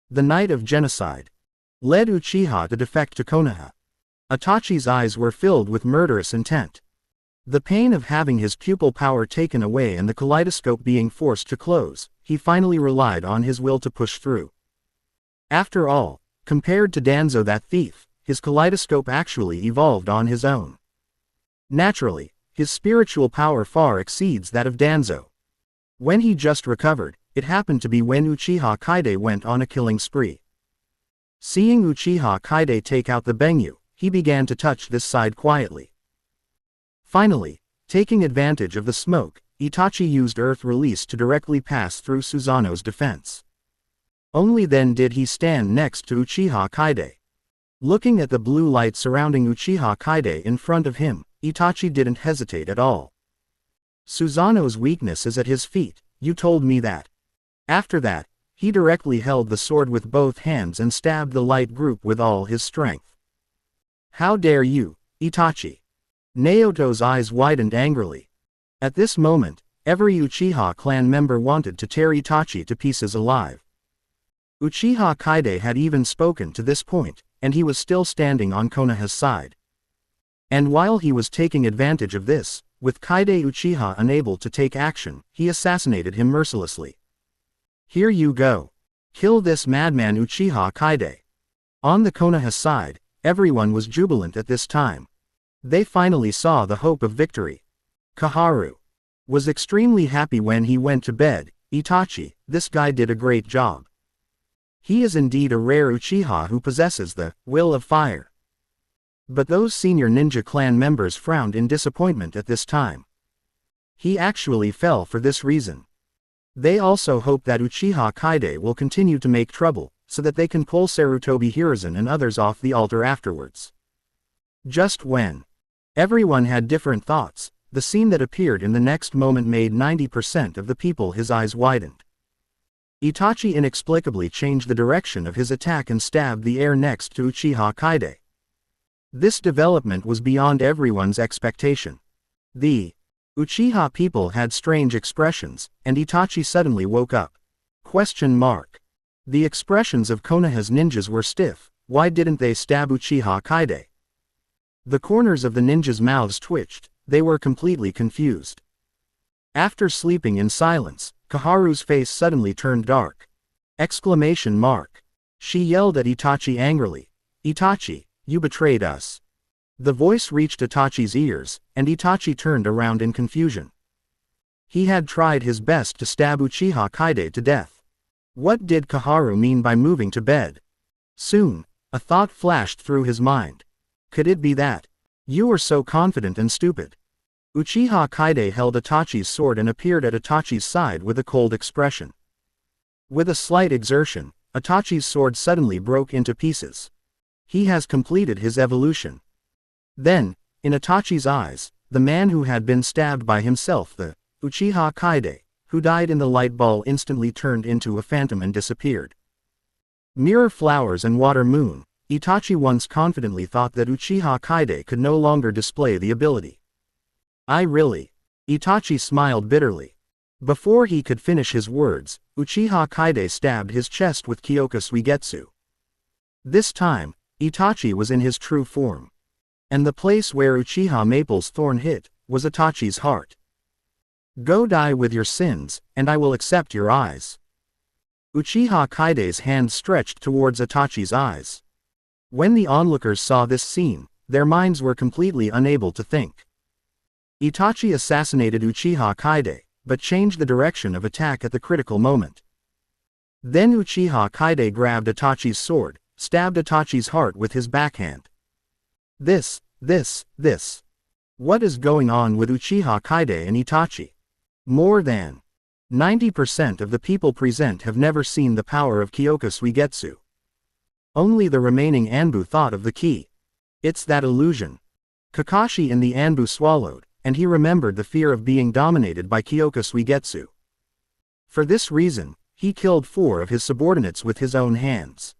The night of genocide. Led Uchiha to defect to Konoha. Itachi's eyes were filled with murderous intent. The pain of having his pupil power taken away and the kaleidoscope being forced to close, he finally relied on his will to push through. After all, compared to Danzo that thief, his kaleidoscope actually evolved on his own. Naturally, his spiritual power far exceeds that of Danzo. When he just recovered, it happened to be when Uchiha Kaide went on a killing spree. Seeing Uchiha Kaide take out the Bengyu, he began to touch this side quietly. Finally, taking advantage of the smoke, Itachi used Earth Release to directly pass through Susanoo's defense. Only then did he stand next to Uchiha Kaide. Looking at the blue light surrounding Uchiha Kaide in front of him, Itachi didn't hesitate at all. Susanoo's weakness is at his feet, you told me that. After that, he directly held the sword with both hands and stabbed the light group with all his strength. How dare you, Itachi? Naoto's eyes widened angrily. At this moment, every Uchiha clan member wanted to tear Itachi to pieces alive. Uchiha Kaide had even spoken to this point, and he was still standing on Konoha's side. And while he was taking advantage of this, with Kaide Uchiha unable to take action, he assassinated him mercilessly. Here you go. Kill this madman Uchiha Kaide. On the Konoha side, everyone was jubilant at this time. They finally saw the hope of victory. Koharu was extremely happy when he went to bed. Itachi, this guy did a great job. He is indeed a rare Uchiha who possesses the will of fire. But those senior ninja clan members frowned in disappointment at this time. He actually fell for this reason. They also hope that Uchiha Kaide will continue to make trouble, so that they can pull Sarutobi Hiruzen and others off the altar afterwards. Just when everyone had different thoughts, the scene that appeared in the next moment made 90% of the people his eyes widened. Itachi inexplicably changed the direction of his attack and stabbed the air next to Uchiha Kaide. This development was beyond everyone's expectation. The Uchiha people had strange expressions, and Itachi suddenly woke up. The expressions of Konoha's ninjas were stiff. Why didn't they stab Uchiha Kaide? The corners of the ninjas' mouths twitched, they were completely confused. After sleeping in silence, Koharu's face suddenly turned dark. She yelled at Itachi angrily. Itachi, you betrayed us. The voice reached Itachi's ears, and Itachi turned around in confusion. He had tried his best to stab Uchiha Kaide to death. What did Koharu mean by moving to bed? Soon, a thought flashed through his mind. Could it be that? You were so confident and stupid. Uchiha Kaide held Itachi's sword and appeared at Itachi's side with a cold expression. With a slight exertion, Itachi's sword suddenly broke into pieces. He has completed his evolution. Then, in Itachi's eyes, the man who had been stabbed by himself, the Uchiha Kaide, who died in the light ball, instantly turned into a phantom and disappeared. Mirror flowers and water moon, Itachi once confidently thought that Uchiha Kaide could no longer display the ability. Itachi smiled bitterly. Before he could finish his words, Uchiha Kaide stabbed his chest with Kyoka Suigetsu. This time, Itachi was in his true form. And the place where Uchiha Maple's thorn hit, was Itachi's heart. Go die with your sins, and I will accept your eyes. Uchiha Kaide's hand stretched towards Itachi's eyes. When the onlookers saw this scene, their minds were completely unable to think. Itachi assassinated Uchiha Kaide, but changed the direction of attack at the critical moment. Then Uchiha Kaide grabbed Itachi's sword, stabbed Itachi's heart with his backhand. This. What is going on with Uchiha Kaide and Itachi? More than 90% of the people present have never seen the power of Kyoka Suigetsu. Only the remaining Anbu thought of the key. It's that illusion. Kakashi in the Anbu swallowed, and he remembered the fear of being dominated by Kyoka Suigetsu. For this reason, he killed 4 of his subordinates with his own hands.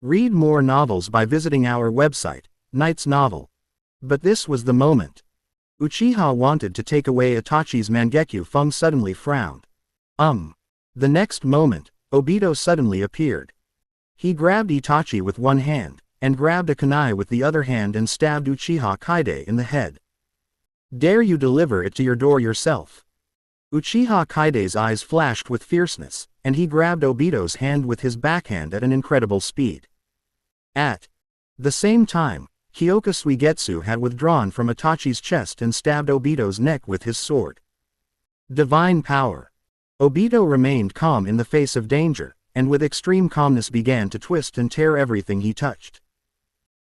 Read more novels by visiting our website, Knight's Novel. But this was the moment. Uchiha wanted to take away Itachi's Mangekyo. Fung suddenly frowned. The next moment, Obito suddenly appeared. He grabbed Itachi with one hand, and grabbed a kunai with the other hand and stabbed Uchiha Kaide in the head. Dare you deliver it to your door yourself? Uchiha Kaide's eyes flashed with fierceness, and he grabbed Obito's hand with his backhand at an incredible speed. At the same time, Kyoka Suigetsu had withdrawn from Itachi's chest and stabbed Obito's neck with his sword. Divine power. Obito remained calm in the face of danger, and with extreme calmness began to twist and tear everything he touched.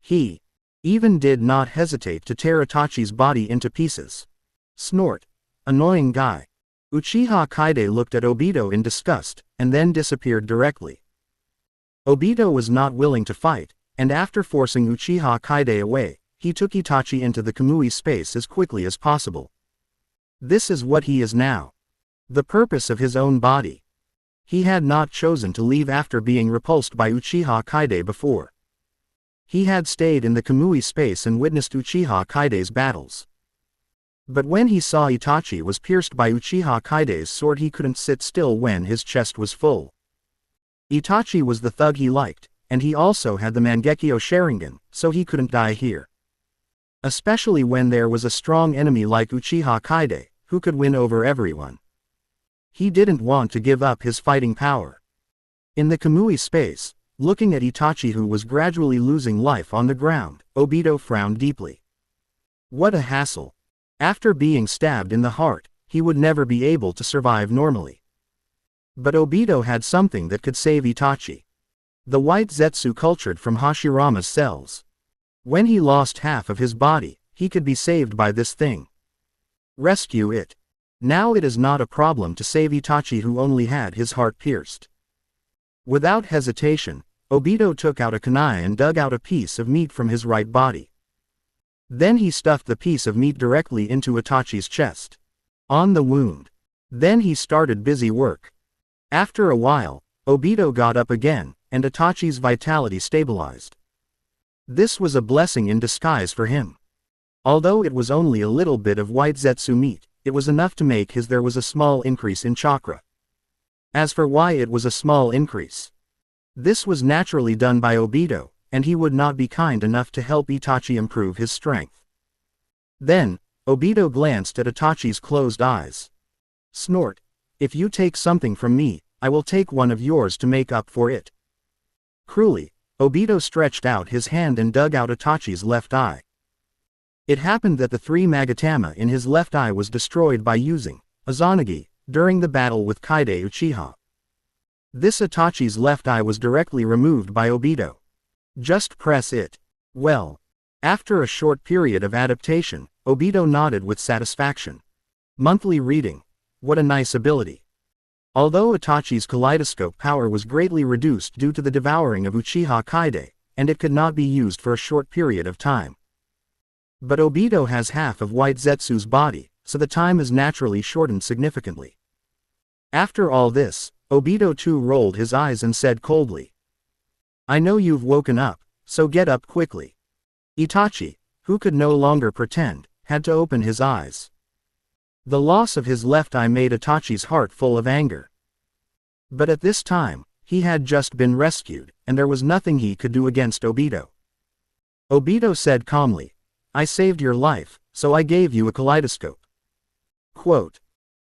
He even did not hesitate to tear Itachi's body into pieces. Snort. Annoying guy. Uchiha Kaide looked at Obito in disgust, and then disappeared directly. Obito was not willing to fight, and after forcing Uchiha Kaide away, he took Itachi into the Kamui space as quickly as possible. This is what he is now. The purpose of his own body. He had not chosen to leave after being repulsed by Uchiha Kaide before. He had stayed in the Kamui space and witnessed Uchiha Kaide's battles. But when he saw Itachi was pierced by Uchiha Kaide's sword, he couldn't sit still when his chest was full. Itachi was the thug he liked, and he also had the Mangekyo Sharingan, so he couldn't die here. Especially when there was a strong enemy like Uchiha Kaide, who could win over everyone. He didn't want to give up his fighting power. In the Kamui space, looking at Itachi who was gradually losing life on the ground, Obito frowned deeply. What a hassle. After being stabbed in the heart, he would never be able to survive normally. But Obito had something that could save Itachi. The white Zetsu cultured from Hashirama's cells. When he lost half of his body, he could be saved by this thing. Rescue it. Now it is not a problem to save Itachi who only had his heart pierced. Without hesitation, Obito took out a kunai and dug out a piece of meat from his right body. Then he stuffed the piece of meat directly into Itachi's chest. On the wound. Then he started busy work. After a while, Obito got up again, and Itachi's vitality stabilized. This was a blessing in disguise for him. Although it was only a little bit of white Zetsu meat, it was enough to make there was a small increase in chakra. As for why it was a small increase, this was naturally done by Obito, and he would not be kind enough to help Itachi improve his strength. Then, Obito glanced at Itachi's closed eyes. Snort. If you take something from me, I will take one of yours to make up for it. Cruelly, Obito stretched out his hand and dug out Itachi's left eye. It happened that the 3 Magatama in his left eye was destroyed by using Izanagi during the battle with Kaide Uchiha. This Itachi's left eye was directly removed by Obito. Just press it. Well. After a short period of adaptation, Obito nodded with satisfaction. Monthly reading. What a nice ability. Although Itachi's kaleidoscope power was greatly reduced due to the devouring of Uchiha Kaide, and it could not be used for a short period of time. But Obito has half of White Zetsu's body, so the time is naturally shortened significantly. After all this, Obito too rolled his eyes and said coldly. I know you've woken up, so get up quickly. Itachi, who could no longer pretend, had to open his eyes. The loss of his left eye made Itachi's heart full of anger. But at this time, he had just been rescued, and there was nothing he could do against Obito. Obito said calmly, I saved your life, so I gave you a kaleidoscope. Quote.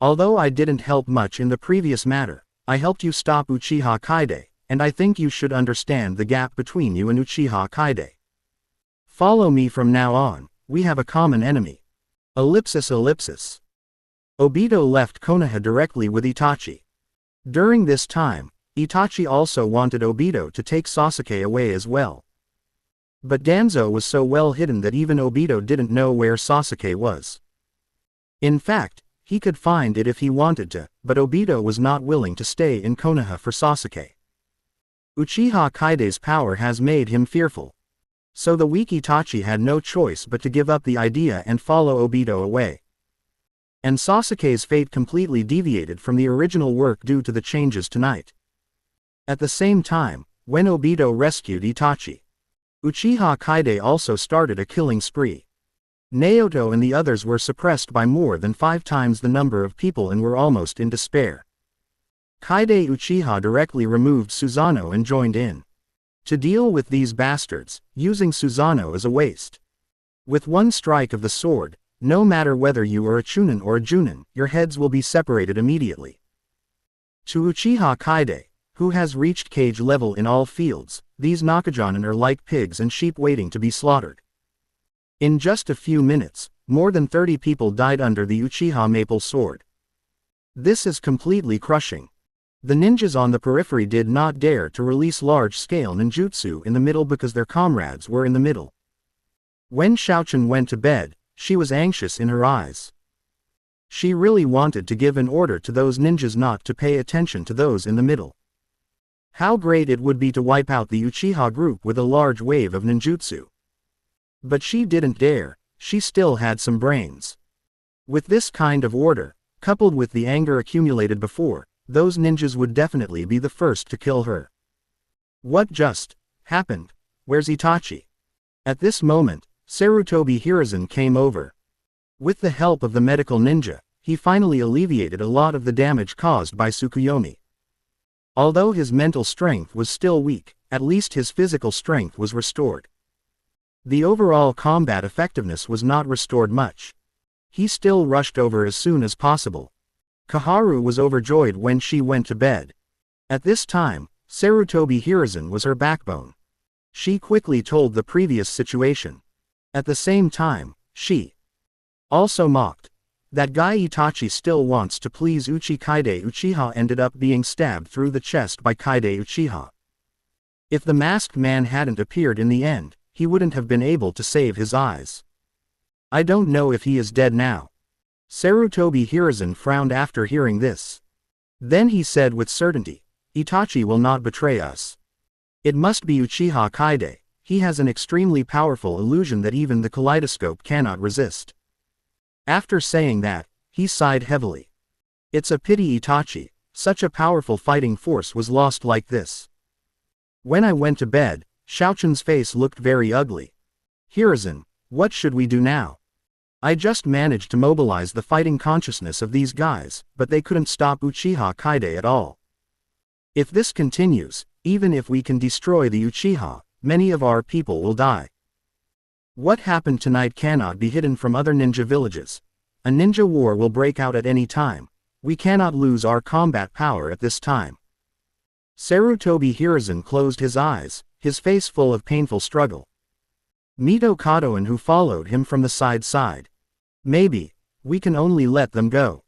Although I didn't help much in the previous matter, I helped you stop Uchiha Kaide, and I think you should understand the gap between you and Uchiha Kaide. Follow me from now on, we have a common enemy. Ellipsis ellipsis. Obito left Konoha directly with Itachi. During this time, Itachi also wanted Obito to take Sasuke away as well. But Danzo was so well hidden that even Obito didn't know where Sasuke was. In fact, he could find it if he wanted to, but Obito was not willing to stay in Konoha for Sasuke. Uchiha Kaide's power has made him fearful. So the weak Itachi had no choice but to give up the idea and follow Obito away. And Sasuke's fate completely deviated from the original work due to the changes tonight. At the same time, when Obito rescued Itachi, Uchiha Kaide also started a killing spree. Naoto and the others were suppressed by more than 5 times the number of people and were almost in despair. Kaide Uchiha directly removed Susanoo and joined in. To deal with these bastards, using Susanoo is a waste. With one strike of the sword, no matter whether you are a Chunin or a Junin, your heads will be separated immediately. To Uchiha Kaide, who has reached cage level in all fields, these Nakajonin are like pigs and sheep waiting to be slaughtered. In just a few minutes, more than 30 people died under the Uchiha Maple Sword. This is completely crushing. The ninjas on the periphery did not dare to release large-scale ninjutsu in the middle because their comrades were in the middle. When Xiaochen went to bed, she was anxious in her eyes. She really wanted to give an order to those ninjas not to pay attention to those in the middle. How great it would be to wipe out the Uchiha group with a large wave of ninjutsu. But she didn't dare, she still had some brains. With this kind of order, coupled with the anger accumulated before, those ninjas would definitely be the first to kill her. What just happened? Where's Itachi? At this moment, Sarutobi Hiruzen came over. With the help of the medical ninja, he finally alleviated a lot of the damage caused by Tsukuyomi. Although his mental strength was still weak, at least his physical strength was restored. The overall combat effectiveness was not restored much. He still rushed over as soon as possible. Kaharu was overjoyed when she went to bed. At this time, Sarutobi Hiruzen was her backbone. She quickly told the previous situation. At the same time, she also mocked. That guy Itachi still wants to please Kaide Uchiha ended up being stabbed through the chest by Kaide Uchiha. If the masked man hadn't appeared in the end, he wouldn't have been able to save his eyes. I don't know if he is dead now. Sarutobi Hiruzen frowned after hearing this. Then he said with certainty, Itachi will not betray us. It must be Uchiha Kaide, he has an extremely powerful illusion that even the kaleidoscope cannot resist. After saying that, he sighed heavily. It's a pity Itachi, such a powerful fighting force, was lost like this. When I went to bed, Xiaochen's face looked very ugly. Hiruzen, what should we do now? I just managed to mobilize the fighting consciousness of these guys, but they couldn't stop Uchiha Kaide at all. If this continues, even if we can destroy the Uchiha, many of our people will die. What happened tonight cannot be hidden from other ninja villages. A ninja war will break out at any time. We cannot lose our combat power at this time. Sarutobi Hiruzen closed his eyes, his face full of painful struggle. Mito Kadoin who followed him from the side. Maybe, we can only let them go.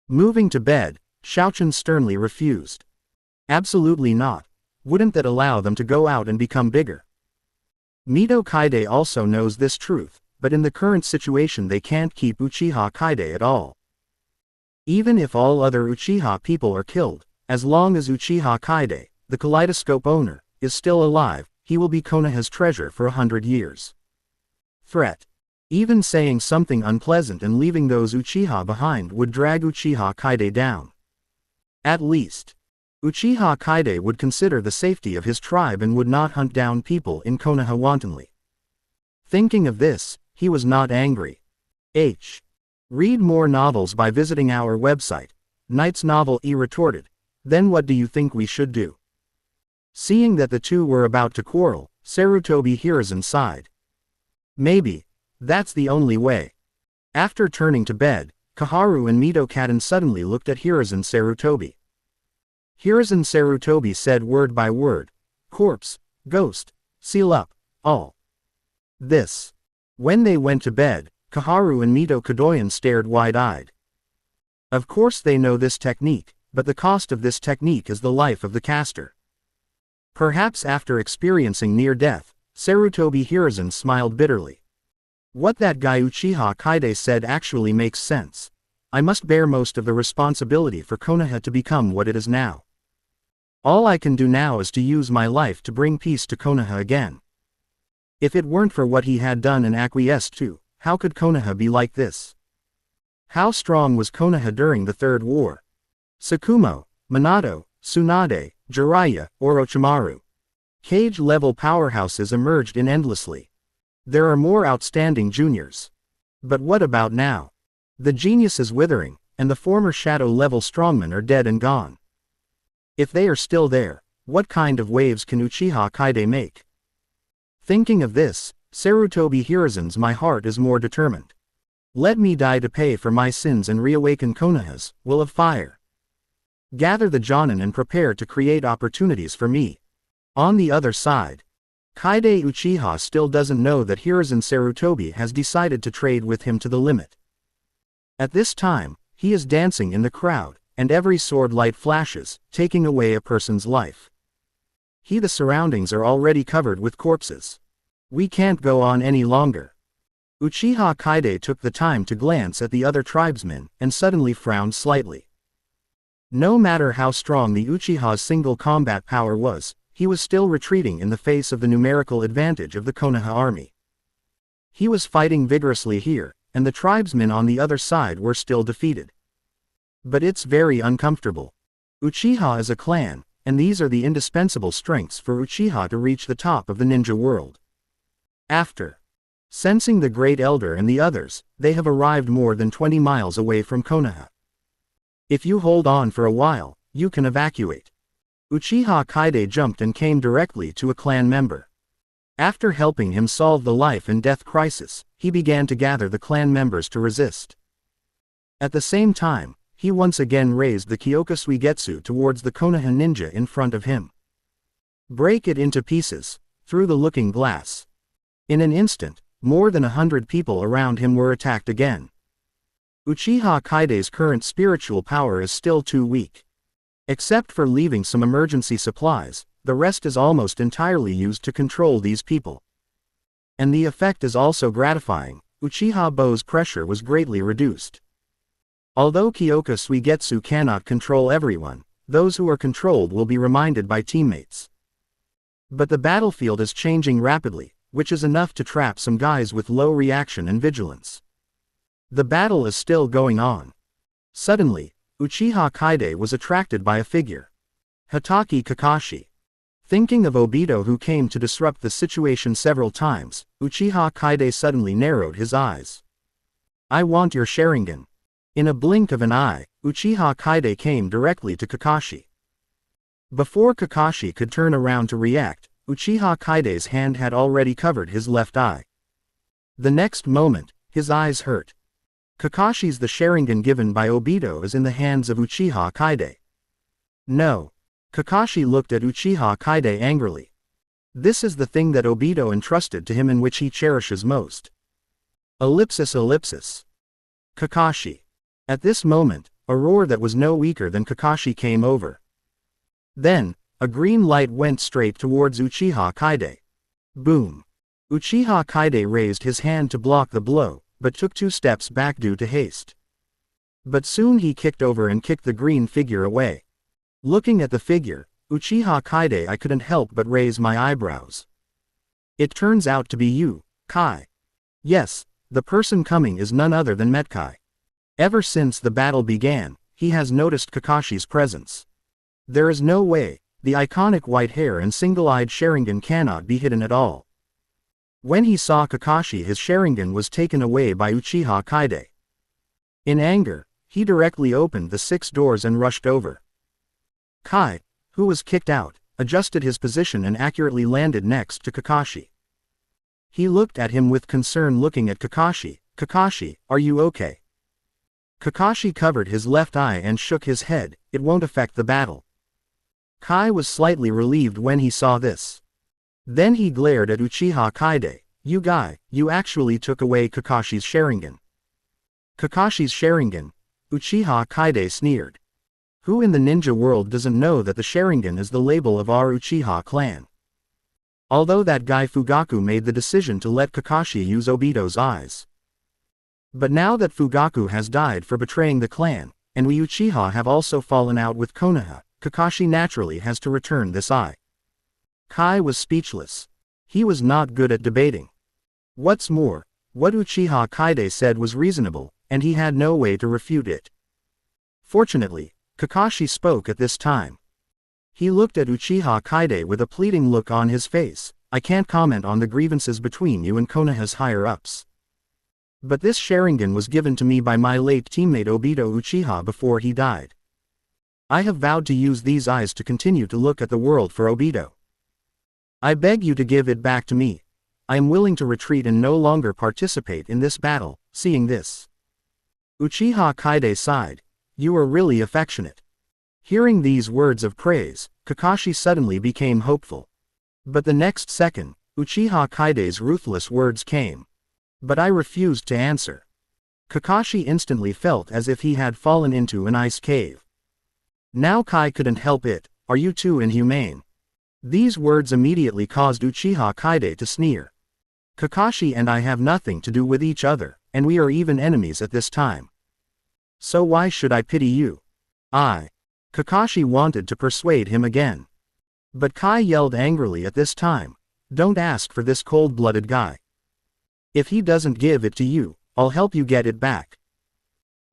Moving to bed, Xiaochen sternly refused. Absolutely not. Wouldn't that allow them to go out and become bigger? Mito Kaide also knows this truth, but in the current situation they can't keep Uchiha Kaide at all. Even if all other Uchiha people are killed, as long as Uchiha Kaide, the kaleidoscope owner, is still alive, he will be Konoha's treasure for 100 years. Threat. Even saying something unpleasant and leaving those Uchiha behind would drag Uchiha Kaide down. At least, Uchiha Kaide would consider the safety of his tribe and would not hunt down people in Konoha wantonly. Thinking of this, he was not angry. Read more novels by visiting our website. Knight's Novel E retorted. Then what do you think we should do? Seeing that the two were about to quarrel, Sarutobi Hiruzen sighed. Maybe, that's the only way. After turning to bed, Kaharu and Mito Kaden suddenly looked at Hiruzen Sarutobi. Hiruzen Sarutobi said word by word, corpse, ghost, seal up, all. This. When they went to bed, Kaharu and Mito Kadoyan stared wide-eyed. Of course they know this technique, but the cost of this technique is the life of the caster. Perhaps after experiencing near death, Sarutobi Hiruzen smiled bitterly. What that guy Uchiha Kaide said actually makes sense. I must bear most of the responsibility for Konoha to become what it is now. All I can do now is to use my life to bring peace to Konoha again. If it weren't for what he had done and acquiesced to, how could Konoha be like this? How strong was Konoha during the Third War? Sakumo, Minato, Tsunade, Jiraiya, Orochimaru. Cage-level powerhouses emerged in endlessly. There are more outstanding juniors. But what about now? The genius is withering, and the former shadow-level strongmen are dead and gone. If they are still there, What kind of waves can Uchiha Kaide make? Thinking of this, Sarutobi Hiruzen's my heart is more determined. Let me die to pay for my sins and reawaken Konoha's will of fire. Gather the Jonin and prepare to create opportunities for me. On the other side, Kaide Uchiha still doesn't know that Hiruzen Sarutobi has decided to trade with him to the limit. At this time, he is dancing in the crowd, and every sword light flashes, taking away a person's life. The surroundings are already covered with corpses. We can't go on any longer. Uchiha Kaide took the time to glance at the other tribesmen, and suddenly frowned slightly. No matter how strong the Uchiha's single combat power was, he was still retreating in the face of the numerical advantage of the Konoha army. He was fighting vigorously here, and the tribesmen on the other side were still defeated. But it's very uncomfortable. Uchiha is a clan, and these are the indispensable strengths for Uchiha to reach the top of the ninja world. After sensing the Great Elder and the others, they have arrived more than 20 miles away from Konoha. If you hold on for a while, you can evacuate. Uchiha Kaide jumped and came directly to a clan member. After helping him solve the life and death crisis, he began to gather the clan members to resist. At the same time, he once again raised the Kyoka Suigetsu towards the Konoha ninja in front of him. Break it into pieces, through the looking glass. In an instant, more than 100 people around him were attacked again. Uchiha Kaide's current spiritual power is still too weak. Except for leaving some emergency supplies, the rest is almost entirely used to control these people. And the effect is also gratifying. Uchiha Bo's pressure was greatly reduced. Although Kyoka Suigetsu cannot control everyone, those who are controlled will be reminded by teammates. But the battlefield is changing rapidly, which is enough to trap some guys with low reaction and vigilance. The battle is still going on. Suddenly, Uchiha Kaide was attracted by a figure. Hatake Kakashi. Thinking of Obito, who came to disrupt the situation several times, Uchiha Kaide suddenly narrowed his eyes. I want your Sharingan. In a blink of an eye, Uchiha Kaide came directly to Kakashi. Before Kakashi could turn around to react, Uchiha Kaide's hand had already covered his left eye. The next moment, his eyes hurt. Kakashi's the Sharingan given by Obito is in the hands of Uchiha Kaide. No. Kakashi looked at Uchiha Kaide angrily. This is the thing that Obito entrusted to him and which he cherishes most. Ellipsis. Kakashi. At this moment, a roar that was no weaker than Kakashi came over. Then, a green light went straight towards Uchiha Kaide. Boom. Uchiha Kaide raised his hand to block the blow, but took 2 steps back due to haste. But soon he kicked over and kicked the green figure away. Looking at the figure, Uchiha Kaide, I couldn't help but raise my eyebrows. It turns out to be you, Kai. Yes, the person coming is none other than Metkai. Ever since the battle began, he has noticed Kakashi's presence. There is no way, the iconic white hair and single-eyed Sharingan cannot be hidden at all. When he saw Kakashi, his Sharingan was taken away by Uchiha Kaide. In anger, he directly opened the 6 doors and rushed over. Kai, who was kicked out, adjusted his position and accurately landed next to Kakashi. He looked at him with concern, looking at Kakashi. Kakashi, are you okay? Kakashi covered his left eye and shook his head. It won't affect the battle. Kai was slightly relieved when he saw this. Then he glared at Uchiha Kaide. You guy, you actually took away Kakashi's Sharingan. Kakashi's Sharingan? Uchiha Kaide sneered. Who in the ninja world doesn't know that the Sharingan is the label of our Uchiha clan? Although that guy Fugaku made the decision to let Kakashi use Obito's eyes. But now that Fugaku has died for betraying the clan, and we Uchiha have also fallen out with Konoha, Kakashi naturally has to return this eye. Kai was speechless. He was not good at debating. What's more, what Uchiha Kaide said was reasonable, and he had no way to refute it. Fortunately, Kakashi spoke at this time. He looked at Uchiha Kaide with a pleading look on his face. I can't comment on the grievances between you and Konoha's higher-ups. But this Sharingan was given to me by my late teammate Obito Uchiha before he died. I have vowed to use these eyes to continue to look at the world for Obito. I beg you to give it back to me. I am willing to retreat and no longer participate in this battle." Seeing this, Uchiha Kaide sighed. "You are really affectionate." Hearing these words of praise, Kakashi suddenly became hopeful. But the next second, Uchiha Kaide's ruthless words came. "But I refused to answer." Kakashi instantly felt as if he had fallen into an ice cave. Now Kai couldn't help it. "Are you too inhumane?" These words immediately caused Uchiha Kaide to sneer. "Kakashi and I have nothing to do with each other, and we are even enemies at this time. So why should I pity you?" Kakashi wanted to persuade him again. But Kai yelled angrily at this time. "Don't ask for this cold-blooded guy. If he doesn't give it to you, I'll help you get it back."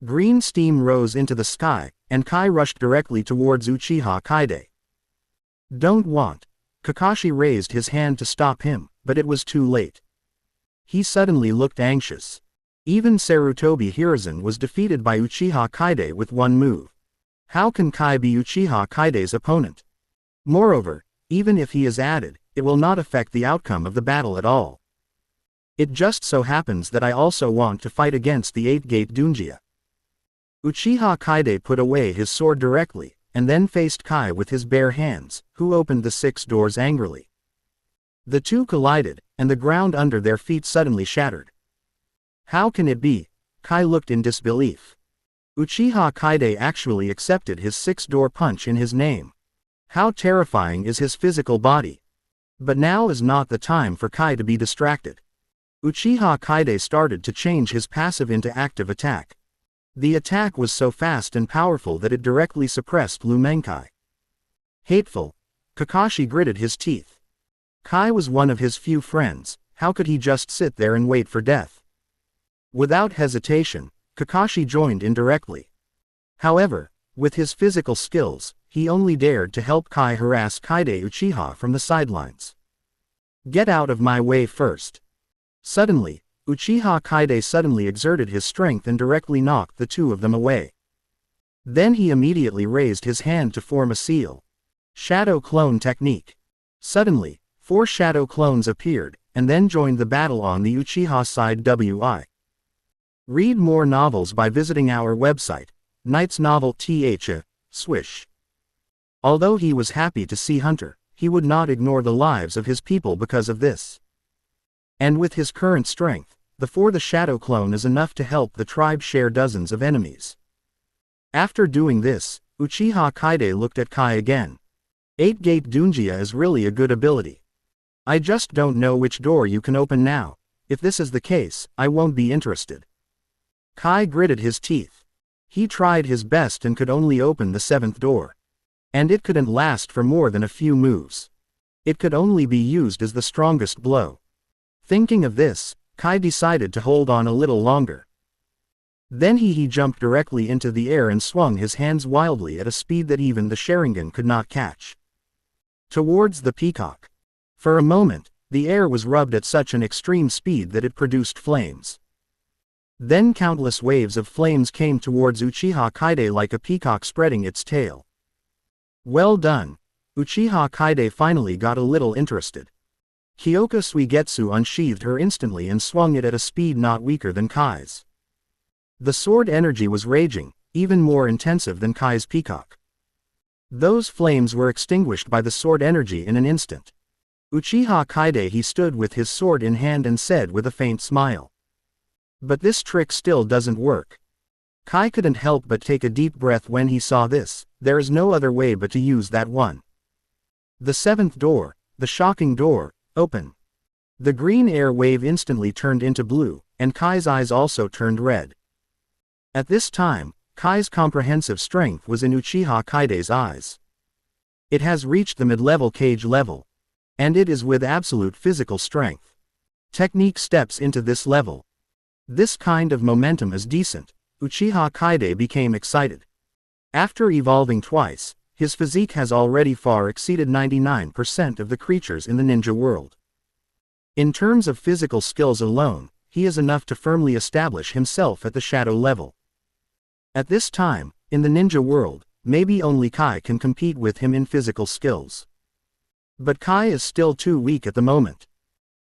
Green steam rose into the sky, and Kai rushed directly towards Uchiha Kaide. "Don't want." Kakashi raised his hand to stop him, but it was too late. He suddenly looked anxious. Even Sarutobi Hiruzen was defeated by Uchiha Kaide with one move. How can Kai be Uchiha Kaide's opponent? Moreover, even if he is added, it will not affect the outcome of the battle at all. It just so happens that I also want to fight against the 8-Gate Dunjia. Uchiha Kaide put away his sword directly, and then faced Kai with his bare hands, who opened the 6 doors angrily. The two collided, and the ground under their feet suddenly shattered. How can it be? Kai looked in disbelief. Uchiha Kaide actually accepted his 6-door punch in his name. How terrifying is his physical body. But now is not the time for Kai to be distracted. Uchiha Kaide started to change his passive into active attack. The attack was so fast and powerful that it directly suppressed Lumenkai. Hateful. Kakashi gritted his teeth. Kai was one of his few friends. How could he just sit there and wait for death? Without hesitation, Kakashi joined in directly. However, with his physical skills, he only dared to help Kai harass Kaide Uchiha from the sidelines. "Get out of my way first." Suddenly, Uchiha Kaide suddenly exerted his strength and directly knocked the two of them away. Then he immediately raised his hand to form a seal. Shadow Clone Technique. Suddenly, 4 shadow clones appeared, and then joined the battle on the Uchiha side. Read more novels by visiting our website, Knight's Novel th. Swish. Although he was happy to see Hunter, he would not ignore the lives of his people because of this. And with his current strength, the shadow clone is enough to help the tribe share dozens of enemies. After doing this, Uchiha Kaide looked at Kai again. 8-Gate Dunjia is really a good ability. I just don't know which door you can open now. If this is the case, I won't be interested. Kai gritted his teeth. He tried his best and could only open the 7th door. And it couldn't last for more than a few moves. It could only be used as the strongest blow. Thinking of this, Kai decided to hold on a little longer. Then he jumped directly into the air and swung his hands wildly at a speed that even the Sharingan could not catch. Towards the peacock. For a moment, the air was rubbed at such an extreme speed that it produced flames. Then countless waves of flames came towards Uchiha Kaide like a peacock spreading its tail. Well done. Uchiha Kaide finally got a little interested. Kyoka Suigetsu unsheathed her instantly and swung it at a speed not weaker than Kai's. The sword energy was raging, even more intensive than Kai's peacock. Those flames were extinguished by the sword energy in an instant. Uchiha Kaide he stood with his sword in hand and said with a faint smile. But this trick still doesn't work. Kai couldn't help but take a deep breath when he saw this. There is no other way but to use that one. The 7th door, the shocking door, open. The green air wave instantly turned into blue, and Kai's eyes also turned red. At this time, Kai's comprehensive strength was in Uchiha Kaide's eyes. It has reached the mid-level cage level. And it is with absolute physical strength. Technique steps into this level. This kind of momentum is decent. Uchiha Kaide became excited. After evolving twice, his physique has already far exceeded 99% of the creatures in the ninja world. In terms of physical skills alone, he is enough to firmly establish himself at the shadow level. At this time, in the ninja world, maybe only Kai can compete with him in physical skills. But Kai is still too weak at the moment.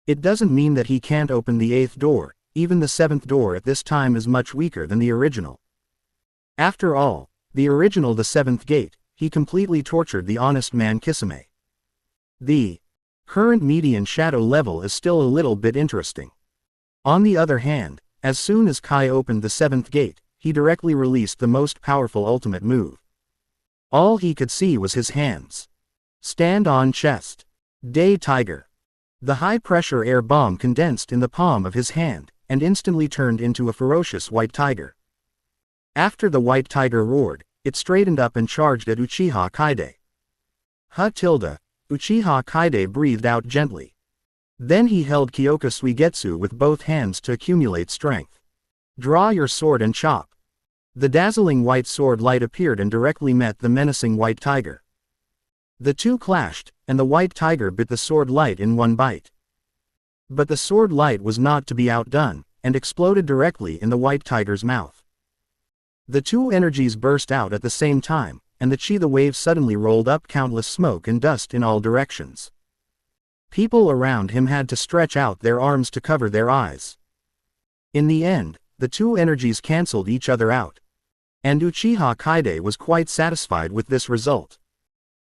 It doesn't mean that he can't open the 8th door, even the 7th door at this time is much weaker than the original. After all, the 7th gate, he completely tortured the honest man Kisame. The current median shadow level is still a little bit interesting. On the other hand, as soon as Kai opened the 7th gate, he directly released the most powerful ultimate move. All he could see was his hands. Stand on chest. Day Tiger. The high-pressure air bomb condensed in the palm of his hand, and instantly turned into a ferocious white tiger. After the white tiger roared, it straightened up and charged at Uchiha Kaide. Uchiha Kaide breathed out gently. Then he held Kyoka Suigetsu with both hands to accumulate strength. Draw your sword and chop. The dazzling white sword light appeared and directly met the menacing white tiger. The two clashed, and the white tiger bit the sword light in one bite. But the sword light was not to be outdone, and exploded directly in the white tiger's mouth. The two energies burst out at the same time, and the chi wave suddenly rolled up countless smoke and dust in all directions. People around him had to stretch out their arms to cover their eyes. In the end, the two energies cancelled each other out. And Uchiha Kaide was quite satisfied with this result.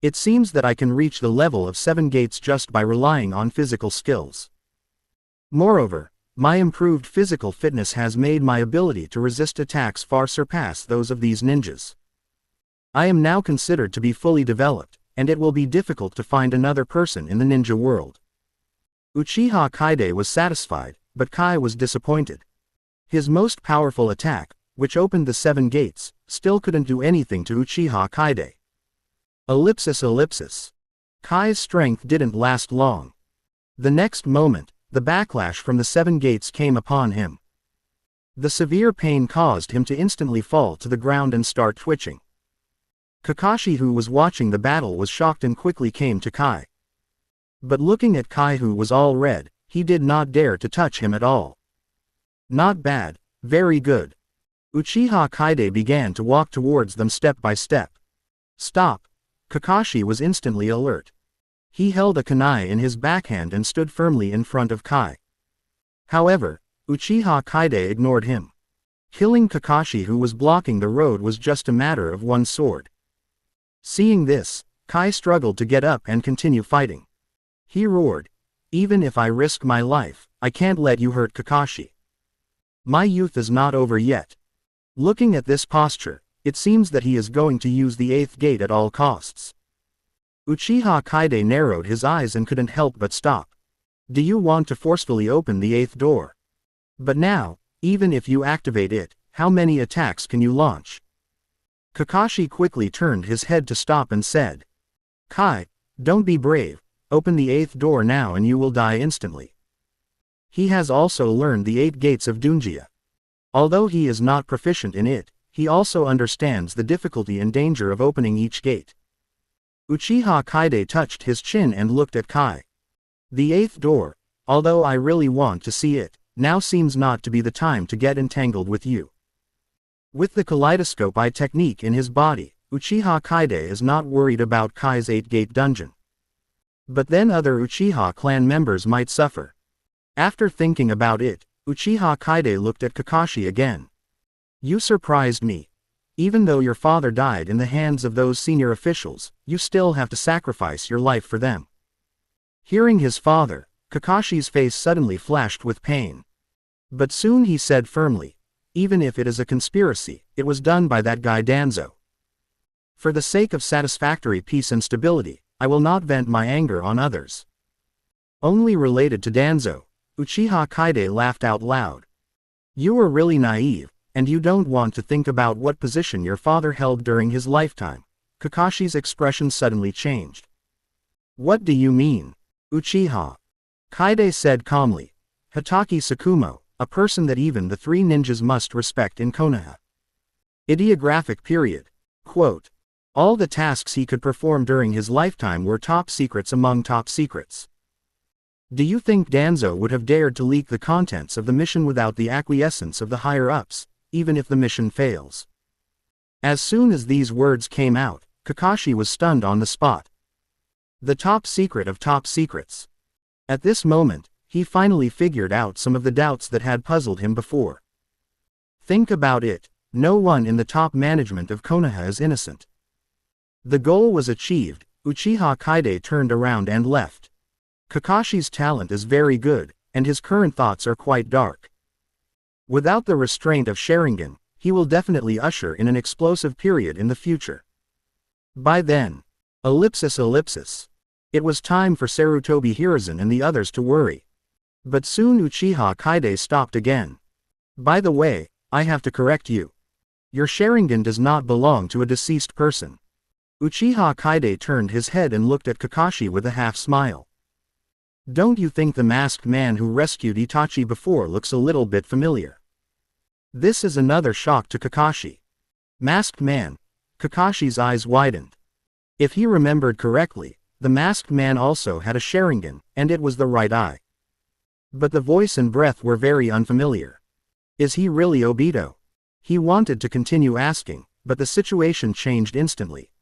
It seems that I can reach the level of 7 gates just by relying on physical skills. Moreover, my improved physical fitness has made my ability to resist attacks far surpass those of these ninjas. I am now considered to be fully developed, and it will be difficult to find another person in the ninja world. Uchiha Kaide was satisfied, but Kai was disappointed. His most powerful attack, which opened the 7 gates, still couldn't do anything to Uchiha Kaide. Kai's strength didn't last long. The next moment, the backlash from the 7 gates came upon him. The severe pain caused him to instantly fall to the ground and start twitching. Kakashi, who was watching the battle, was shocked and quickly came to Kai. But looking at Kai, who was all red, he did not dare to touch him at all. Not bad, very good. Uchiha Kaide began to walk towards them step by step. Stop! Kakashi was instantly alert. He held a kunai in his backhand and stood firmly in front of Kai. However, Uchiha Kaide ignored him. Killing Kakashi, who was blocking the road, was just a matter of one sword. Seeing this, Kai struggled to get up and continue fighting. He roared, "Even if I risk my life, I can't let you hurt Kakashi. My youth is not over yet." Looking at this posture, it seems that he is going to use the 8th gate at all costs. Uchiha Kaide narrowed his eyes and couldn't help but stop. Do you want to forcefully open the 8th door? But now, even if you activate it, how many attacks can you launch? Kakashi quickly turned his head to stop and said, "Kai, don't be brave, open the 8th door now and you will die instantly." He has also learned the 8 gates of Dunjia. Although he is not proficient in it, he also understands the difficulty and danger of opening each gate. Uchiha Kaide touched his chin and looked at Kai. The 8th door, although I really want to see it, now seems not to be the time to get entangled with you. With the kaleidoscope eye technique in his body, Uchiha Kaide is not worried about Kai's 8-gate dungeon. But then other Uchiha clan members might suffer. After thinking about it, Uchiha Kaide looked at Kakashi again. You surprised me. Even though your father died in the hands of those senior officials, you still have to sacrifice your life for them. Hearing his father, Kakashi's face suddenly flashed with pain. But soon he said firmly, even if it is a conspiracy, it was done by that guy Danzo. For the sake of satisfactory peace and stability, I will not vent my anger on others. Only related to Danzo, Uchiha Kaide laughed out loud. You are really naive, and you don't want to think about what position your father held during his lifetime. Kakashi's expression suddenly changed. What do you mean? Uchiha Kaide said calmly. Hatake Tsukumo, a person that even the 3 ninjas must respect in Konoha. Ideographic period. Quote. All the tasks he could perform during his lifetime were top secrets among top secrets. Do you think Danzo would have dared to leak the contents of the mission without the acquiescence of the higher-ups, even if the mission fails? As soon as these words came out, Kakashi was stunned on the spot. The top secret of top secrets. At this moment, he finally figured out some of the doubts that had puzzled him before. Think about it, no one in the top management of Konoha is innocent. The goal was achieved, Uchiha Kaide turned around and left. Kakashi's talent is very good, and his current thoughts are quite dark. Without the restraint of Sharingan, he will definitely usher in an explosive period in the future. By then, ellipsis. It was time for Sarutobi Hiruzen and the others to worry. But soon Uchiha Kaide stopped again. By the way, I have to correct you. Your Sharingan does not belong to a deceased person. Uchiha Kaide turned his head and looked at Kakashi with a half-smile. Don't you think the masked man who rescued Itachi before looks a little bit familiar? This is another shock to Kakashi. Masked man. Kakashi's eyes widened. If he remembered correctly, the masked man also had a Sharingan, and it was the right eye. But the voice and breath were very unfamiliar. Is he really Obito? He wanted to continue asking, but the situation changed instantly.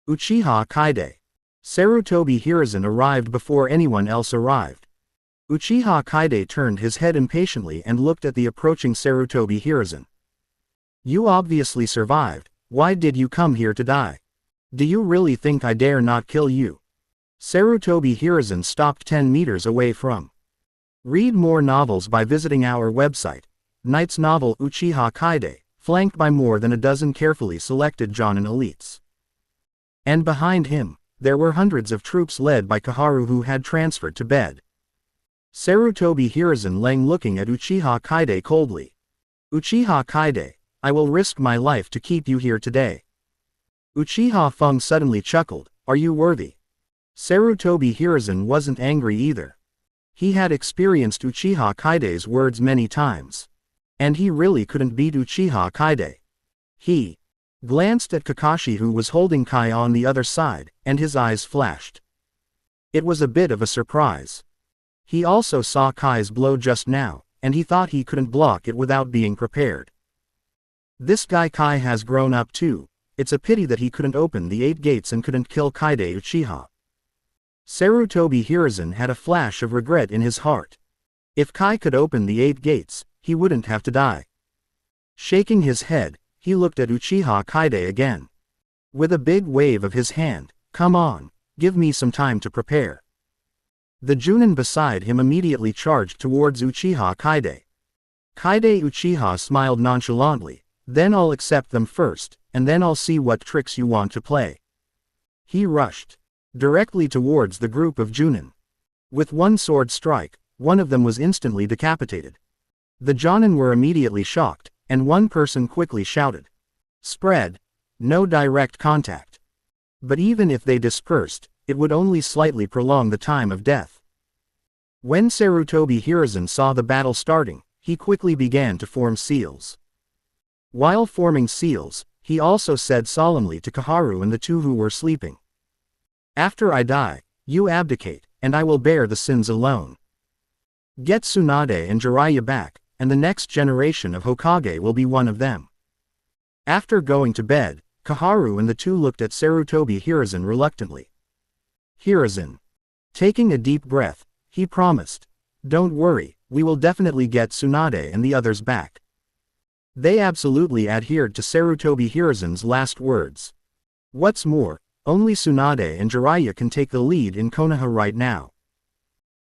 Uchiha Kaide. Sarutobi Hiruzen arrived before anyone else arrived. Uchiha Kaide turned his head impatiently and looked at the approaching Sarutobi Hiruzen. You obviously survived, why did you come here to die? Do you really think I dare not kill you? Sarutobi Hiruzen stopped 10 meters away from. Read more novels by visiting our website. Knight's novel Uchiha Kaide, flanked by more than a dozen carefully selected Jonin elites. And behind him, there were hundreds of troops led by Koharu who had transferred to bed. Sarutobi Hiruzen lay looking at Uchiha Kaide coldly. Uchiha Kaide, I will risk my life to keep you here today. Uchiha Feng suddenly chuckled, are you worthy? Sarutobi Hiruzen wasn't angry either. He had experienced Uchiha Kaide's words many times. And he really couldn't beat Uchiha Kaide. He glanced at Kakashi who was holding Kai on the other side, and his eyes flashed. It was a bit of a surprise. He also saw Kai's blow just now, and he thought he couldn't block it without being prepared. This guy Kai has grown up too, it's a pity that he couldn't open the 8 gates and couldn't kill Kaide Uchiha. Sarutobi Hiruzen had a flash of regret in his heart. If Kai could open the 8 gates, he wouldn't have to die. Shaking his head, he looked at Uchiha Kaide again. With a big wave of his hand, come on, give me some time to prepare. The Junin beside him immediately charged towards Uchiha Kaide. Kaide Uchiha smiled nonchalantly, then I'll accept them first, and then I'll see what tricks you want to play. He rushed directly towards the group of Junin. With one sword strike, one of them was instantly decapitated. The Jonin were immediately shocked, and one person quickly shouted. Spread. No direct contact. But even if they dispersed, it would only slightly prolong the time of death. When Sarutobi Hiruzen saw the battle starting, he quickly began to form seals. While forming seals, he also said solemnly to Koharu and the 2 who were sleeping. After I die, you abdicate, and I will bear the sins alone. Get Tsunade and Jiraiya back, and the next generation of Hokage will be one of them. After going to bed, Koharu and the 2 looked at Sarutobi Hiruzen reluctantly. Hiruzen. Taking a deep breath, he promised. Don't worry, we will definitely get Tsunade and the others back. They absolutely adhered to Sarutobi Hiruzen's last words. What's more, only Tsunade and Jiraiya can take the lead in Konoha right now.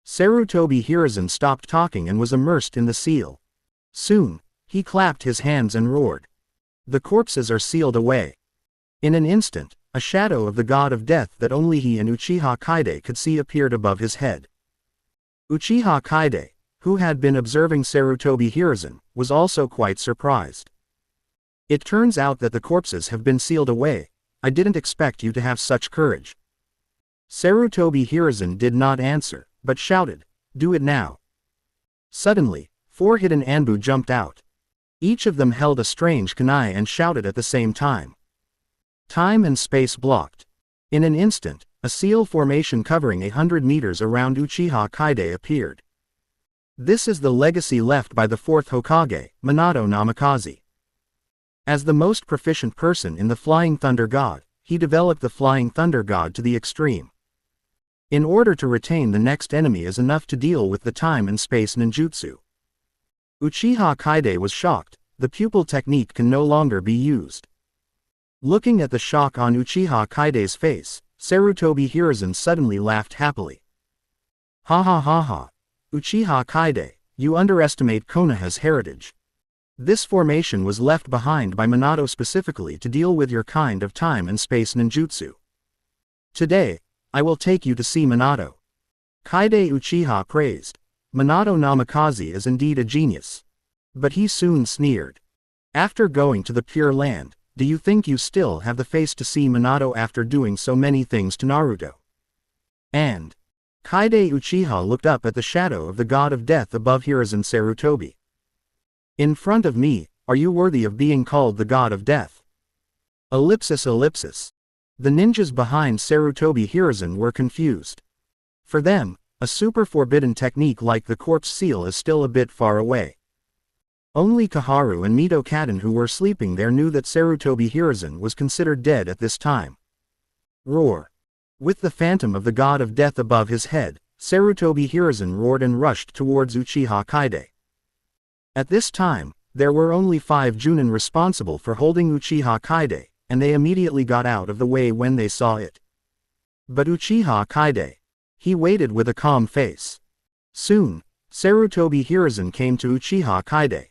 Sarutobi Hiruzen stopped talking and was immersed in the seal. Soon, he clapped his hands and roared. The corpses are sealed away. In an instant, a shadow of the god of death that only he and Uchiha Kaide could see appeared above his head. Uchiha Kaide, who had been observing Sarutobi Hiruzen, was also quite surprised. It turns out that the corpses have been sealed away. I didn't expect you to have such courage. Sarutobi Hiruzen did not answer, but shouted, do it now. Suddenly, 4 hidden Anbu jumped out. Each of them held a strange kunai and shouted at the same time. Time and space blocked. In an instant, a seal formation covering 100 meters around Uchiha Kaide appeared. This is the legacy left by the 4th Hokage, Minato Namikaze. As the most proficient person in the Flying Thunder God, he developed the Flying Thunder God to the extreme. In order to retain the next enemy is enough to deal with the time and space ninjutsu. Uchiha Kaide was shocked, the pupil technique can no longer be used. Looking at the shock on Uchiha Kaide's face, Sarutobi Hiruzen suddenly laughed happily. Ha ha ha ha. Uchiha Kaide, you underestimate Konoha's heritage. This formation was left behind by Minato specifically to deal with your kind of time and space ninjutsu. Today, I will take you to see Minato. Kaide Uchiha praised. Minato Namikaze is indeed a genius. But he soon sneered. After going to the Pure Land, do you think you still have the face to see Minato after doing so many things to Naruto? And Kaide Uchiha looked up at the shadow of the god of death above Hiruzen Sarutobi. In front of me, are you worthy of being called the god of death? Ellipsis ellipsis. The ninjas behind Sarutobi Hiruzen were confused. For them, a super forbidden technique like the corpse seal is still a bit far away. Only Kaharu and Mito Kaden who were sleeping there knew that Sarutobi Hiruzen was considered dead at this time. Roar. With the phantom of the god of death above his head, Sarutobi Hiruzen roared and rushed towards Uchiha Kaide. At this time, there were only 5 Junin responsible for holding Uchiha Kaide, and they immediately got out of the way when they saw it. But Uchiha Kaide. He waited with a calm face. Soon, Sarutobi Hiruzen came to Uchiha Kaide.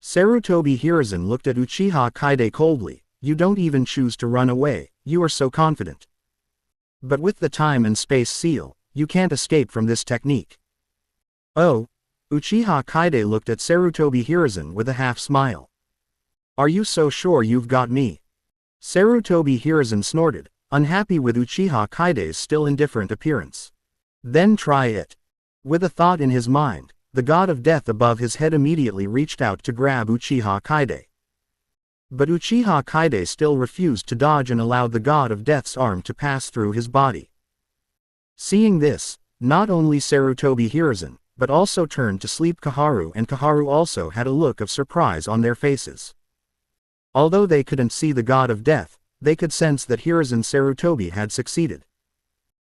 Sarutobi Hiruzen looked at Uchiha Kaide coldly. You don't even choose to run away, you are so confident. But with the time and space seal, you can't escape from this technique. Oh. Uchiha Kaide looked at Sarutobi Hiruzen with a half smile. Are you so sure you've got me? Sarutobi Hiruzen snorted, unhappy with Uchiha Kaide's still indifferent appearance. Then try it. With a thought in his mind, the god of death above his head immediately reached out to grab Uchiha Kaide. But Uchiha Kaide still refused to dodge and allowed the god of death's arm to pass through his body. Seeing this, not only Sarutobi Hiruzen, but also turned to sleep Kaharu, and Kaharu also had a look of surprise on their faces. Although they couldn't see the god of death, they could sense that Hiruzen Sarutobi had succeeded.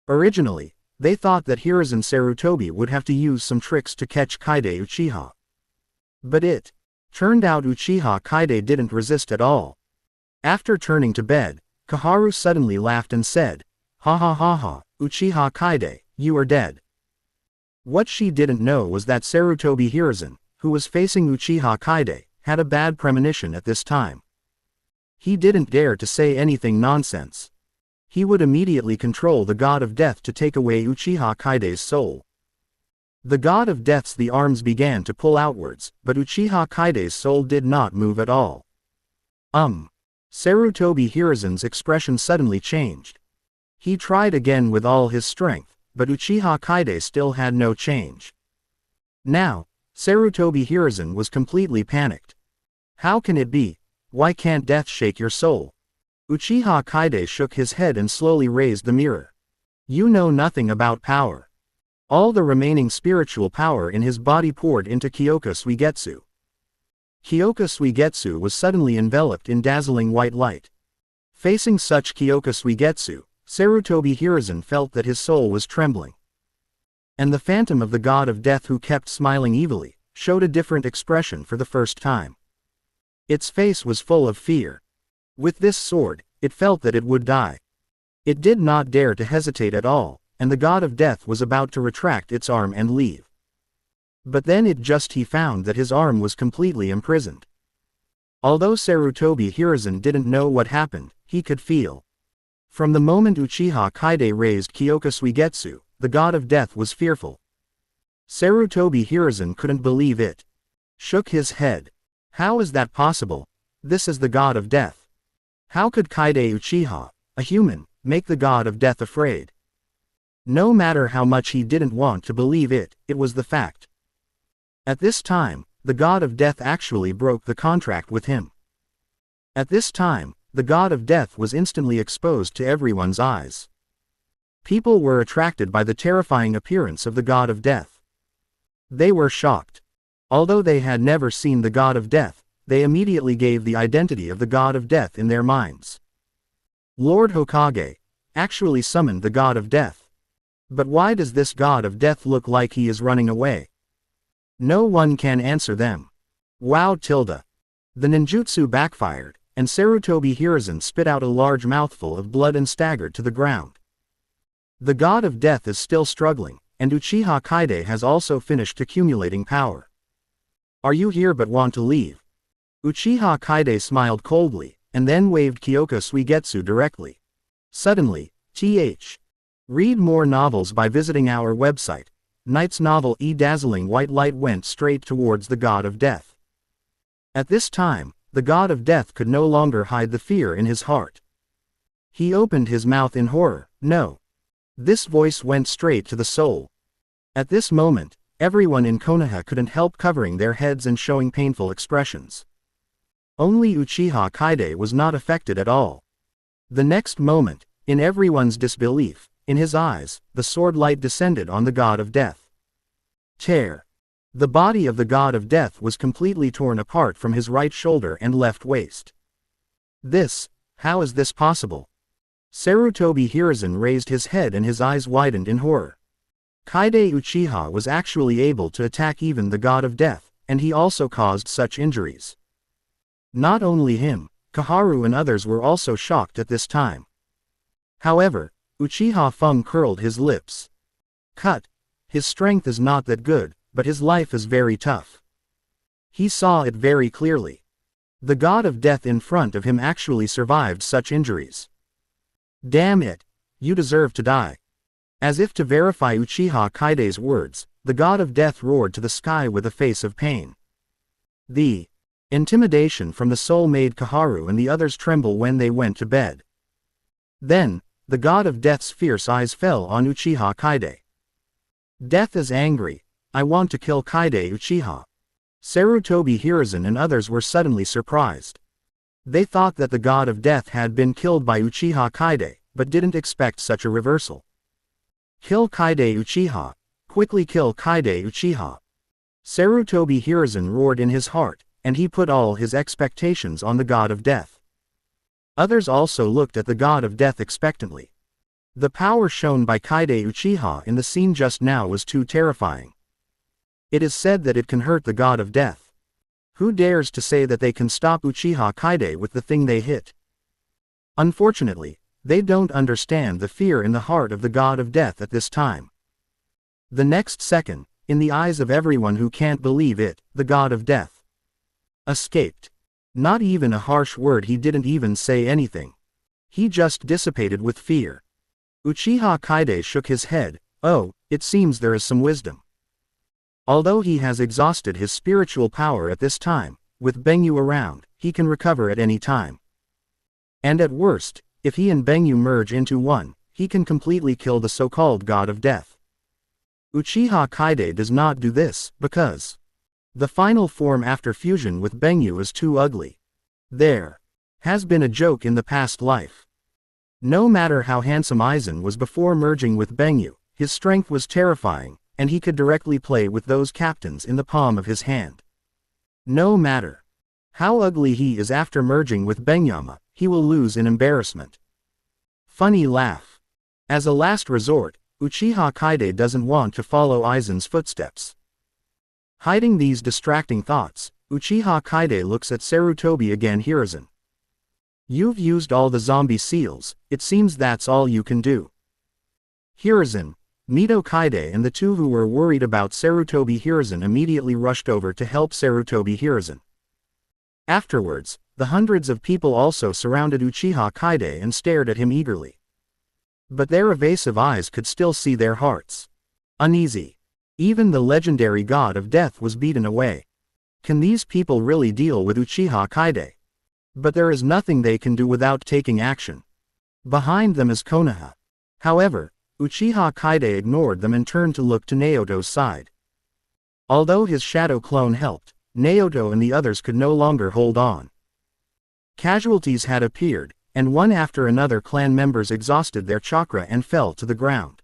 Originally, they thought that Hiruzen Sarutobi would have to use some tricks to catch Kaide Uchiha. But it turned out Uchiha Kaide didn't resist at all. After turning to bed, Kaharu suddenly laughed and said, Ha ha ha ha, Uchiha Kaide, you are dead. What she didn't know was that Sarutobi Hiruzen, who was facing Uchiha Kaide, had a bad premonition at this time. He didn't dare to say anything nonsense. He would immediately control the god of death to take away Uchiha Kaide's soul. The god of death's arms began to pull outwards, but Uchiha Kaide's soul did not move at all. Sarutobi Hiruzen's expression suddenly changed. He tried again with all his strength, but Uchiha Kaide still had no change. Now, Sarutobi Hiruzen was completely panicked. How can it be? Why can't death shake your soul? Uchiha Kaide shook his head and slowly raised the mirror. You know nothing about power. All the remaining spiritual power in his body poured into Kyoka Suigetsu. Kyoka Suigetsu was suddenly enveloped in dazzling white light. Facing such Kyoka Suigetsu, Sarutobi Hiruzen felt that his soul was trembling. And the phantom of the god of death, who kept smiling evilly, showed a different expression for the first time. Its face was full of fear. With this sword, it felt that it would die. It did not dare to hesitate at all, and the god of death was about to retract its arm and leave. But then he found that his arm was completely imprisoned. Although Sarutobi Hiruzen didn't know what happened, he could feel. From the moment Uchiha Kaide raised Kyoka Suigetsu, the god of death was fearful. Sarutobi Hiruzen couldn't believe it. Shook his head. How is that possible? This is the god of death. How could Kaide Uchiha, a human, make the god of death afraid? No matter how much he didn't want to believe it, it was the fact. At this time, the god of death actually broke the contract with him. At this time, the god of death was instantly exposed to everyone's eyes. People were attracted by the terrifying appearance of the god of death. They were shocked. Although they had never seen the god of death, they immediately gave the identity of the god of death in their minds. Lord Hokage actually summoned the god of death. But why does this god of death look like he is running away? No one can answer them. Wow tilde. The ninjutsu backfired, and Sarutobi Hiruzen spit out a large mouthful of blood and staggered to the ground. The god of death is still struggling, and Uchiha Kaide has also finished accumulating power. Are you here but want to leave? Uchiha Kaide smiled coldly, and then waved Kyoka Suigetsu directly. Suddenly, th. Read more novels by visiting our website. Knight's novel E Dazzling White Light went straight towards the god of death. At this time, the god of death could no longer hide the fear in his heart. He opened his mouth in horror. No. This voice went straight to the soul. At this moment, everyone in Konoha couldn't help covering their heads and showing painful expressions. Only Uchiha Kaide was not affected at all. The next moment, in everyone's disbelief, in his eyes, the sword light descended on the god of death. Tear. The body of the god of death was completely torn apart from his right shoulder and left waist. How is this possible? Sarutobi Hiruzen raised his head and his eyes widened in horror. Kaide Uchiha was actually able to attack even the god of death, and he also caused such injuries. Not only him, Kaharu and others were also shocked at this time. However, Uchiha Feng curled his lips. Cut. His strength is not that good, but his life is very tough. He saw it very clearly. The god of death in front of him actually survived such injuries. Damn it! You deserve to die. As if to verify Uchiha Kaide's words, the god of death roared to the sky with a face of pain. The intimidation from the soul made Kaharu and the others tremble when they went to bed. Then, the god of death's fierce eyes fell on Uchiha Kaide. Death is angry. I want to kill Kaide Uchiha. Sarutobi Hiruzen and others were suddenly surprised. They thought that the god of death had been killed by Uchiha Kaide, but didn't expect such a reversal. Kill Kaide Uchiha. Quickly kill Kaide Uchiha. Sarutobi Hiruzen roared in his heart, and he put all his expectations on the god of death. Others also looked at the god of death expectantly. The power shown by Kaide Uchiha in the scene just now was too terrifying. It is said that it can hurt the god of death. Who dares to say that they can stop Uchiha Kaide with the thing they hit? Unfortunately, they don't understand the fear in the heart of the god of death at this time. The next second, in the eyes of everyone who can't believe it, the god of death escaped. Not even a harsh word, he didn't even say anything. He just dissipated with fear. Uchiha Kaide shook his head. Oh, it seems there is some wisdom. Although he has exhausted his spiritual power at this time, with Bengyu around, he can recover at any time. And at worst, if he and Bengyu merge into one, he can completely kill the so-called god of death. Uchiha Kaide does not do this, because the final form after fusion with Bengyu is too ugly. There has been a joke in the past life. No matter how handsome Aizen was before merging with Bengyu, his strength was terrifying, and he could directly play with those captains in the palm of his hand. No matter how ugly he is after merging with Bengyama, he will lose in embarrassment. Funny laugh. As a last resort, Uchiha Kaide doesn't want to follow Aizen's footsteps. Hiding these distracting thoughts, Uchiha Kaide looks at Sarutobi again. Hiruzen. You've used all the zombie seals, it seems that's all you can do. Hiruzen, Mito Kaide and the two who were worried about Sarutobi Hiruzen immediately rushed over to help Sarutobi Hiruzen. Afterwards, the hundreds of people also surrounded Uchiha Kaide and stared at him eagerly. But their evasive eyes could still see their hearts uneasy. Even the legendary god of death was beaten away. Can these people really deal with Uchiha Kaide? But there is nothing they can do without taking action. Behind them is Konoha. However, Uchiha Kaide ignored them and turned to look to Naoto's side. Although his shadow clone helped, Naoto and the others could no longer hold on. Casualties had appeared, and one after another clan members exhausted their chakra and fell to the ground.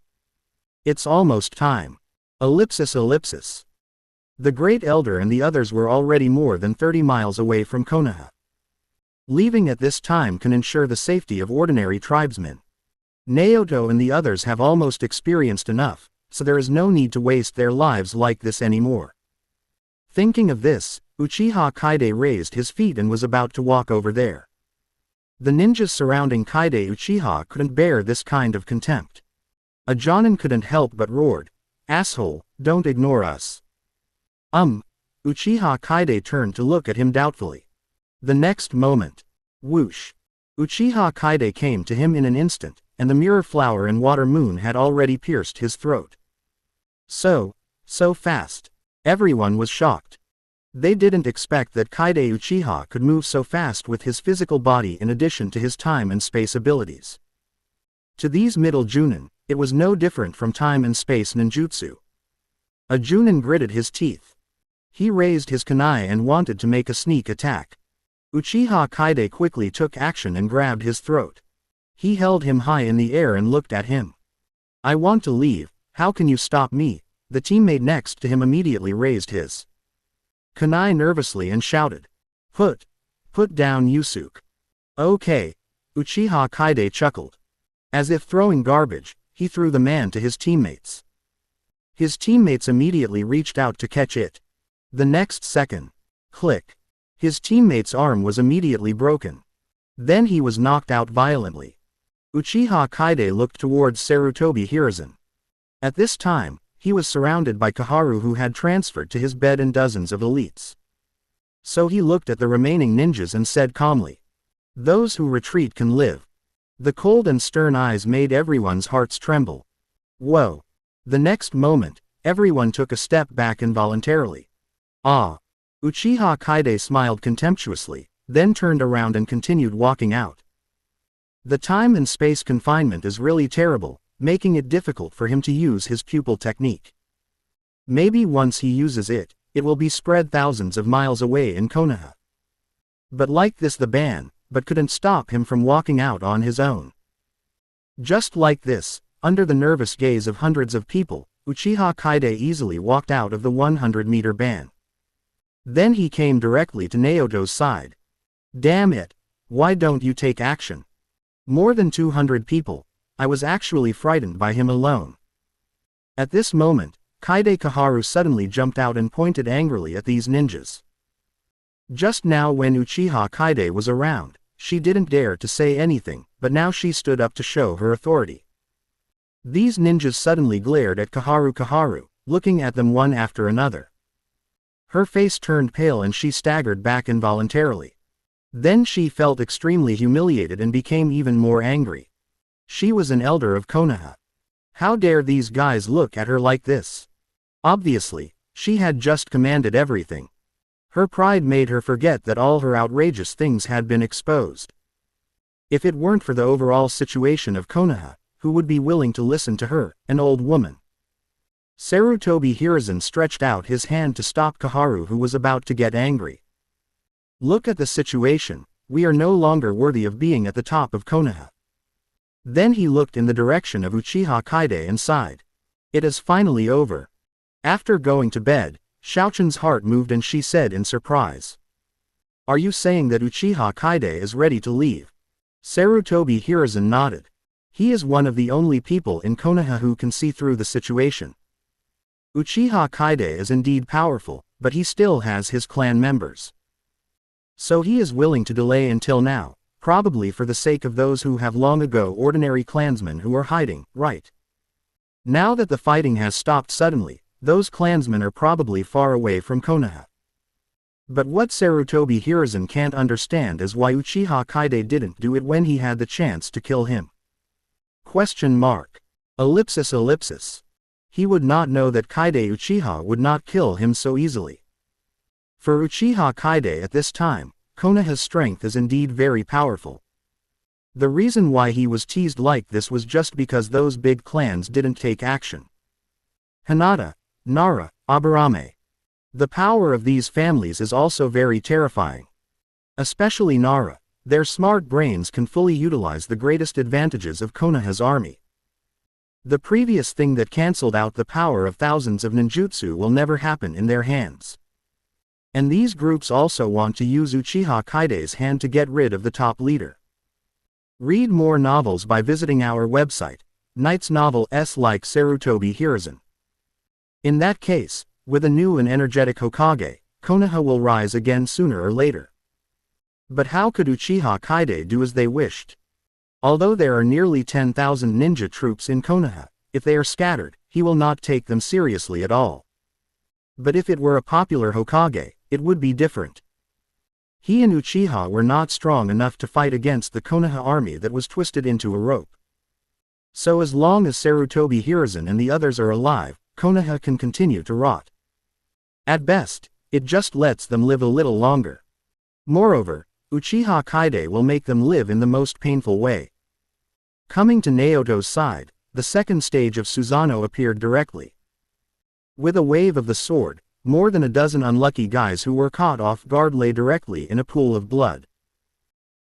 It's almost time. Ellipsis ellipsis. The Great Elder and the others were already more than 30 miles away from Konoha. Leaving at this time can ensure the safety of ordinary tribesmen. Naoto and the others have almost experienced enough, so there is no need to waste their lives like this anymore. Thinking of this, Uchiha Kaide raised his feet and was about to walk over there. The ninjas surrounding Kaide Uchiha couldn't bear this kind of contempt. A Jonin couldn't help but roared, "Asshole, don't ignore us." Uchiha Kaide turned to look at him doubtfully. The next moment, whoosh! Uchiha Kaide came to him in an instant, and the mirror flower and water moon had already pierced his throat. So fast. Everyone was shocked. They didn't expect that Kaide Uchiha could move so fast with his physical body in addition to his time and space abilities. To these middle Junin, it was no different from time and space ninjutsu. A Junin gritted his teeth. He raised his kunai and wanted to make a sneak attack. Uchiha Kaide quickly took action and grabbed his throat. He held him high in the air and looked at him. "I want to leave, how can you stop me?" The teammate next to him immediately raised his kunai nervously and shouted, Put down Yusuke." "Okay." Uchiha Kaide chuckled. As if throwing garbage, he threw the man to his teammates. His teammates immediately reached out to catch it. The next second, click. His teammate's arm was immediately broken. Then he was knocked out violently. Uchiha Kaide looked towards Sarutobi Hiruzen. At this time, he was surrounded by Kaharu who had transferred to his bed and dozens of elites. So he looked at the remaining ninjas and said calmly, "Those who retreat can live." The cold and stern eyes made everyone's hearts tremble. Whoa! The next moment, everyone took a step back involuntarily. Uchiha Kaide smiled contemptuously, then turned around and continued walking out. The time and space confinement is really terrible, making it difficult for him to use his pupil technique. Maybe once he uses it, it will be spread thousands of miles away in Konoha. But like this the ban, but couldn't stop him from walking out on his own. Just like this, under the nervous gaze of hundreds of people, Uchiha Kaide easily walked out of the 100-meter ban. Then he came directly to Naoto's side. "Damn it! Why don't you take action? More than 200 people. I was actually frightened by him alone." At this moment, Kaide Kaharu suddenly jumped out and pointed angrily at these ninjas. Just now when Uchiha Kaide was around, she didn't dare to say anything, but now she stood up to show her authority. These ninjas suddenly glared at Kaharu, looking at them one after another. Her face turned pale and she staggered back involuntarily. Then she felt extremely humiliated and became even more angry. She was an elder of Konoha. How dare these guys look at her like this? Obviously, she had just commanded everything. Her pride made her forget that all her outrageous things had been exposed. If it weren't for the overall situation of Konoha, who would be willing to listen to her, an old woman? Sarutobi Hiruzen stretched out his hand to stop Kaharu who was about to get angry. "Look at the situation, we are no longer worthy of being at the top of Konoha." Then he looked in the direction of Uchiha Kaide and sighed. It is finally over. After going to bed, Xiaochun's heart moved and she said in surprise, "Are you saying that Uchiha Kaide is ready to leave?" Sarutobi Hiruzen nodded. He is one of the only people in Konoha who can see through the situation. Uchiha Kaide is indeed powerful, but he still has his clan members. So he is willing to delay until now, probably for the sake of those who have long ago ordinary clansmen who are hiding, right? Now that the fighting has stopped suddenly, those clansmen are probably far away from Konoha. But what Sarutobi Hiruzen can't understand is why Uchiha Kaide didn't do it when he had the chance to kill him. Question mark. Ellipsis. He would not know that Kaide Uchiha would not kill him so easily. For Uchiha Kaide at this time, Konoha's strength is indeed very powerful. The reason why he was teased like this was just because those big clans didn't take action. Hinata, Nara, Aburame. The power of these families is also very terrifying. Especially Nara, their smart brains can fully utilize the greatest advantages of Konoha's army. The previous thing that cancelled out the power of thousands of ninjutsu will never happen in their hands. And these groups also want to use Uchiha Kaide's hand to get rid of the top leader. Read more novels by visiting our website, Knight's Novel S like Sarutobi Hiruzen. In that case, with a new and energetic Hokage, Konoha will rise again sooner or later. But how could Uchiha Kaide do as they wished? Although there are nearly 10,000 ninja troops in Konoha, if they are scattered, he will not take them seriously at all. But if it were a popular Hokage, it would be different. He and Uchiha were not strong enough to fight against the Konoha army that was twisted into a rope. So as long as Sarutobi Hiruzen and the others are alive, Konoha can continue to rot. At best, it just lets them live a little longer. Moreover, Uchiha Kaide will make them live in the most painful way. Coming to Naoto's side, the second stage of Susanoo appeared directly. With a wave of the sword, more than a dozen unlucky guys who were caught off guard lay directly in a pool of blood.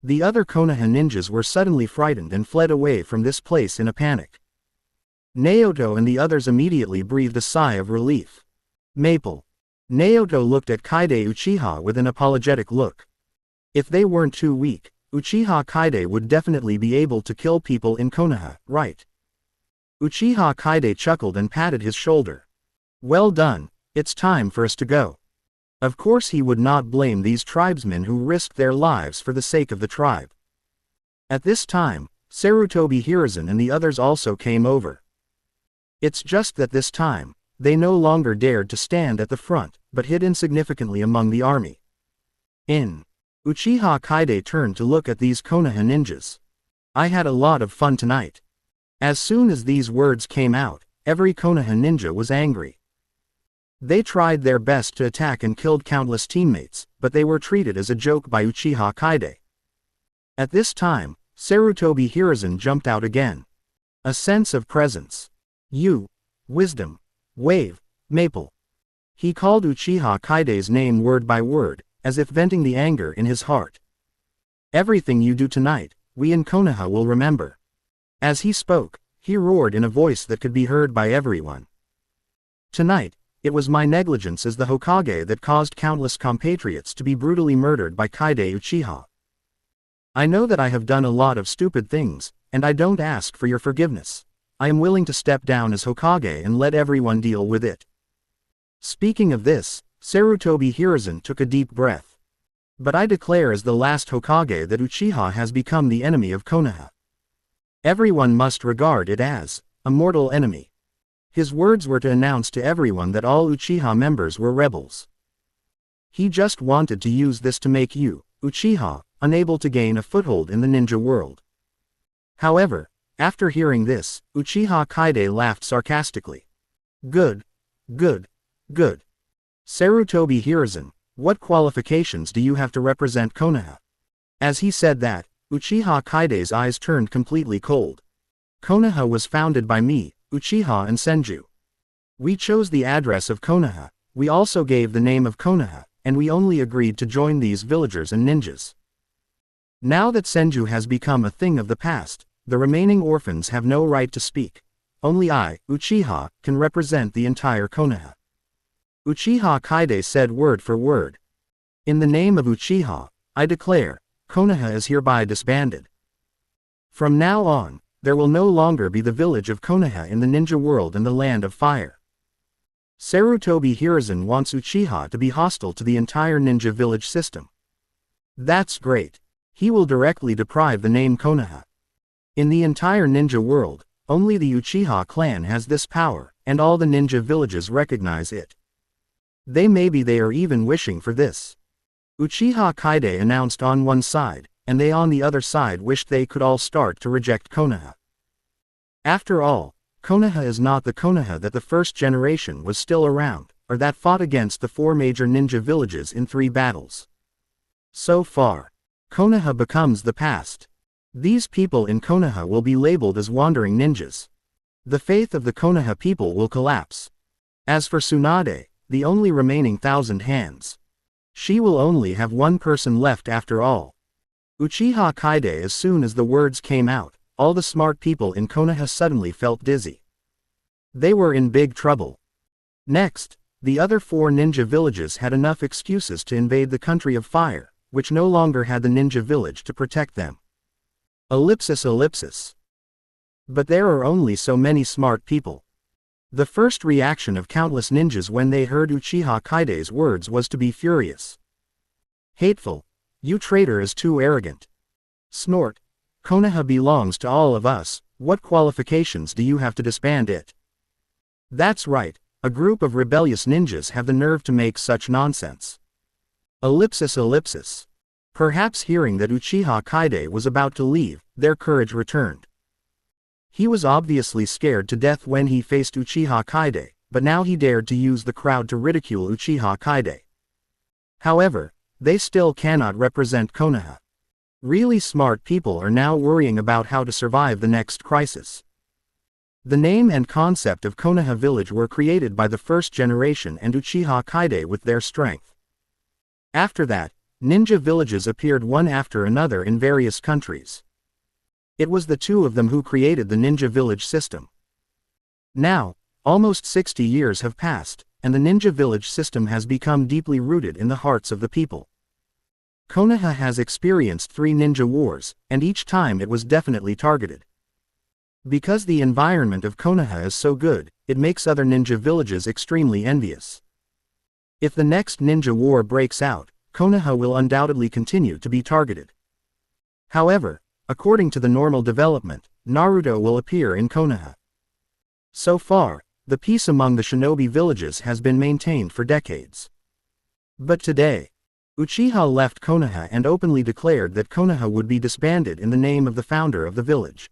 The other Konoha ninjas were suddenly frightened and fled away from this place in a panic. Naoto and the others immediately breathed a sigh of relief. Maple. Naoto looked at Kaide Uchiha with an apologetic look. If they weren't too weak, Uchiha Kaide would definitely be able to kill people in Konoha, right? Uchiha Kaide chuckled and patted his shoulder. Well done, it's time for us to go. Of course he would not blame these tribesmen who risked their lives for the sake of the tribe. At this time, Sarutobi Hiruzen and the others also came over. It's just that this time, they no longer dared to stand at the front, but hid insignificantly among the army. Uchiha Kaide turned to look at these Konoha ninjas. I had a lot of fun tonight. As soon as these words came out, every Konoha ninja was angry. They tried their best to attack and killed countless teammates, but they were treated as a joke by Uchiha Kaide. At this time, Sarutobi Hiruzen jumped out again. A sense of presence. Wisdom. Wave. Maple. He called Uchiha Kaide's name word by word, as if venting the anger in his heart. Everything you do tonight, we in Konoha will remember. As he spoke, he roared in a voice that could be heard by everyone. Tonight, it was my negligence as the Hokage that caused countless compatriots to be brutally murdered by Kaide Uchiha. I know that I have done a lot of stupid things, and I don't ask for your forgiveness. I am willing to step down as Hokage and let everyone deal with it. Speaking of this, Sarutobi Hiruzen took a deep breath. But I declare as the last Hokage that Uchiha has become the enemy of Konoha. Everyone must regard it as a mortal enemy. His words were to announce to everyone that all Uchiha members were rebels. He just wanted to use this to make you, Uchiha, unable to gain a foothold in the ninja world. However, after hearing this, Uchiha Kaide laughed sarcastically. Good. Sarutobi Hiruzen, what qualifications do you have to represent Konoha? As he said that, Uchiha Kaide's eyes turned completely cold. Konoha was founded by me, Uchiha and Senju. We chose the address of Konoha, we also gave the name of Konoha, and we only agreed to join these villagers and ninjas. Now that Senju has become a thing of the past, the remaining orphans have no right to speak. Only I, Uchiha, can represent the entire Konoha. Uchiha Kaide said word for word. In the name of Uchiha, I declare, Konoha is hereby disbanded. From now on, there will no longer be the village of Konoha in the ninja world and the land of fire. Sarutobi Hiruzen wants Uchiha to be hostile to the entire ninja village system. That's great. He will directly deprive the name Konoha. In the entire ninja world, only the Uchiha clan has this power, and all the ninja villages recognize it. They are even wishing for this. Uchiha Kaide announced on one side, and they on the other side wished they could all start to reject Konoha. After all, Konoha is not the Konoha that the first generation was still around, or that fought against the 4 major ninja villages in 3 battles. So far, Konoha becomes the past. These people in Konoha will be labeled as wandering ninjas. The faith of the Konoha people will collapse. As for Tsunade, the only remaining 1,000 hands. She will only have one person left after all. Uchiha Kaide. As soon as the words came out, all the smart people in Konoha suddenly felt dizzy. They were in big trouble. Next, the other 4 ninja villages had enough excuses to invade the country of fire, which no longer had the ninja village to protect them. Ellipsis. But there are only so many smart people. The first reaction of countless ninjas when they heard Uchiha Kaide's words was to be furious. Hateful. You traitor is too arrogant. Snort. Konoha belongs to all of us, what qualifications do you have to disband it? That's right, a group of rebellious ninjas have the nerve to make such nonsense. Ellipsis. Perhaps hearing that Uchiha Kaide was about to leave, their courage returned. He was obviously scared to death when he faced Uchiha Kaide, but now he dared to use the crowd to ridicule Uchiha Kaide. However, they still cannot represent Konoha. Really smart people are now worrying about how to survive the next crisis. The name and concept of Konoha village were created by the first generation and Uchiha Kaide with their strength. After that, ninja villages appeared one after another in various countries. It was the 2 of them who created the ninja village system. Now, almost 60 years have passed, and the ninja village system has become deeply rooted in the hearts of the people. Konoha has experienced 3 ninja wars, and each time it was definitely targeted. Because the environment of Konoha is so good, it makes other ninja villages extremely envious. If the next ninja war breaks out, Konoha will undoubtedly continue to be targeted. However, according to the normal development, Naruto will appear in Konoha. So far, the peace among the shinobi villages has been maintained for decades. But today, Uchiha left Konoha and openly declared that Konoha would be disbanded in the name of the founder of the village.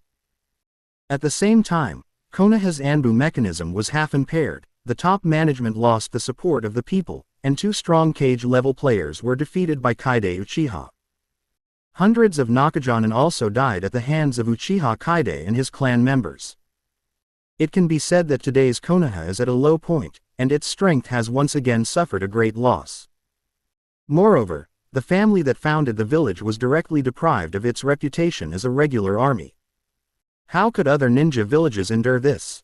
At the same time, Konoha's Anbu mechanism was half impaired, the top management lost the support of the people, and 2 strong cage-level players were defeated by Kaide Uchiha. Hundreds of Nakajonin also died at the hands of Uchiha Kaide and his clan members. It can be said that today's Konoha is at a low point, and its strength has once again suffered a great loss. Moreover, the family that founded the village was directly deprived of its reputation as a regular army. How could other ninja villages endure this?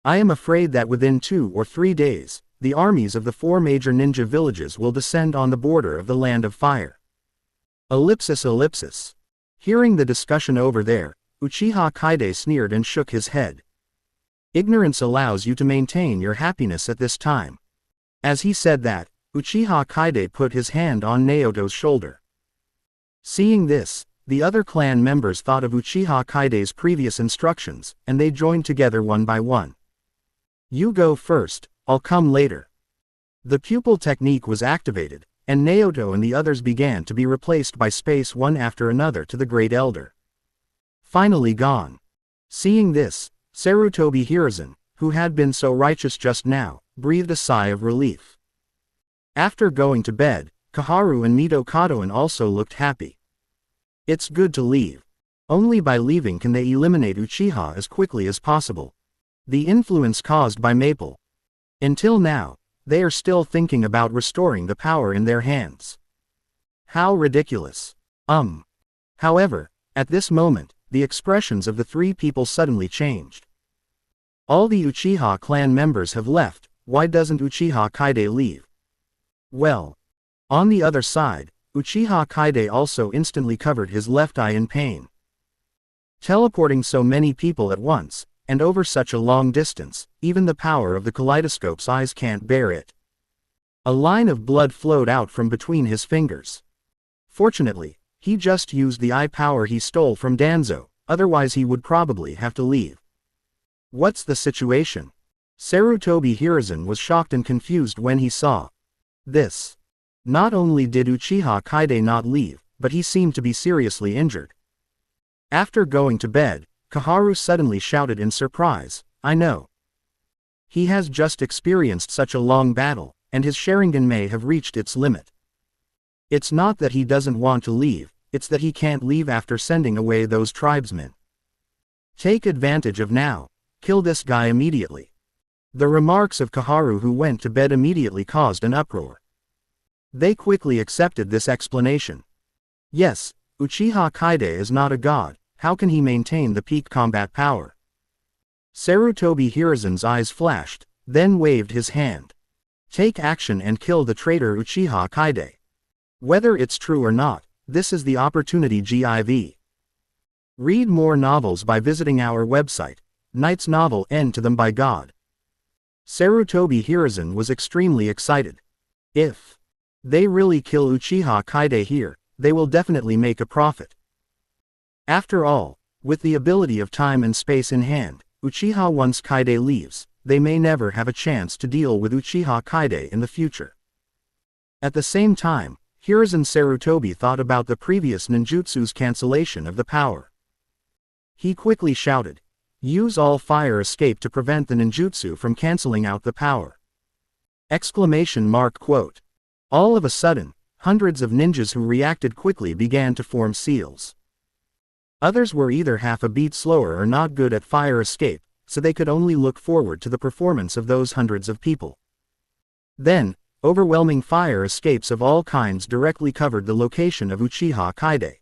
I am afraid that within 2 or 3 days, the armies of the 4 major ninja villages will descend on the border of the Land of Fire. Ellipsis. Hearing the discussion over there, Uchiha Kaide sneered and shook his head. Ignorance allows you to maintain your happiness at this time. As he said that, Uchiha Kaide put his hand on Naoto's shoulder. Seeing this, the other clan members thought of Uchiha Kaide's previous instructions, and they joined together one by one. You go first, I'll come later. The pupil technique was activated, and Naoto and the others began to be replaced by space one after another to the Great Elder. Finally gone. Seeing this, Sarutobi Hiruzen, who had been so righteous just now, breathed a sigh of relief. After going to bed, Kaharu and Mito Kadoin also looked happy. It's good to leave. Only by leaving can they eliminate Uchiha as quickly as possible. The influence caused by Maple. Until now, they are still thinking about restoring the power in their hands. How ridiculous. However, at this moment, the expressions of the 3 people suddenly changed. All the Uchiha clan members have left, why doesn't Uchiha Kaide leave? Well. On the other side, Uchiha Kaide also instantly covered his left eye in pain. Teleporting so many people at once, and over such a long distance, even the power of the kaleidoscope's eyes can't bear it. A line of blood flowed out from between his fingers. Fortunately, he just used the eye power he stole from Danzo, otherwise he would probably have to leave. What's the situation? Sarutobi Hiruzen was shocked and confused when he saw this. Not only did Uchiha Kaide not leave, but he seemed to be seriously injured. After going to bed, Kaharu suddenly shouted in surprise, I know. He has just experienced such a long battle, and his Sharingan may have reached its limit. It's not that he doesn't want to leave, it's that he can't leave after sending away those tribesmen. Take advantage of now. Kill this guy immediately. The remarks of Kaharu, who went to bed immediately, caused an uproar. They quickly accepted this explanation. Yes, Uchiha Kaide is not a god, how can he maintain the peak combat power? Sarutobi Hiruzen's eyes flashed, then waved his hand. Take action and kill the traitor Uchiha Kaide. Whether it's true or not, this is the opportunity. Give. Read more novels by visiting our website, Knight's Novel End to Them by God. Sarutobi Hiruzen was extremely excited. If they really kill Uchiha Kaide here, they will definitely make a profit. After all, with the ability of time and space in hand, Uchiha once Kaide leaves, they may never have a chance to deal with Uchiha Kaide in the future. At the same time, Hiruzen Sarutobi thought about the previous ninjutsu's cancellation of the power. He quickly shouted, "Use all fire escape to prevent the ninjutsu from cancelling out the power!" Exclamation mark quote. All of a sudden, hundreds of ninjas who reacted quickly began to form seals. Others were either half a beat slower or not good at fire escape, so they could only look forward to the performance of those hundreds of people. Then, overwhelming fire escapes of all kinds directly covered the location of Uchiha Kaide.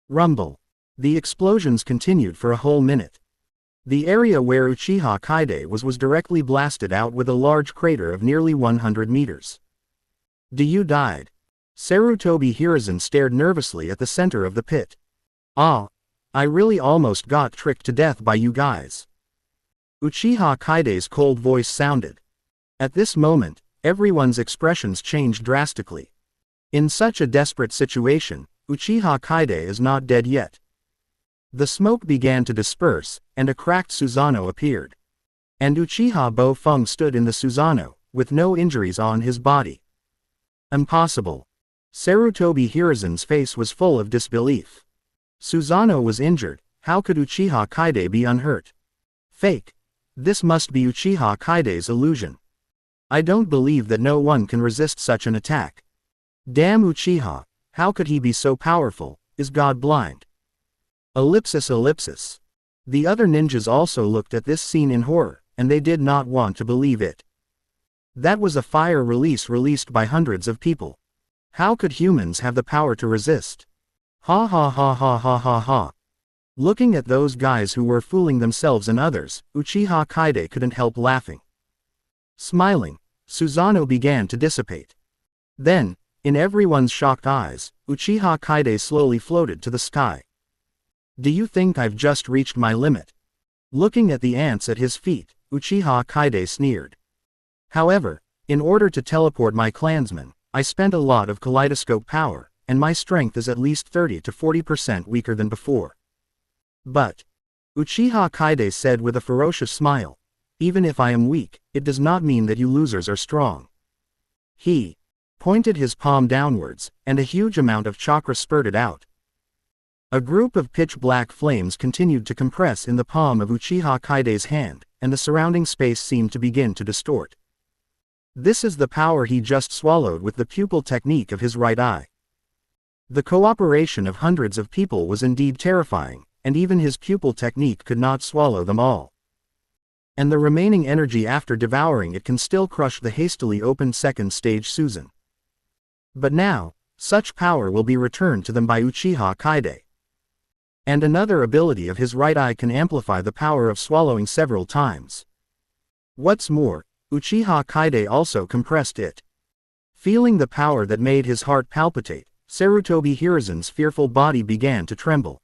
Rumble. The explosions continued for a whole minute. The area where Uchiha Kaide was directly blasted out with a large crater of nearly 100 meters. You died. Sarutobi Hiruzen stared nervously at the center of the pit. Ah, I really almost got tricked to death by you guys. Uchiha Kaide's cold voice sounded. At this moment, everyone's expressions changed drastically. In such a desperate situation, Uchiha Kaide is not dead yet. The smoke began to disperse, and a cracked Susanoo appeared. And Uchiha Bo-Fung stood in the Susanoo, with no injuries on his body. Impossible. Sarutobi Hiruzen's face was full of disbelief. Susanoo was injured, how could Uchiha Kaide be unhurt? Fake. This must be Uchiha Kaide's illusion. I don't believe that no one can resist such an attack. Damn Uchiha, how could he be so powerful? Is God blind? Ellipsis. The other ninjas also looked at this scene in horror, and they did not want to believe it. That was a fire released by hundreds of people. How could humans have the power to resist? Ha ha ha ha ha ha ha. Looking at those guys who were fooling themselves and others, Uchiha Kaide couldn't help laughing. Smiling, Susanoo began to dissipate. Then, in everyone's shocked eyes, Uchiha Kaide slowly floated to the sky. Do you think I've just reached my limit? Looking at the ants at his feet, Uchiha Kaide sneered. However, in order to teleport my clansmen, I spent a lot of kaleidoscope power, and my strength is at least 30 to 40% weaker than before. But, Uchiha Kaide said with a ferocious smile, even if I am weak, it does not mean that you losers are strong. He pointed his palm downwards, and a huge amount of chakra spurted out. A group of pitch-black flames continued to compress in the palm of Uchiha Kaide's hand, and the surrounding space seemed to begin to distort. This is the power he just swallowed with the pupil technique of his right eye. The cooperation of hundreds of people was indeed terrifying, and even his pupil technique could not swallow them all. And the remaining energy after devouring it can still crush the hastily opened second stage Susan. But now, such power will be returned to them by Uchiha Kaide. And another ability of his right eye can amplify the power of swallowing several times. What's more, Uchiha Kaide also compressed it. Feeling the power that made his heart palpitate, Sarutobi Hiruzen's fearful body began to tremble.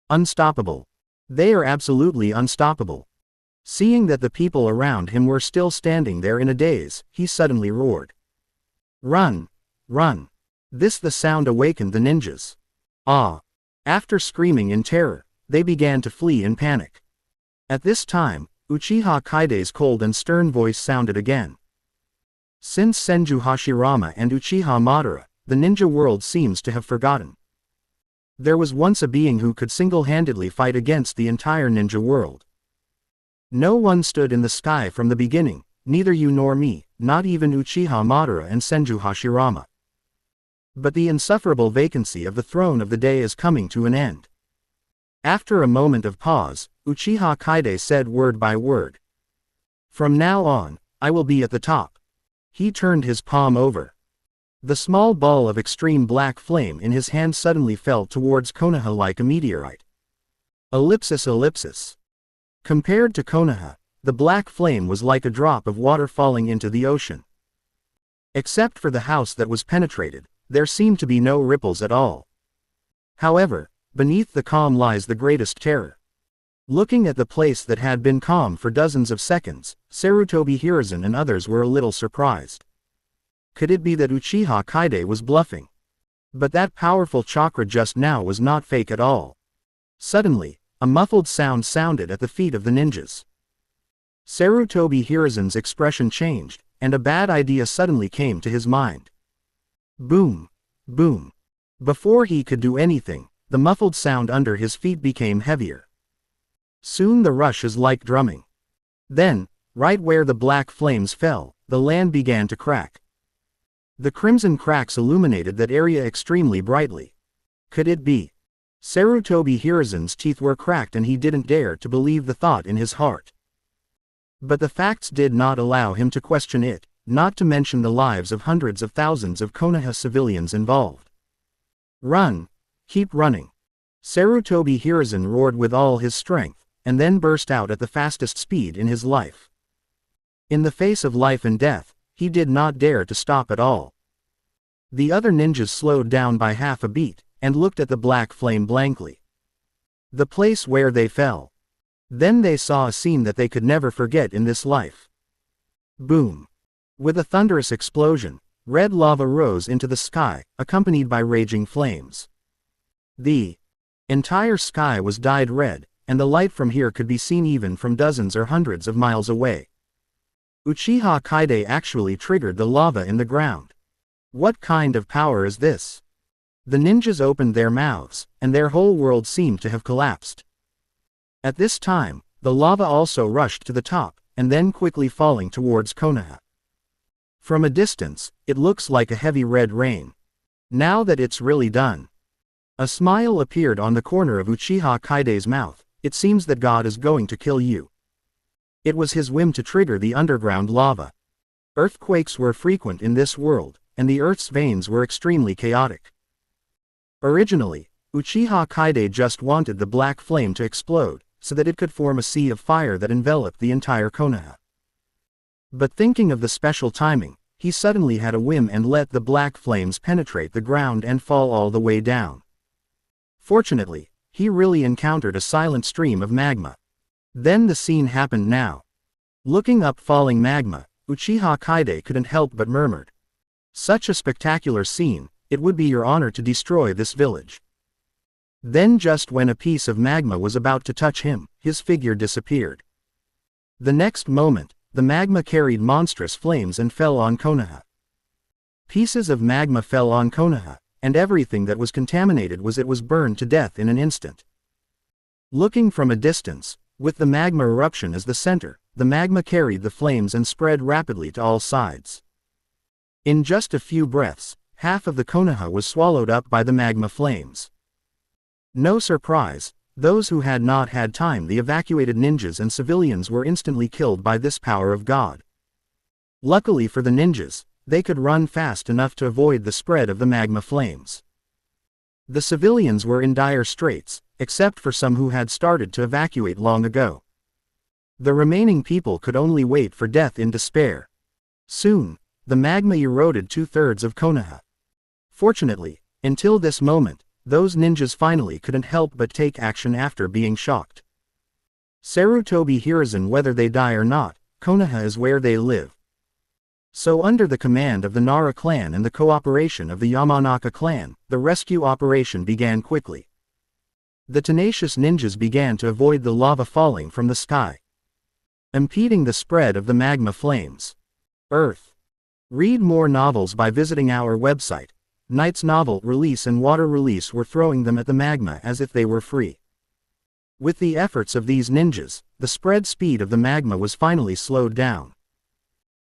Unstoppable. They are absolutely unstoppable. Seeing that the people around him were still standing there in a daze, he suddenly roared. Run! Run! The sound awakened the ninjas. Ah! After screaming in terror, they began to flee in panic. At this time, Uchiha Kaide's cold and stern voice sounded again. Since Senju Hashirama and Uchiha Madara, the ninja world seems to have forgotten. There was once a being who could single-handedly fight against the entire ninja world. No one stood in the sky from the beginning, neither you nor me, not even Uchiha Madara and Senju Hashirama. But the insufferable vacancy of the throne of the day is coming to an end. After a moment of pause, Uchiha Kaide said word by word. From now on, I will be at the top. He turned his palm over. The small ball of extreme black flame in his hand suddenly fell towards Konoha like a meteorite. Ellipsis. Compared to Konoha, the black flame was like a drop of water falling into the ocean. Except for the house that was penetrated, there seemed to be no ripples at all. However, beneath the calm lies the greatest terror. Looking at the place that had been calm for dozens of seconds, Sarutobi Hiruzen and others were a little surprised. Could it be that Uchiha Kaide was bluffing? But that powerful chakra just now was not fake at all. Suddenly, a muffled sound sounded at the feet of the ninjas. Sarutobi Hiruzen's expression changed, and a bad idea suddenly came to his mind. Boom! Boom! Before he could do anything, the muffled sound under his feet became heavier. Soon the rush is like drumming. Then, right where the black flames fell, the land began to crack. The crimson cracks illuminated that area extremely brightly. Could it be? Sarutobi Hiruzen's teeth were cracked and he didn't dare to believe the thought in his heart. But the facts did not allow him to question it, not to mention the lives of hundreds of thousands of Konoha civilians involved. Run! Keep running! Sarutobi Hiruzen roared with all his strength, and then burst out at the fastest speed in his life. In the face of life and death, he did not dare to stop at all. The other ninjas slowed down by half a beat, and looked at the black flame blankly. The place where they fell. Then they saw a scene that they could never forget in this life. Boom! With a thunderous explosion, red lava rose into the sky, accompanied by raging flames. The entire sky was dyed red, and the light from here could be seen even from dozens or hundreds of miles away. Uchiha Kaide actually triggered the lava in the ground. What kind of power is this? The ninjas opened their mouths, and their whole world seemed to have collapsed. At this time, the lava also rushed to the top, and then quickly falling towards Konoha. From a distance, it looks like a heavy red rain. Now that it's really done. A smile appeared on the corner of Uchiha Kaide's mouth. It seems that God is going to kill you. It was his whim to trigger the underground lava. Earthquakes were frequent in this world, and the Earth's veins were extremely chaotic. Originally, Uchiha Kaide just wanted the black flame to explode, so that it could form a sea of fire that enveloped the entire Konoha. But thinking of the special timing, he suddenly had a whim and let the black flames penetrate the ground and fall all the way down. Fortunately, he really encountered a silent stream of magma. Then the scene happened now. Looking up falling magma, Uchiha Kaide couldn't help but murmured. Such a spectacular scene, it would be your honor to destroy this village. Then just when a piece of magma was about to touch him, his figure disappeared. The next moment, the magma carried monstrous flames and fell on Konoha. Pieces of magma fell on Konoha, and everything that was contaminated was burned to death in an instant. Looking from a distance, with the magma eruption as the center, the magma carried the flames and spread rapidly to all sides. In just a few breaths, half of the Konoha was swallowed up by the magma flames. No surprise, those who had not had time, the evacuated ninjas and civilians, were instantly killed by this power of God. Luckily for the ninjas, they could run fast enough to avoid the spread of the magma flames. The civilians were in dire straits, except for some who had started to evacuate long ago. The remaining people could only wait for death in despair. Soon, the magma eroded 2/3 of Konoha. Fortunately, until this moment, those ninjas finally couldn't help but take action after being shocked. Sarutobi Hiruzen, whether they die or not, Konoha is where they live. So under the command of the Nara clan and the cooperation of the Yamanaka clan, the rescue operation began quickly. The tenacious ninjas began to avoid the lava falling from the sky, impeding the spread of the magma flames. Earth. Read more novels by visiting our website. Knight's novel Release and Water Release were throwing them at the magma as if they were free. With the efforts of these ninjas, the spread speed of the magma was finally slowed down.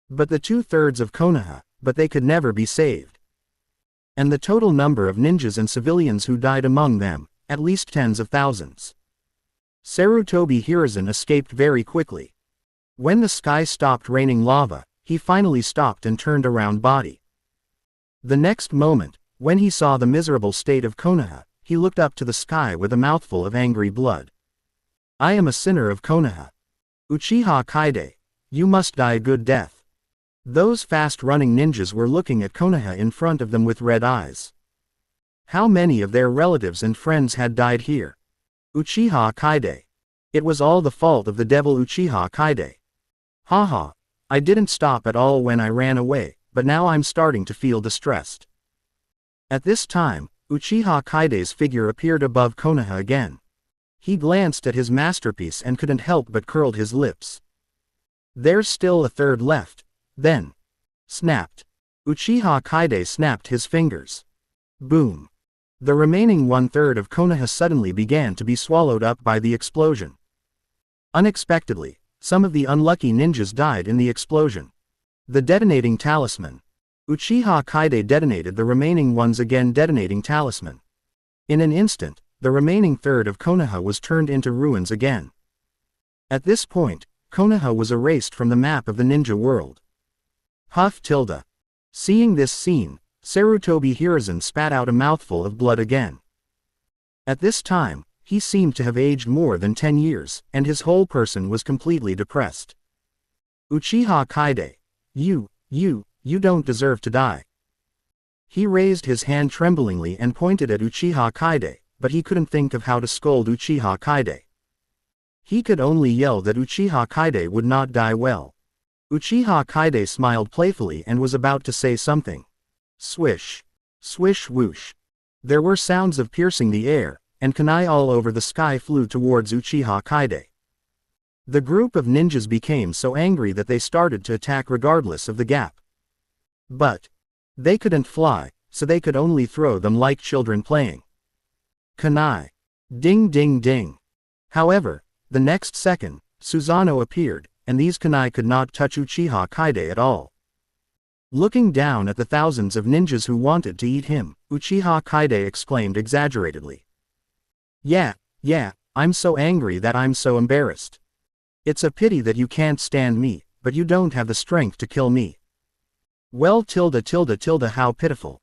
But the 2/3 of Konoha, but they could never be saved. And the total number of ninjas and civilians who died among them, at least tens of thousands. Sarutobi Hiruzen escaped very quickly. When the sky stopped raining lava, he finally stopped and turned around body. The next moment, when he saw the miserable state of Konoha, he looked up to the sky with a mouthful of angry blood. I am a sinner of Konoha. Uchiha Kaide. You must die a good death. Those fast-running ninjas were looking at Konoha in front of them with red eyes. How many of their relatives and friends had died here? Uchiha Kaide. It was all the fault of the devil Uchiha Kaide. Haha. I didn't stop at all when I ran away, but now I'm starting to feel distressed. At this time, Uchiha Kaide's figure appeared above Konoha again. He glanced at his masterpiece and couldn't help but curled his lips. There's still a third left. Then. Snapped. Uchiha Kaide snapped his fingers. Boom. The remaining one-third of Konoha suddenly began to be swallowed up by the explosion. Unexpectedly, some of the unlucky ninjas died in the explosion. The detonating talisman. Uchiha Kaide detonated the remaining ones again, detonating talisman. In an instant, the remaining third of Konoha was turned into ruins again. At this point, Konoha was erased from the map of the ninja world. Huff tilde. Seeing this scene, Sarutobi Hiruzen spat out a mouthful of blood again. At this time, he seemed to have aged more than 10 years, and his whole person was completely depressed. Uchiha Kaide. You don't deserve to die. He raised his hand tremblingly and pointed at Uchiha Kaide, but he couldn't think of how to scold Uchiha Kaide. He could only yell that Uchiha Kaide would not die well. Uchiha Kaide smiled playfully and was about to say something. Swish. Swish whoosh. There were sounds of piercing the air, and kunai all over the sky flew towards Uchiha Kaide. The group of ninjas became so angry that they started to attack regardless of the gap. But they couldn't fly, so they could only throw them like children playing. Kunai. Ding ding ding. However, the next second, Susanoo appeared, and these kunai could not touch Uchiha Kaide at all. Looking down at the thousands of ninjas who wanted to eat him, Uchiha Kaide exclaimed exaggeratedly. Yeah, I'm so angry that I'm so embarrassed. It's a pity that you can't stand me, but you don't have the strength to kill me. Well tilde how pitiful.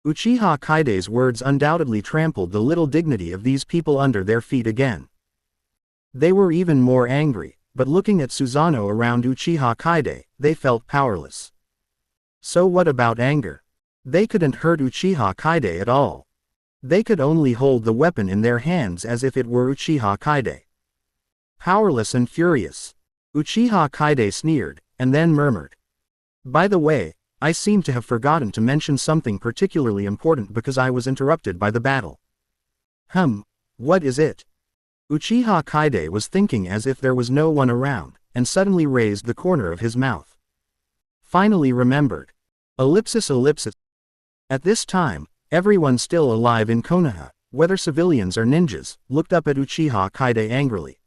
Uchiha Kaide's words undoubtedly trampled the little dignity of these people under their feet again. They were even more angry, but looking at Susanoo around Uchiha Kaide, they felt powerless. So what about anger? They couldn't hurt Uchiha Kaide at all. They could only hold the weapon in their hands as if it were Uchiha Kaide. Powerless and furious. Uchiha Kaide sneered, and then murmured. By the way, I seem to have forgotten to mention something particularly important because I was interrupted by the battle. What is it? Uchiha Kaide was thinking as if there was no one around, and suddenly raised the corner of his mouth. Finally remembered. Ellipsis. At this time, everyone still alive in Konoha, whether civilians or ninjas, looked up at Uchiha Kaide angrily.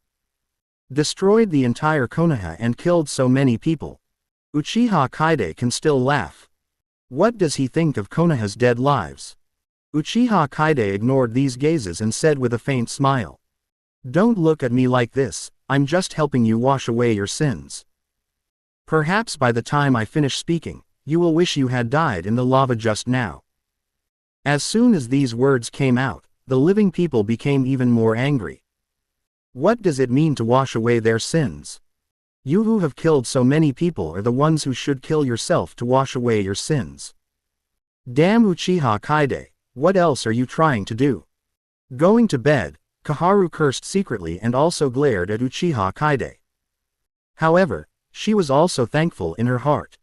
Destroyed the entire Konoha and killed so many people. Uchiha Kaide can still laugh. What does he think of Konoha's dead lives? Uchiha Kaide ignored these gazes and said with a faint smile. Don't look at me like this, I'm just helping you wash away your sins. Perhaps by the time I finish speaking, you will wish you had died in the lava just now. As soon as these words came out, the living people became even more angry. What does it mean to wash away their sins? You who have killed so many people are the ones who should kill yourself to wash away your sins. Damn Uchiha Kaide, what else are you trying to do? Going to bed, Kaharu cursed secretly and also glared at Uchiha Kaide. However, she was also thankful in her heart.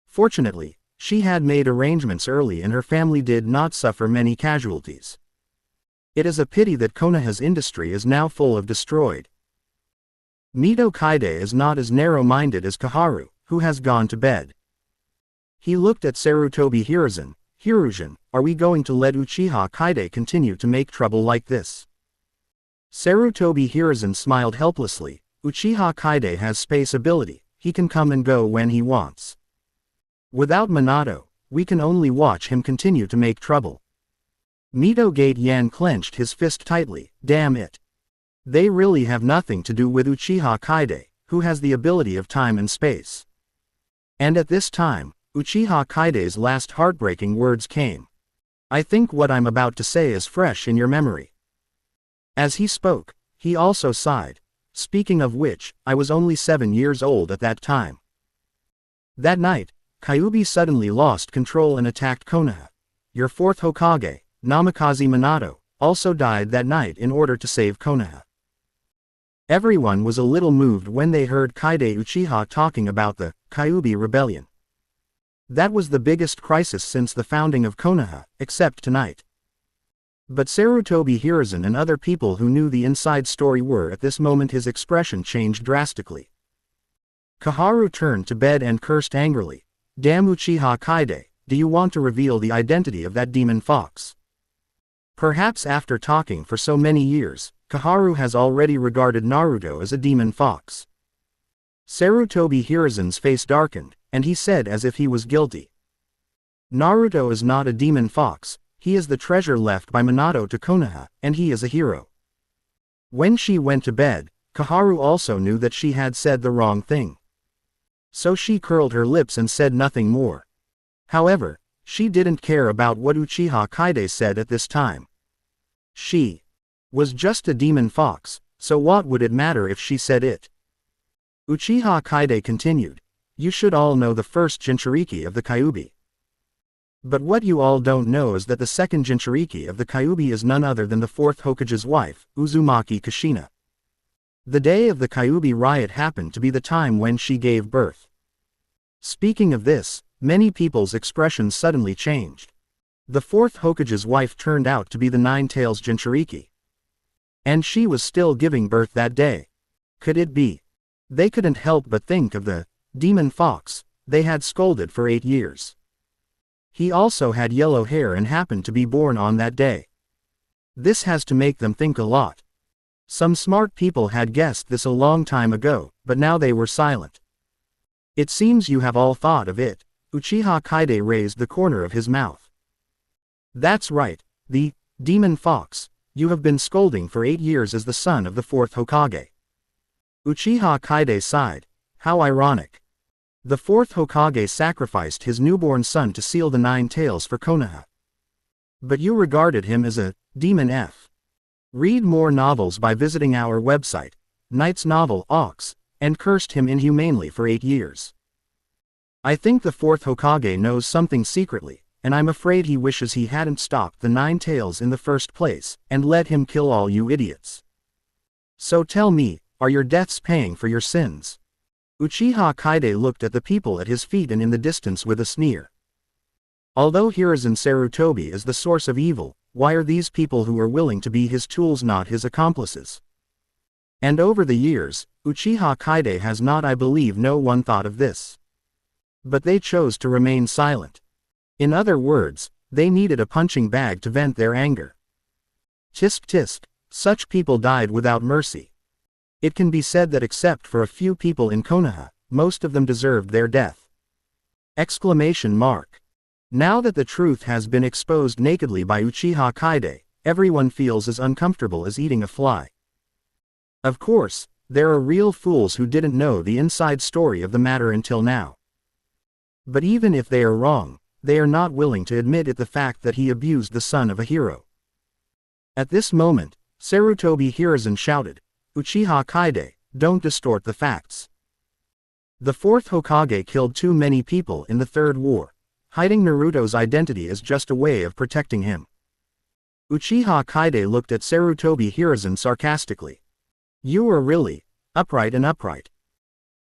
Fortunately, she had made arrangements early and her family did not suffer many casualties. It is a pity that Konoha's industry is now full of destroyed. Mito Kaide is not as narrow-minded as Kaharu, who has gone to bed. He looked at Sarutobi Hiruzen, are we going to let Uchiha Kaide continue to make trouble like this? Sarutobi Hiruzen smiled helplessly. Uchiha Kaide has space ability, he can come and go when he wants. Without Minato, we can only watch him continue to make trouble. Mito Gate Yan clenched his fist tightly, damn it. They really have nothing to do with Uchiha Kaide, who has the ability of time and space. And at this time, Uchiha Kaide's last heartbreaking words came. I think what I'm about to say is fresh in your memory. As he spoke, he also sighed, speaking of which, I was only 7 years old at that time. That night, Kyuubi suddenly lost control and attacked Konoha. Your fourth Hokage, Namikaze Minato, also died that night in order to save Konoha. Everyone was a little moved when they heard Kaide Uchiha talking about the Kyuubi rebellion. That was the biggest crisis since the founding of Konoha, except tonight. But Sarutobi Hiruzen and other people who knew the inside story were at this moment his expression changed drastically. Kaharu turned to bed and cursed angrily. Damn Uchiha Kaide, do you want to reveal the identity of that demon fox? Perhaps after talking for so many years, Kaharu has already regarded Naruto as a demon fox. Sarutobi Hiruzen's face darkened, and he said as if he was guilty. Naruto is not a demon fox, he is the treasure left by Minato to Konoha, and he is a hero. When she went to bed, Kaharu also knew that she had said the wrong thing. So she curled her lips and said nothing more. However, she didn't care about what Uchiha Kaide said at this time. She was just a demon fox, so what would it matter if she said it? Uchiha Kaide continued, you should all know the first Jinchuriki of the Kyuubi. But what you all don't know is that the second Jinchuriki of the Kyuubi is none other than the fourth Hokage's wife, Uzumaki Kushina. The day of the Kyuubi riot happened to be the time when she gave birth. Speaking of this, many people's expressions suddenly changed. The fourth Hokage's wife turned out to be the Nine-Tails Jinchuriki. And she was still giving birth that day. Could it be? They couldn't help but think of the demon fox they had scolded for 8 years. He also had yellow hair and happened to be born on that day. This has to make them think a lot. Some smart people had guessed this a long time ago, but now they were silent. It seems you have all thought of it. Uchiha Kaide raised the corner of his mouth. That's right, the demon fox you have been scolding for 8 years as the son of the fourth Hokage. Uchiha Kaide sighed. How ironic. The fourth Hokage sacrificed his newborn son to seal the 9 tails for Konoha. But you regarded him as a demon F. Read more novels by visiting our website, Knight's Novel Ox, and cursed him inhumanely for 8 years. I think the fourth Hokage knows something secretly, and I'm afraid he wishes he hadn't stopped the 9 tails in the first place, and let him kill all you idiots. So tell me, are your deaths paying for your sins? Uchiha Kaide looked at the people at his feet and in the distance with a sneer. Although Hiruzen Sarutobi is the source of evil, why are these people who are willing to be his tools not his accomplices? And over the years, Uchiha Kaide has not, I believe no one thought of this. But they chose to remain silent. In other words, they needed a punching bag to vent their anger. Tisk tisk, such people died without mercy. It can be said that except for a few people in Konoha, most of them deserved their death. Exclamation mark. Now that the truth has been exposed nakedly by Uchiha Kaide, everyone feels as uncomfortable as eating a fly. Of course, there are real fools who didn't know the inside story of the matter until now. But even if they are wrong, they are not willing to admit it, the fact that he abused the son of a hero. At this moment, Sarutobi Hiruzen shouted, Uchiha Kaide, don't distort the facts. The fourth Hokage killed too many people in the Third War. Hiding Naruto's identity is just a way of protecting him. Uchiha Kaide looked at Sarutobi Hiruzen sarcastically. You are really upright and upright.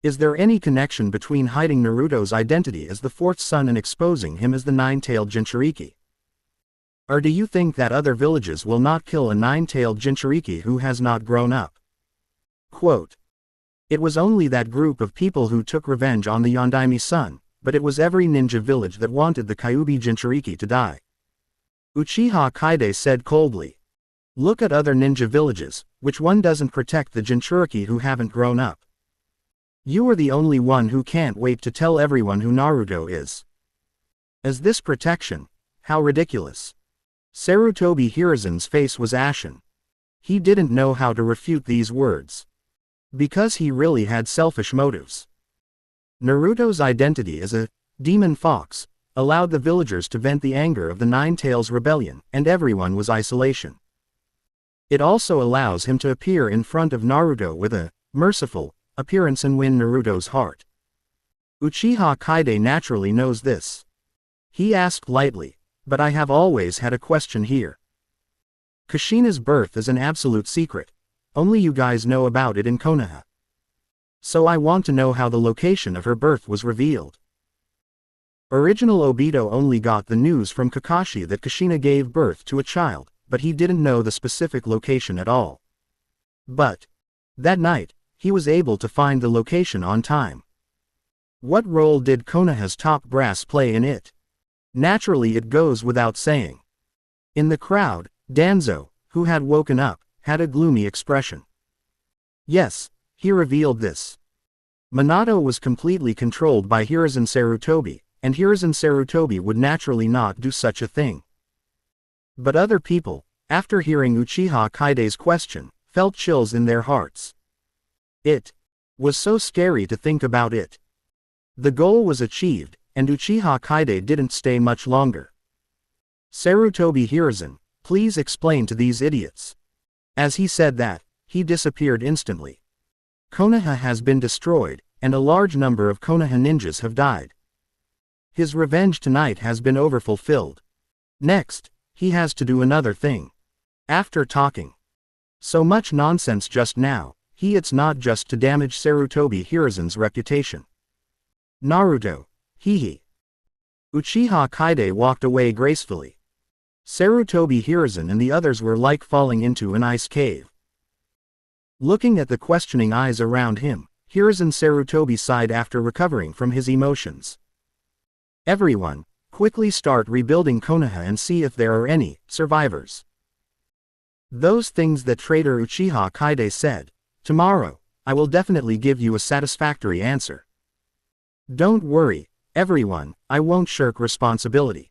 Is there any connection between hiding Naruto's identity as the fourth son and exposing him as the 9-tailed Jinchuriki? Or do you think that other villages will not kill a 9-tailed Jinchuriki who has not grown up? Quote. It was only that group of people who took revenge on the Yondaime son, but it was every ninja village that wanted the Kyuubi Jinchuriki to die. Uchiha Kaide said coldly. Look at other ninja villages, which one doesn't protect the Jinchuriki who haven't grown up? You are the only one who can't wait to tell everyone who Naruto is. As this protection? How ridiculous. Sarutobi Hiruzen's face was ashen. He didn't know how to refute these words. Because he really had selfish motives. Naruto's identity as a demon fox allowed the villagers to vent the anger of the 9 tails rebellion, and everyone was isolation. It also allows him to appear in front of Naruto with a merciful, appearance and win Naruto's heart. Uchiha Kaide naturally knows this. He asked lightly, "But I have always had a question here. Kushina's birth is an absolute secret. Only you guys know about it in Konoha. So I want to know how the location of her birth was revealed." Original Obito only got the news from Kakashi that Kushina gave birth to a child, but he didn't know the specific location at all. But that night, he was able to find the location on time. What role did Konoha's top brass play in it? Naturally, it goes without saying. In the crowd, Danzo, who had woken up, had a gloomy expression. Yes, he revealed this. Minato was completely controlled by Hiruzen Sarutobi, and Hiruzen Sarutobi would naturally not do such a thing. But other people, after hearing Uchiha Kaide's question, felt chills in their hearts. It was so scary to think about it. The goal was achieved, and Uchiha Kaide didn't stay much longer. "Sarutobi Hiruzen, please explain to these idiots." As he said that, he disappeared instantly. Konoha has been destroyed, and a large number of Konoha ninjas have died. His revenge tonight has been overfulfilled. Next, he has to do another thing. After talking so much nonsense just now, it's not just to damage Sarutobi Hiruzen's reputation. Naruto, hehe. Uchiha Kaide walked away gracefully. Sarutobi Hiruzen and the others were like falling into an ice cave. Looking at the questioning eyes around him, Hiruzen Sarutobi sighed after recovering from his emotions. "Everyone, quickly start rebuilding Konoha and see if there are any survivors. Those things that traitor Uchiha Kaide said, tomorrow, I will definitely give you a satisfactory answer. Don't worry, everyone, I won't shirk responsibility."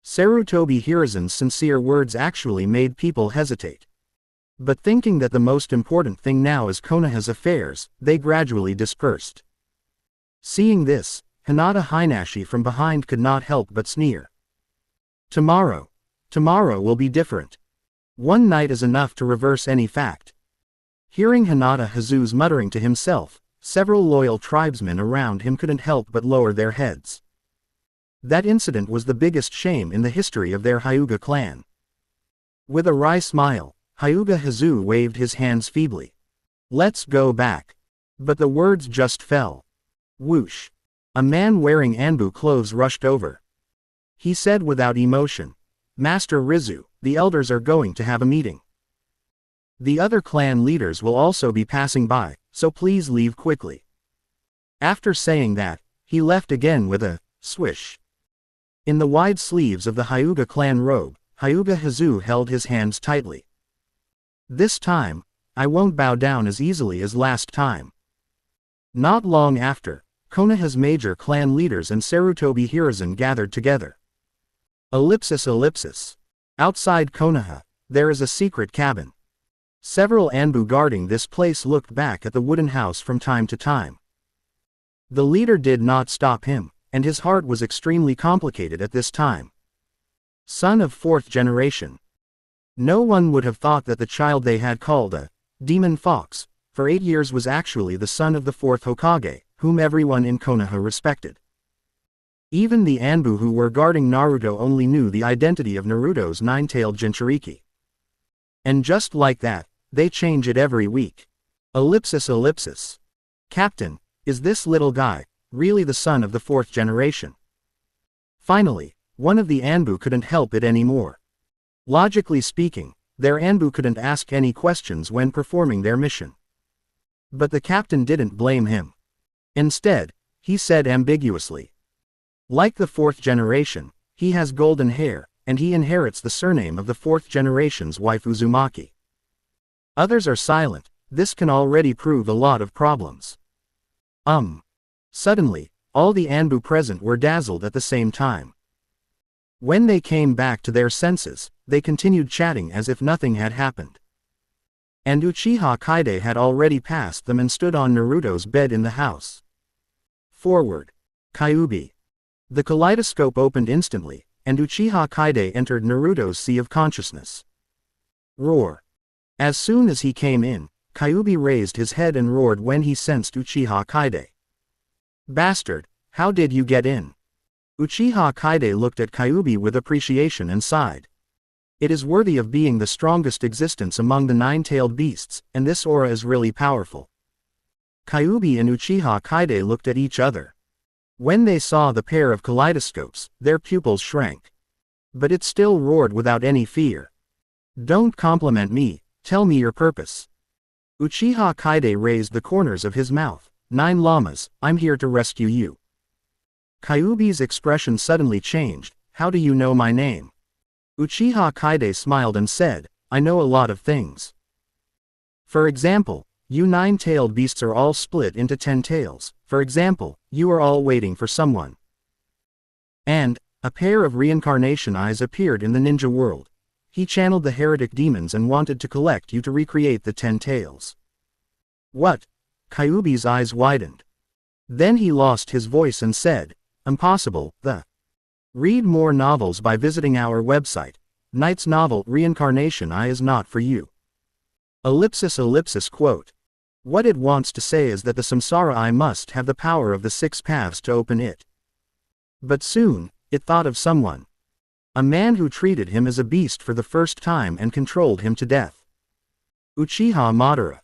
Sarutobi Hiruzen's sincere words actually made people hesitate. But thinking that the most important thing now is Konoha's affairs, they gradually dispersed. Seeing this, Hinata Hinashi from behind could not help but sneer. Tomorrow will be different. One night is enough to reverse any fact." Hearing Hinata Hazu's muttering to himself, several loyal tribesmen around him couldn't help but lower their heads. That incident was the biggest shame in the history of their Hyuga clan. With a wry smile, Hyuga Hazu waved his hands feebly. "Let's go back." But the words just fell. Whoosh! A man wearing Anbu clothes rushed over. He said without emotion, "Master Rizu, the elders are going to have a meeting. The other clan leaders will also be passing by, so please leave quickly." After saying that, he left again with a swish. In the wide sleeves of the Hyuga clan robe, Hyuga Hazu held his hands tightly. "This time, I won't bow down as easily as last time." Not long after, Konoha's major clan leaders and Sarutobi Hiruzen gathered together. Ellipsis. Outside Konoha, there is a secret cabin. Several Anbu guarding this place looked back at the wooden house from time to time. The leader did not stop him, and his heart was extremely complicated at this time. Son of fourth generation. No one would have thought that the child they had called a demon fox for 8 years was actually the son of the fourth Hokage, whom everyone in Konoha respected. Even the Anbu who were guarding Naruto only knew the identity of Naruto's nine-tailed Jinchuriki. And just like that, they change it every week. Ellipsis. Captain, is this little guy really the son of the fourth generation? Finally, one of the Anbu couldn't help it anymore. Logically speaking, their Anbu couldn't ask any questions when performing their mission. But the captain didn't blame him. Instead, he said ambiguously, "Like the fourth generation, he has golden hair, and he inherits the surname of the fourth generation's wife Uzumaki." Others are silent. This can already prove a lot of problems. Suddenly, all the Anbu present were dazzled at the same time. When they came back to their senses, they continued chatting as if nothing had happened. And Uchiha Kaide had already passed them and stood on Naruto's bed in the house. Forward. Kyuubi. The kaleidoscope opened instantly, and Uchiha Kaide entered Naruto's sea of consciousness. Roar. As soon as he came in, Kyuubi raised his head and roared when he sensed Uchiha Kaide. Bastard, how did you get in? Uchiha Kaide looked at Kyuubi with appreciation and sighed. It is worthy of being the strongest existence among the nine-tailed beasts, and this aura is really powerful. Kyuubi and Uchiha Kaide looked at each other. When they saw the pair of kaleidoscopes, their pupils shrank. But it still roared without any fear. Don't compliment me, tell me your purpose. Uchiha Kaide raised the corners of his mouth. 9 llamas, I'm here to rescue you. Kyuubi's expression suddenly changed. How do you know my name? Uchiha Kaide smiled and said, I know a lot of things. For example, you 9-tailed beasts are all split into 10 tails. For example, you are all waiting for someone. And a pair of reincarnation eyes appeared in the ninja world. He channeled the heretic demons and wanted to collect you to recreate the 10 tails. What? Kyuubi's eyes widened. Then he lost his voice and said, Impossible, Read more novels by visiting our website. Knight's novel Reincarnation Eye is not for you. Quote. What it wants to say is that the samsara eye must have the power of the 6 paths to open it. But soon, it thought of someone. A man who treated him as a beast for the first time and controlled him to death. Uchiha Madara.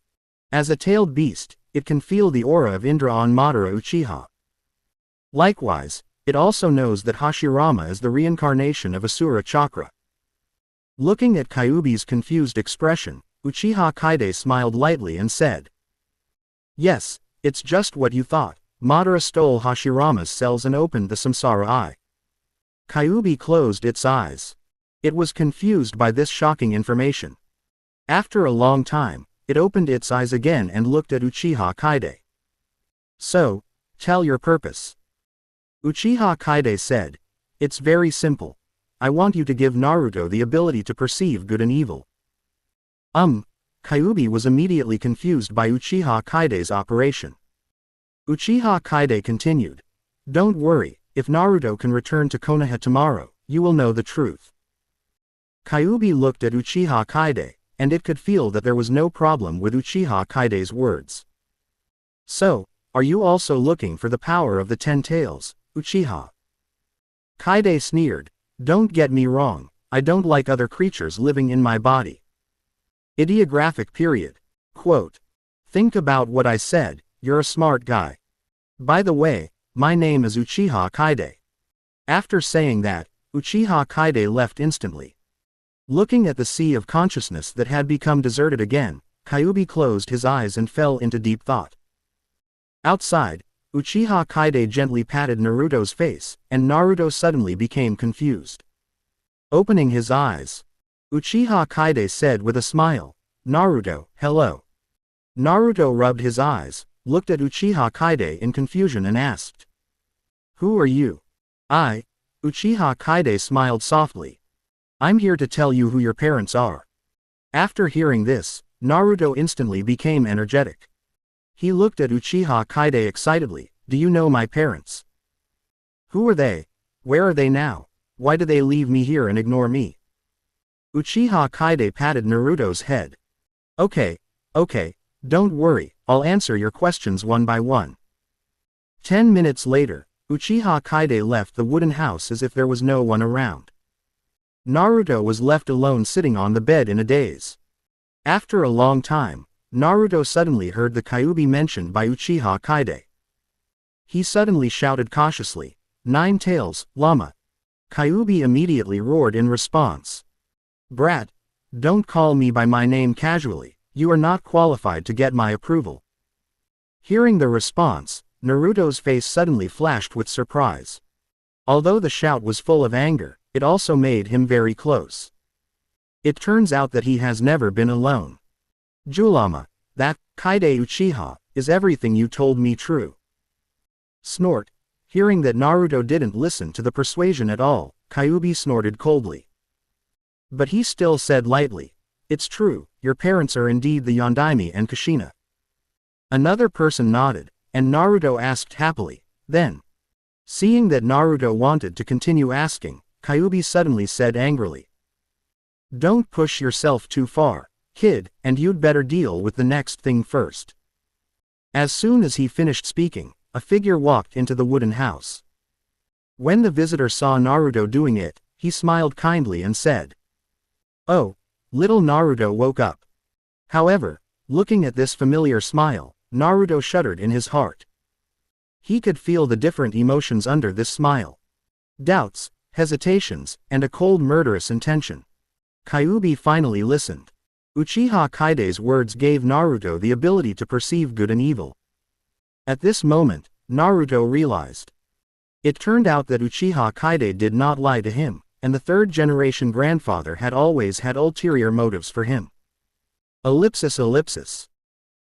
As a tailed beast, it can feel the aura of Indra on Madara Uchiha. Likewise, it also knows that Hashirama is the reincarnation of Asura Chakra. Looking at Kyuubi's confused expression, Uchiha Kaide smiled lightly and said, Yes, it's just what you thought. Madara stole Hashirama's cells and opened the samsara eye. Kyuubi closed its eyes. It was confused by this shocking information. After a long time, it opened its eyes again and looked at Uchiha Kaide. So, tell your purpose. Uchiha Kaide said, It's very simple. I want you to give Naruto the ability to perceive good and evil. Kyuubi was immediately confused by Uchiha Kaide's operation. Uchiha Kaide continued, Don't worry, if Naruto can return to Konoha tomorrow, you will know the truth. Kyuubi looked at Uchiha Kaide, and it could feel that there was no problem with Uchiha Kaide's words. So, are you also looking for the power of the 10 tails, Uchiha? Kaide sneered, Don't get me wrong, I don't like other creatures living in my body. Idiographic period. Quote. Think about what I said, you're a smart guy. By the way, my name is Uchiha Kaide. After saying that, Uchiha Kaide left instantly. Looking at the sea of consciousness that had become deserted again, Kyuubi closed his eyes and fell into deep thought. Outside, Uchiha Kaide gently patted Naruto's face, and Naruto suddenly became confused. Opening his eyes, Uchiha Kaide said with a smile, Naruto, hello. Naruto rubbed his eyes, looked at Uchiha Kaide in confusion and asked, Who are you? Uchiha Kaide smiled softly. I'm here to tell you who your parents are. After hearing this, Naruto instantly became energetic. He looked at Uchiha Kaide excitedly, Do you know my parents? Who are they? Where are they now? Why do they leave me here and ignore me? Uchiha Kaide patted Naruto's head. Okay, don't worry, I'll answer your questions one by one. 10 minutes later, Uchiha Kaide left the wooden house as if there was no one around. Naruto was left alone sitting on the bed in a daze. After a long time, Naruto suddenly heard the Kyuubi mentioned by Uchiha Kaide. He suddenly shouted cautiously, 9 tails, llama. Kyuubi immediately roared in response. Brat, don't call me by my name casually, you are not qualified to get my approval. Hearing the response, Naruto's face suddenly flashed with surprise. Although the shout was full of anger, it also made him very close. It turns out that he has never been alone. Julama, that, Kaide Uchiha, is everything you told me true? Snort. Hearing that Naruto didn't listen to the persuasion at all, Kyuubi snorted coldly. But he still said lightly, It's true, your parents are indeed the Yondaime and Kushina. Another person nodded, and Naruto asked happily, Then? Seeing that Naruto wanted to continue asking, Kyuubi suddenly said angrily, Don't push yourself too far. Kid, and you'd better deal with the next thing first." As soon as he finished speaking, a figure walked into the wooden house. When the visitor saw Naruto doing it, he smiled kindly and said, "Oh." Little Naruto woke up. However, looking at this familiar smile, Naruto shuddered in his heart. He could feel the different emotions under this smile. Doubts, hesitations, and a cold murderous intention. Kyuubi finally listened. Uchiha Kaide's words gave Naruto the ability to perceive good and evil. At this moment, Naruto realized. It turned out that Uchiha Kaide did not lie to him, and the third-generation grandfather had always had ulterior motives for him. Ellipsis.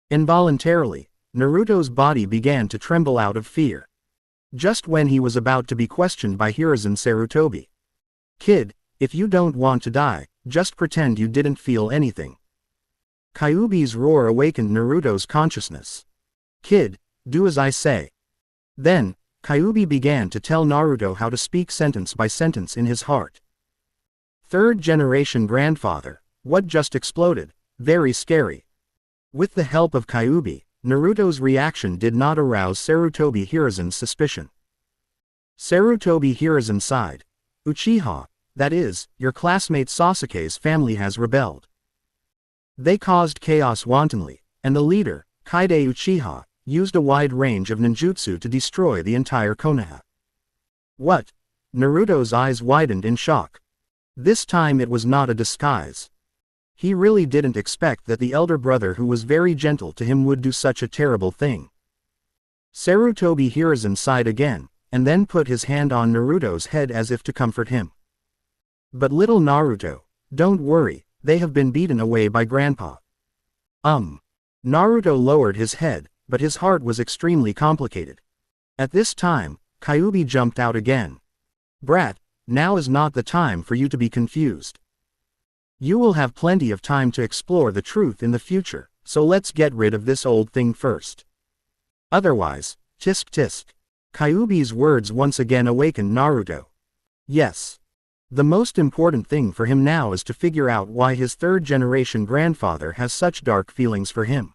Involuntarily, Naruto's body began to tremble out of fear. Just when he was about to be questioned by Hiruzen Sarutobi. "Kid, if you don't want to die, just pretend you didn't feel anything." Kyuubi's roar awakened Naruto's consciousness. "Kid, do as I say." Then, Kyuubi began to tell Naruto how to speak sentence by sentence in his heart. Third-generation grandfather, what just exploded? Very scary. With the help of Kyuubi, Naruto's reaction did not arouse Sarutobi Hiruzen's suspicion. Sarutobi Hiruzen sighed. "Uchiha, that is, your classmate Sasuke's family has rebelled. They caused chaos wantonly, and the leader, Kaide Uchiha, used a wide range of ninjutsu to destroy the entire Konoha." "What?" Naruto's eyes widened in shock. This time it was not a disguise. He really didn't expect that the elder brother who was very gentle to him would do such a terrible thing. Sarutobi Hiruzen sighed again, and then put his hand on Naruto's head as if to comfort him. "But little Naruto, don't worry, they have been beaten away by Grandpa." Naruto lowered his head, but his heart was extremely complicated. At this time, Kyuubi jumped out again. "Brat, now is not the time for you to be confused. You will have plenty of time to explore the truth in the future, so let's get rid of this old thing first. Otherwise, tisk tisk." Kyuubi's words once again awakened Naruto. Yes. The most important thing for him now is to figure out why his third-generation grandfather has such dark feelings for him.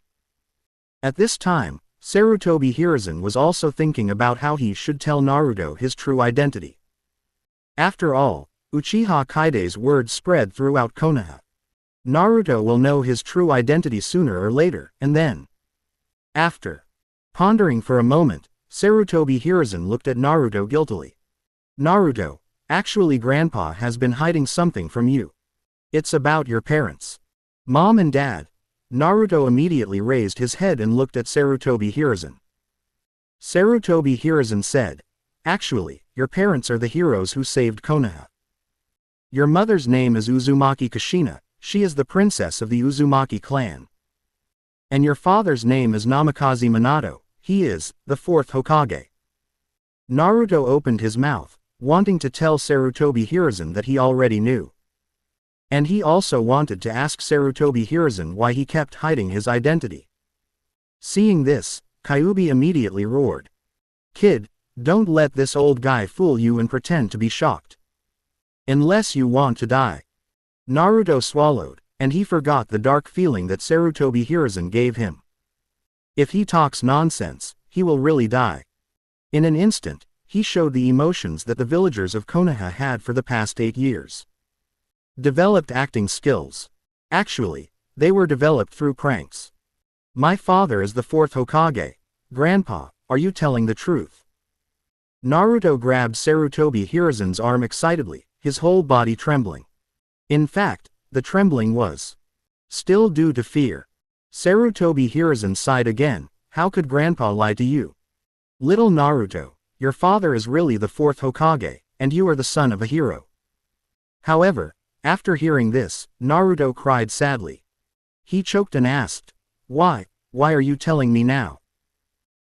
At this time, Sarutobi Hiruzen was also thinking about how he should tell Naruto his true identity. After all, Uchiha Kaide's words spread throughout Konoha. Naruto will know his true identity sooner or later, and then. After pondering for a moment, Sarutobi Hiruzen looked at Naruto guiltily. "Naruto, actually Grandpa has been hiding something from you. It's about your parents. Mom and Dad." Naruto immediately raised his head and looked at Sarutobi Hiruzen. Sarutobi Hiruzen said, "Actually, your parents are the heroes who saved Konoha. Your mother's name is Uzumaki Kushina, she is the princess of the Uzumaki clan. And your father's name is Namikaze Minato, he is the fourth Hokage." Naruto opened his mouth, wanting to tell Sarutobi Hiruzen that he already knew. And he also wanted to ask Sarutobi Hiruzen why he kept hiding his identity. Seeing this, Kyuubi immediately roared. "Kid, don't let this old guy fool you and pretend to be shocked. Unless you want to die." Naruto swallowed, and he forgot the dark feeling that Sarutobi Hiruzen gave him. If he talks nonsense, he will really die. In an instant, he showed the emotions that the villagers of Konoha had for the past 8 years. Developed acting skills. Actually, they were developed through pranks. "My father is the fourth Hokage. Grandpa, are you telling the truth?" Naruto grabbed Sarutobi Hiruzen's arm excitedly, his whole body trembling. In fact, the trembling was still due to fear. Sarutobi Hiruzen sighed again. "How could Grandpa lie to you? Little Naruto, your father is really the fourth Hokage, and you are the son of a hero." However, after hearing this, Naruto cried sadly. He choked and asked, Why are you telling me now?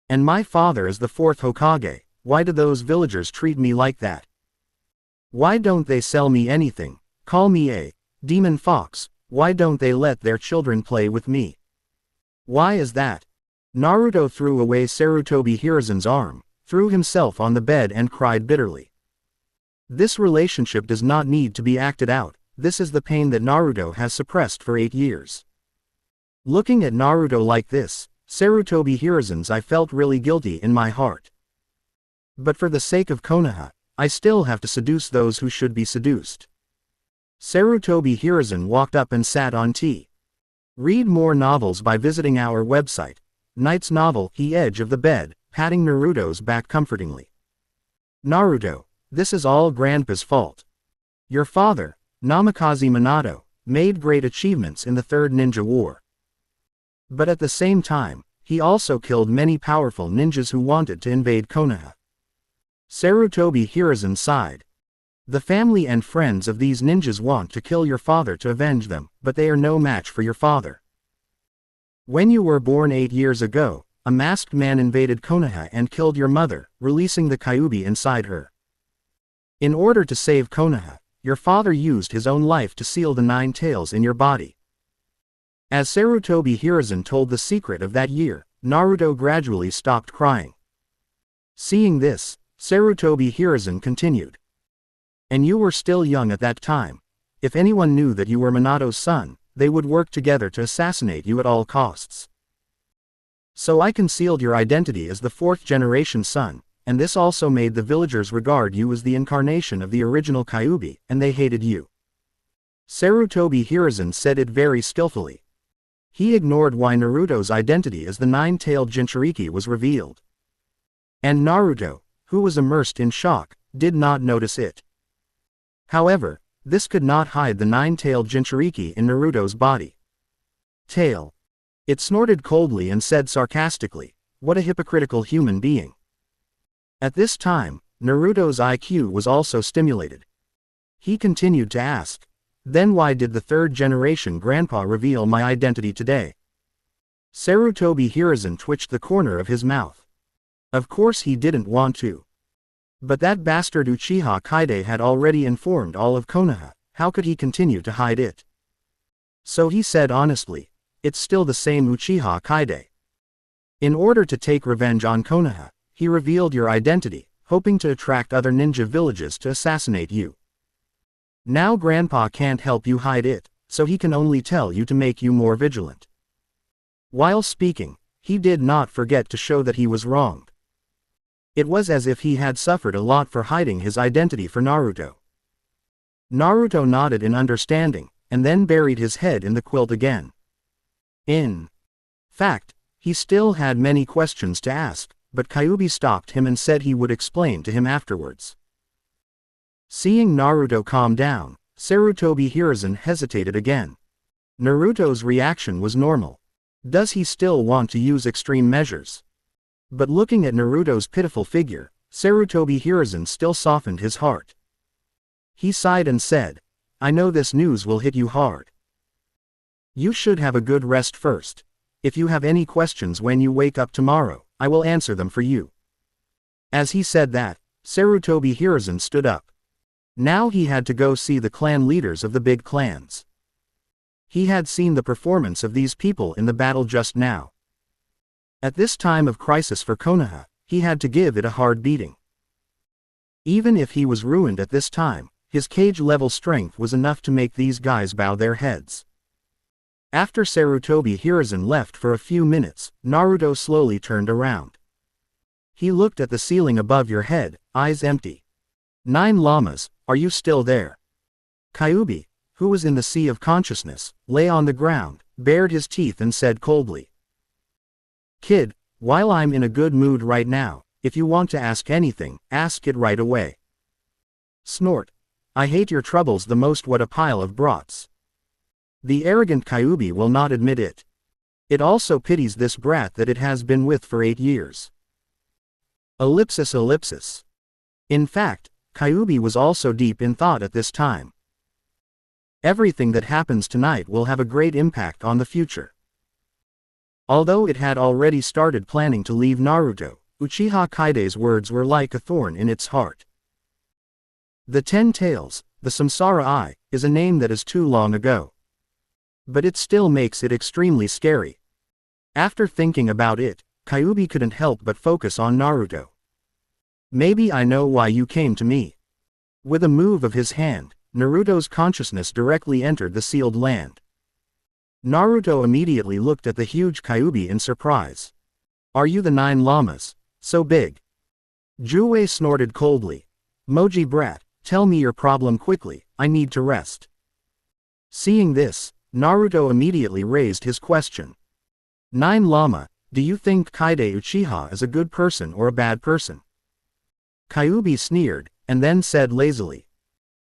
And my father is the fourth Hokage, why do those villagers treat me like that? Why don't they sell me anything, call me a demon fox, why don't they let their children play with me? Why is that?" Naruto threw away Sarutobi Hiruzen's arm, threw himself on the bed and cried bitterly. This relationship does not need to be acted out, this is the pain that Naruto has suppressed for 8 years. Looking at Naruto like this, Sarutobi Hiruzen's, I felt really guilty in my heart. But for the sake of Konoha, I still have to seduce those who should be seduced. Sarutobi Hiruzen walked up and sat on tea. Read more novels by visiting our website. Knight's novel, The Edge of the Bed, patting Naruto's back comfortingly. Naruto, this is all Grandpa's fault. Your father, Namikaze Minato, made great achievements in the Third Ninja War. But at the same time, he also killed many powerful ninjas who wanted to invade Konoha. Sarutobi Hiruzen sighed. The family and friends of these ninjas want to kill your father to avenge them, but they are no match for your father. When you were born 8 years ago, a masked man invaded Konoha and killed your mother, releasing the Kyuubi inside her. In order to save Konoha, your father used his own life to seal the 9 tails in your body. As Sarutobi Hiruzen told the secret of that year, Naruto gradually stopped crying. Seeing this, Sarutobi Hiruzen continued. And you were still young at that time. If anyone knew that you were Minato's son, they would work together to assassinate you at all costs. So I concealed your identity as the 4th-generation son, and this also made the villagers regard you as the incarnation of the original Kyuubi, and they hated you. Sarutobi Hiruzen said it very skillfully. He ignored why Naruto's identity as the 9-tailed Jinchuriki was revealed. And Naruto, who was immersed in shock, did not notice it. However, this could not hide the 9-tailed Jinchuriki in Naruto's body. Tail. It snorted coldly and said sarcastically, "What a hypocritical human being." At this time, Naruto's IQ was also stimulated. He continued to ask, "Then why did the 3rd-generation grandpa reveal my identity today?" Sarutobi Hiruzen twitched the corner of his mouth. Of course he didn't want to. But that bastard Uchiha Kaide had already informed all of Konoha, how could he continue to hide it? So he said honestly, "It's still the same Uchiha Kaide. In order to take revenge on Konoha, he revealed your identity, hoping to attract other ninja villages to assassinate you. Now Grandpa can't help you hide it, so he can only tell you to make you more vigilant." While speaking, he did not forget to show that he was wronged. It was as if he had suffered a lot for hiding his identity for Naruto. Naruto nodded in understanding, and then buried his head in the quilt again. In fact, he still had many questions to ask, but Kyuubi stopped him and said he would explain to him afterwards. Seeing Naruto calm down, Sarutobi Hiruzen hesitated again. Naruto's reaction was normal. Does he still want to use extreme measures? But looking at Naruto's pitiful figure, Sarutobi Hiruzen still softened his heart. He sighed and said, "I know this news will hit you hard. You should have a good rest first. If you have any questions when you wake up tomorrow, I will answer them for you." As he said that, Sarutobi Hiruzen stood up. Now he had to go see the clan leaders of the big clans. He had seen the performance of these people in the battle just now. At this time of crisis for Konoha, he had to give it a hard beating. Even if he was ruined at this time, his cage-level strength was enough to make these guys bow their heads. After Sarutobi Hiruzen left for a few minutes, Naruto slowly turned around. He looked at the ceiling above your head, eyes empty. 9 llamas, are you still there? Kyuubi, who was in the sea of consciousness, lay on the ground, bared his teeth and said coldly, "Kid, while I'm in a good mood right now, if you want to ask anything, ask it right away." Snort. I hate your troubles the most. What a pile of brats. The arrogant Kyuubi will not admit it. It also pities this brat that it has been with for 8 years. Ellipsis. In fact, Kyuubi was also deep in thought at this time. Everything that happens tonight will have a great impact on the future. Although it had already started planning to leave Naruto, Uchiha Kaide's words were like a thorn in its heart. The 10 Tails, the Samsara Eye, is a name that is too long ago. But it still makes it extremely scary. After thinking about it, Kyuubi couldn't help but focus on Naruto. Maybe I know why you came to me. With a move of his hand, Naruto's consciousness directly entered the sealed land. Naruto immediately looked at the huge Kyuubi in surprise. Are you the 9 llamas? So big? Juwei snorted coldly. Moji brat, tell me your problem quickly, I need to rest. Seeing this, Naruto immediately raised his question. 9 llama, do you think Kaide Uchiha is a good person or a bad person? Kyuubi sneered, and then said lazily.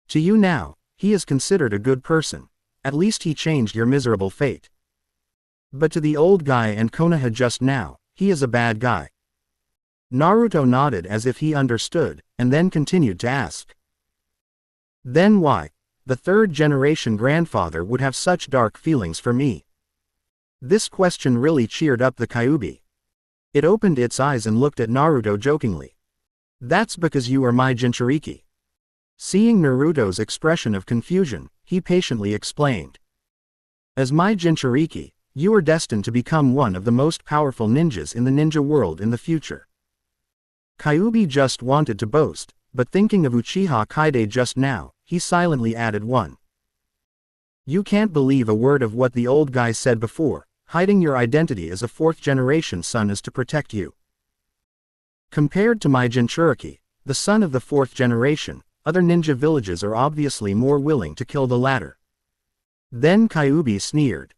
To you now, he is considered a good person. At least he changed your miserable fate. But to the old guy and Konoha just now, he is a bad guy. Naruto nodded as if he understood, and then continued to ask. Then why? The 3rd generation grandfather would have such dark feelings for me. This question really cheered up the Kyuubi. It opened its eyes and looked at Naruto jokingly. That's because you are my Jinchuriki. Seeing Naruto's expression of confusion, he patiently explained. As my Jinchuriki, you are destined to become one of the most powerful ninjas in the ninja world in the future. Kyuubi just wanted to boast, but thinking of Uchiha Kaide just now, he silently added one. You can't believe a word of what the old guy said before, hiding your identity as a 4th generation son is to protect you. Compared to my Jinchuriki, the son of the 4th generation, other ninja villages are obviously more willing to kill the latter. Then Kyuubi sneered.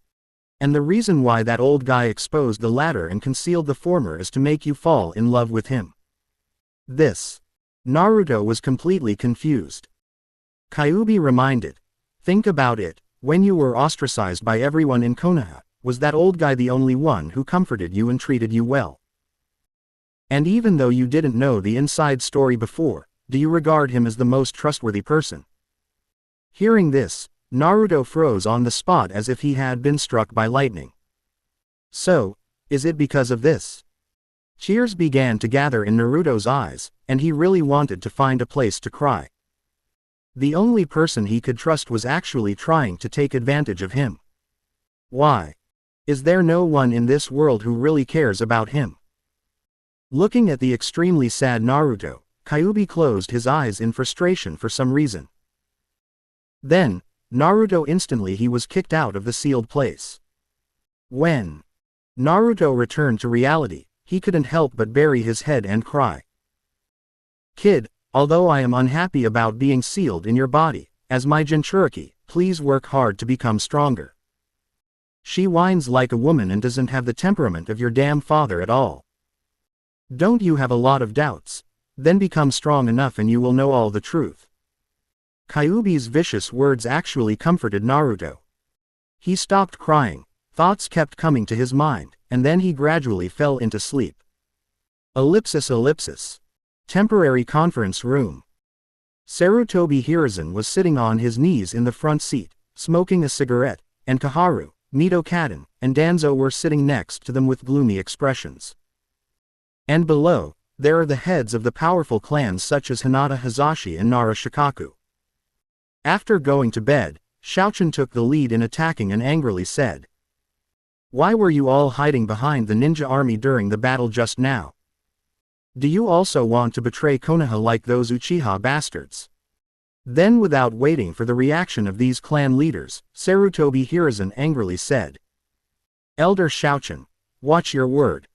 And the reason why that old guy exposed the latter and concealed the former is to make you fall in love with him. This. Naruto was completely confused. Kyuubi reminded. Think about it, when you were ostracized by everyone in Konoha, was that old guy the only one who comforted you and treated you well? And even though you didn't know the inside story before, do you regard him as the most trustworthy person? Hearing this, Naruto froze on the spot as if he had been struck by lightning. So, is it because of this? Tears began to gather in Naruto's eyes, and he really wanted to find a place to cry. The only person he could trust was actually trying to take advantage of him. Why? Is there no one in this world who really cares about him? Looking at the extremely sad Naruto, Kyuubi closed his eyes in frustration for some reason. Then, Naruto instantly he was kicked out of the sealed place. When Naruto returned to reality, he couldn't help but bury his head and cry. Kid, although I am unhappy about being sealed in your body, as my Jinchuriki, please work hard to become stronger. She whines like a woman and doesn't have the temperament of your damn father at all. Don't you have a lot of doubts? Then become strong enough and you will know all the truth. Kyuubi's vicious words actually comforted Naruto. He stopped crying, thoughts kept coming to his mind, and then he gradually fell into sleep. Ellipsis. Temporary conference room. Sarutobi Hiruzen was sitting on his knees in the front seat, smoking a cigarette, and Kaharu, Mito Kaden, and Danzo were sitting next to them with gloomy expressions. And below, there are the heads of the powerful clans such as Hinata Hazashi and Nara Shikaku. After going to bed, Shaochen took the lead in attacking and angrily said, "Why were you all hiding behind the ninja army during the battle just now? Do you also want to betray Konoha like those Uchiha bastards?" Then without waiting for the reaction of these clan leaders, Sarutobi Hiruzen angrily said, "Elder Shaochen, watch your word.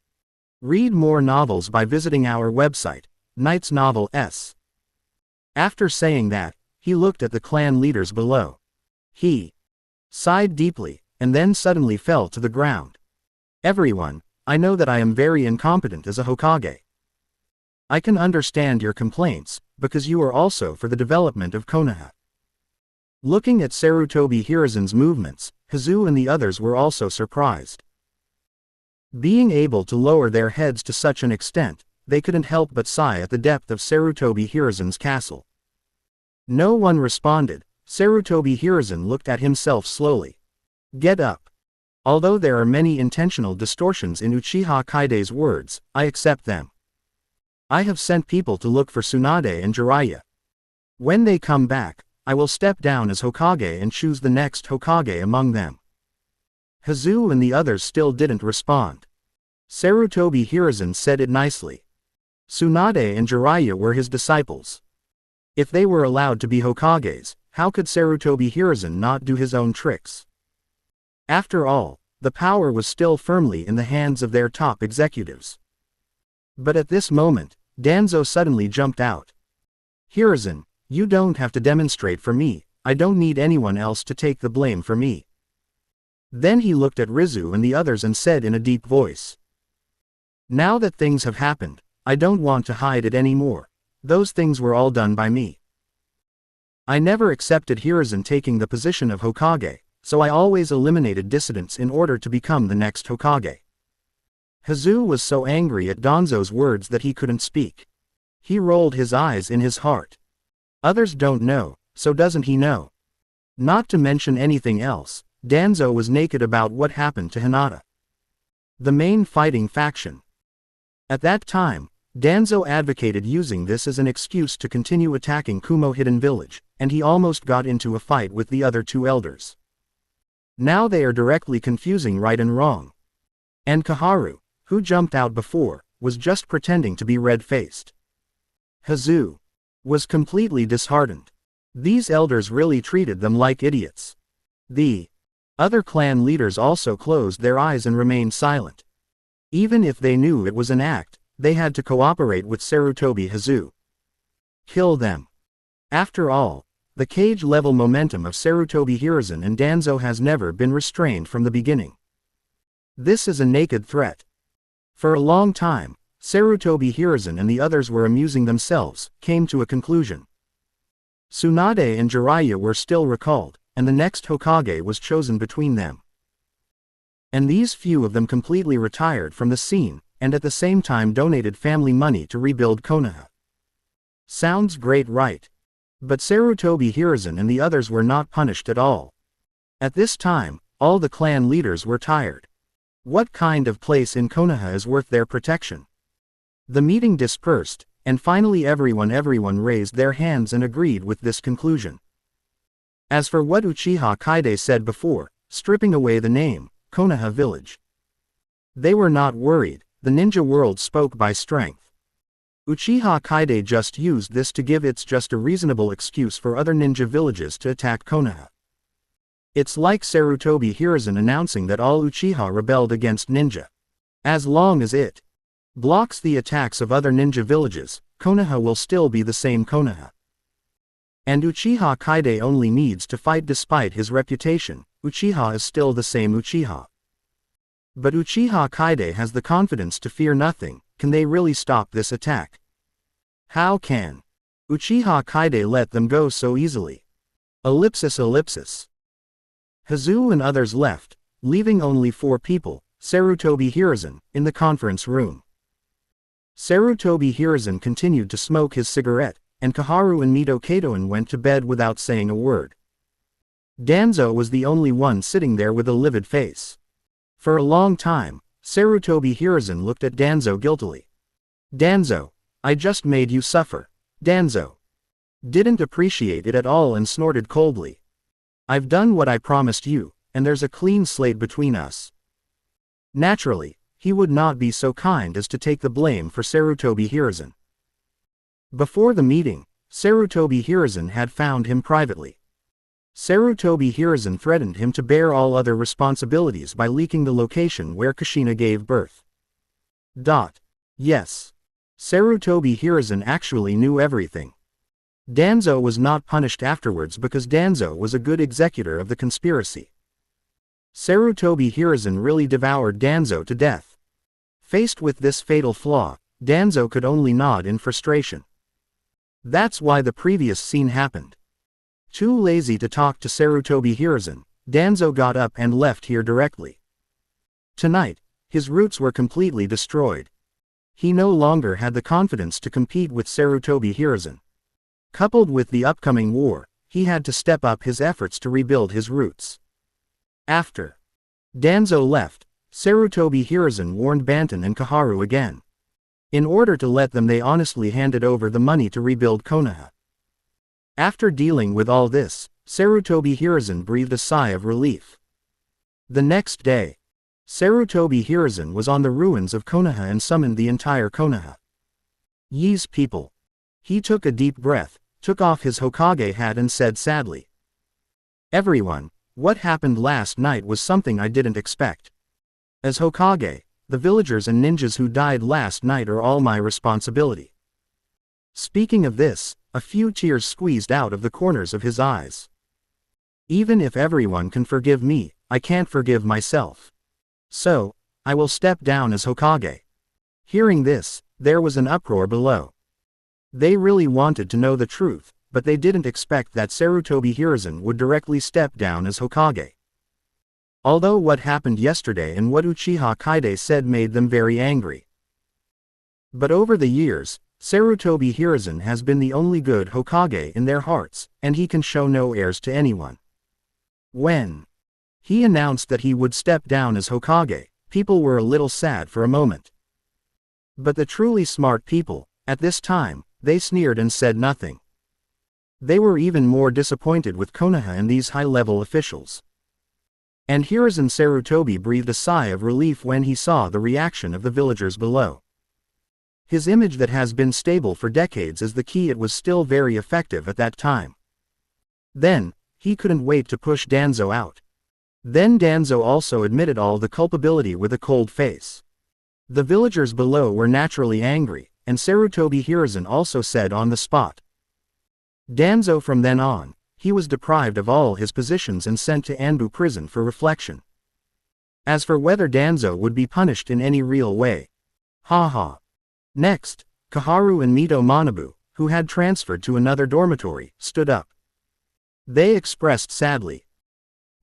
Read more novels by visiting our website, Knight's Novel S." After saying that, he looked at the clan leaders below. He sighed deeply, and then suddenly fell to the ground. "Everyone, I know that I am very incompetent as a Hokage. I can understand your complaints, because you are also for the development of Konoha." Looking at Sarutobi Hiruzen's movements, Kazu and the others were also surprised. Being able to lower their heads to such an extent, they couldn't help but sigh at the depth of Sarutobi Hiruzen's castle. No one responded. Sarutobi Hiruzen looked at himself slowly. "Get up. Although there are many intentional distortions in Uchiha Kaide's words, I accept them. I have sent people to look for Tsunade and Jiraiya. When they come back, I will step down as Hokage and choose the next Hokage among them." Kazu and the others still didn't respond. Sarutobi Hiruzen said it nicely. Tsunade and Jiraiya were his disciples. If they were allowed to be Hokages, how could Sarutobi Hiruzen not do his own tricks? After all, the power was still firmly in the hands of their top executives. But at this moment, Danzo suddenly jumped out. Hiruzen, you don't have to demonstrate for me, I don't need anyone else to take the blame for me. Then he looked at Rizu and the others and said in a deep voice. Now that things have happened, I don't want to hide it anymore. Those things were all done by me. I never accepted Hiruzen taking the position of Hokage, so I always eliminated dissidents in order to become the next Hokage. Hizu was so angry at Danzo's words that he couldn't speak. He rolled his eyes in his heart. Others don't know, so doesn't he know? Not to mention anything else, Danzo was naked about what happened to Hinata, the main fighting faction. At that time, Danzo advocated using this as an excuse to continue attacking Kumo Hidden Village, and he almost got into a fight with the other two elders. Now they are directly confusing right and wrong. And Koharu, who jumped out before, was just pretending to be red-faced. Hizu was completely disheartened. These elders really treated them like idiots. The other clan leaders also closed their eyes and remained silent. Even if they knew it was an act, they had to cooperate with Sarutobi Hizu. Kill them. After all, the cage-level momentum of Sarutobi Hiruzen and Danzo has never been restrained from the beginning. This is a naked threat. For a long time, Sarutobi Hiruzen and the others were amusing themselves, came to a conclusion. Tsunade and Jiraiya were still recalled, and the next Hokage was chosen between them. And these few of them completely retired from the scene, and at the same time donated family money to rebuild Konoha. Sounds great, right? But Sarutobi Hiruzen and the others were not punished at all. At this time, all the clan leaders were tired. What kind of place in Konoha is worth their protection? The meeting dispersed, and finally everyone raised their hands and agreed with this conclusion. As for what Uchiha Kaide said before, stripping away the name, Konoha Village. They were not worried, the ninja world spoke by strength. Uchiha Kaide just used this to give it's just a reasonable excuse for other ninja villages to attack Konoha. It's like Sarutobi Hiruzen announcing that all Uchiha rebelled against ninja. As long as it blocks the attacks of other ninja villages, Konoha will still be the same Konoha. And Uchiha Kaide only needs to fight despite his reputation, Uchiha is still the same Uchiha. But Uchiha Kaide has the confidence to fear nothing. Can they really stop this attack? How can Uchiha Kaide let them go so easily? Ellipsis. Hizu and others left, leaving only 4 people, Sarutobi Hiruzen, in the conference room. Sarutobi Hiruzen continued to smoke his cigarette, and Koharu and Mito Katoen went to bed without saying a word. Danzo was the only one sitting there with a livid face. For a long time, Sarutobi Hiruzen looked at Danzo guiltily. Danzo, I just made you suffer. Danzo didn't appreciate it at all and snorted coldly. I've done what I promised you, and there's a clean slate between us. Naturally, he would not be so kind as to take the blame for Sarutobi Hiruzen. Before the meeting, Sarutobi Hiruzen had found him privately. Sarutobi Hiruzen threatened him to bear all other responsibilities by leaking the location where Kushina gave birth. Yes. Sarutobi Hiruzen actually knew everything. Danzo was not punished afterwards because Danzo was a good executor of the conspiracy. Sarutobi Hiruzen really devoured Danzo to death. Faced with this fatal flaw, Danzo could only nod in frustration. That's why the previous scene happened. Too lazy to talk to Sarutobi Hiruzen, Danzo got up and left here directly. Tonight, his roots were completely destroyed. He no longer had the confidence to compete with Sarutobi Hiruzen. Coupled with the upcoming war, he had to step up his efforts to rebuild his roots. After Danzo left, Sarutobi Hiruzen warned Banten and Koharu again. In order to let them they honestly handed over the money to rebuild Konoha. After dealing with all this, Sarutobi Hiruzen breathed a sigh of relief. The next day, Sarutobi Hiruzen was on the ruins of Konoha and summoned the entire Konoha. Ye's people. He took a deep breath, took off his Hokage hat and said sadly. Everyone, What happened last night was something I didn't expect. As Hokage, the villagers and ninjas who died last night are all my responsibility. Speaking of this, a few tears squeezed out of the corners of his eyes. Even if everyone can forgive me, I can't forgive myself. So, I will step down as Hokage. Hearing this, there was an uproar below. They really wanted to know the truth, but they didn't expect that Sarutobi Hiruzen would directly step down as Hokage. Although what happened yesterday and what Uchiha Kaide said made them very angry. But over the years, Sarutobi Hiruzen has been the only good Hokage in their hearts, and he can show no heirs to anyone. When he announced that he would step down as Hokage, people were a little sad for a moment. But the truly smart people, at this time, they sneered and said nothing. They were even more disappointed with Konoha and these high-level officials. And Hiruzen Sarutobi breathed a sigh of relief when he saw the reaction of the villagers below. His image that has been stable for decades is the key. It was still very effective at that time. Then, he couldn't wait to push Danzo out. Then Danzo also admitted all the culpability with a cold face. The villagers below were naturally angry, and Sarutobi Hiruzen also said on the spot. Danzo from then on, he was deprived of all his positions and sent to Anbu prison for reflection. As for whether Danzo would be punished in any real way. Haha. Next, Kaharu and Mito Manabu, who had transferred to another dormitory, stood up. They expressed sadly.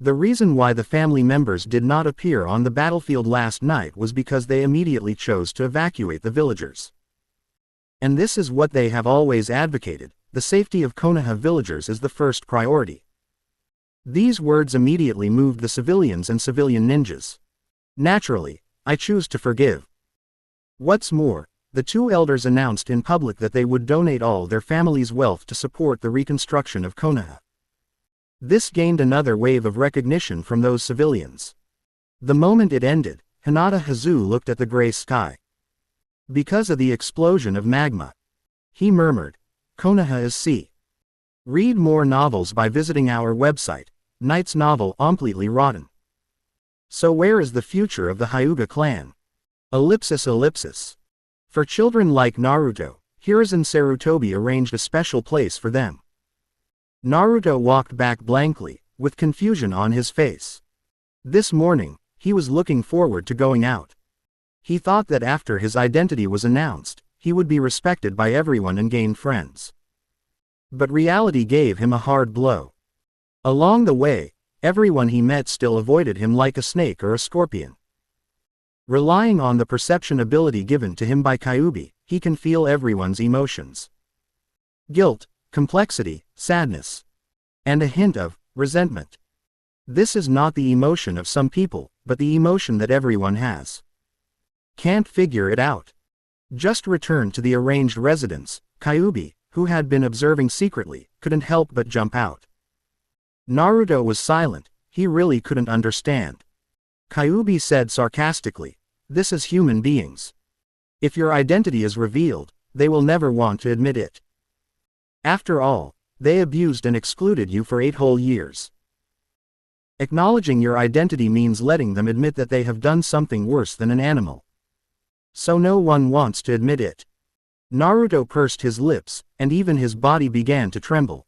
The reason why the family members did not appear on the battlefield last night was because they immediately chose to evacuate the villagers. And this is what they have always advocated, the safety of Konoha villagers is the first priority. These words immediately moved the civilians and civilian ninjas. Naturally, I choose to forgive. What's more, the two elders announced in public that they would donate all their family's wealth to support the reconstruction of Konoha. This gained another wave of recognition from those civilians. The moment it ended, Hinata Hazu looked at the gray sky. Because of the explosion of magma. He murmured, Konoha is sea. Read more novels by visiting our website, Knight's Novel Completely Rotten. So where is the future of the Hyuga clan? Ellipsis. For children like Naruto, Hiruzen Sarutobi arranged a special place for them. Naruto walked back blankly, with confusion on his face. This morning, he was looking forward to going out. He thought that after his identity was announced, he would be respected by everyone and gain friends. But reality gave him a hard blow. Along the way, everyone he met still avoided him like a snake or a scorpion. Relying on the perception ability given to him by Kyuubi, he can feel everyone's emotions. Guilt, complexity, sadness, and a hint of resentment. This is not the emotion of some people, but the emotion that everyone has. Can't figure it out. Just returned to the arranged residence, Kyuubi, who had been observing secretly, couldn't help but jump out. Naruto was silent, he really couldn't understand. Kyuubi said sarcastically, "This is human beings. If your identity is revealed, they will never want to admit it. After all, they abused and excluded you for 8 whole years. Acknowledging your identity means letting them admit that they have done something worse than an animal. So no one wants to admit it." Naruto pursed his lips, and even his body began to tremble.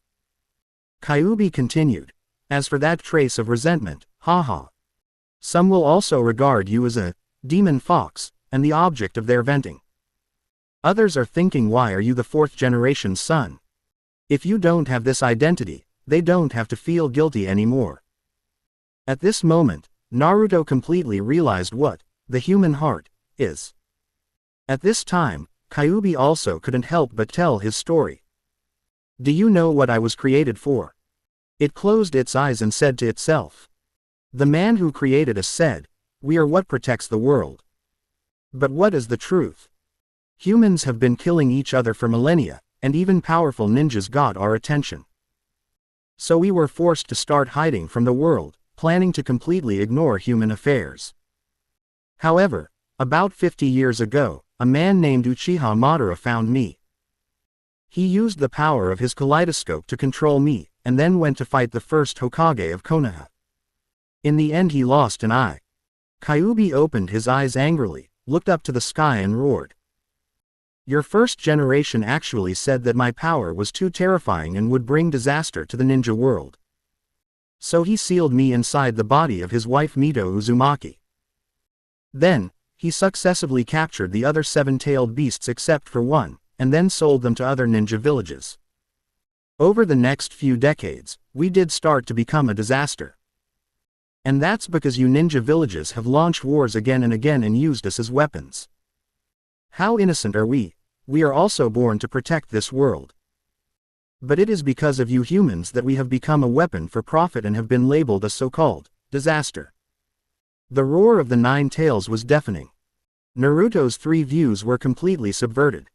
Kyuubi continued, "As for that trace of resentment, haha. Some will also regard you as a demon fox, and the object of their venting. Others are thinking, why are you the 4th generation's son? If you don't have this identity, they don't have to feel guilty anymore." At this moment, Naruto completely realized what the human heart is. At this time, Kyuubi also couldn't help but tell his story. "Do you know what I was created for?" It closed its eyes and said to itself. The man who created us said, "We are what protects the world." But what is the truth? Humans have been killing each other for millennia, and even powerful ninjas got our attention. So we were forced to start hiding from the world, planning to completely ignore human affairs. However, about 50 years ago, a man named Uchiha Madara found me. He used the power of his kaleidoscope to control me, and then went to fight the first Hokage of Konoha. In the end he lost an eye. Kyuubi opened his eyes angrily, looked up to the sky and roared. Your first generation actually said that my power was too terrifying and would bring disaster to the ninja world. So he sealed me inside the body of his wife Mito Uzumaki. Then, he successively captured the other 7-tailed beasts except for one, and then sold them to other ninja villages. Over the next few decades, we did start to become a disaster. And that's because you ninja villages have launched wars again and again and used us as weapons. How innocent are we? We are also born to protect this world. But it is because of you humans that we have become a weapon for profit and have been labeled a so-called disaster. The roar of the 9 tails was deafening. Naruto's 3 views were completely subverted.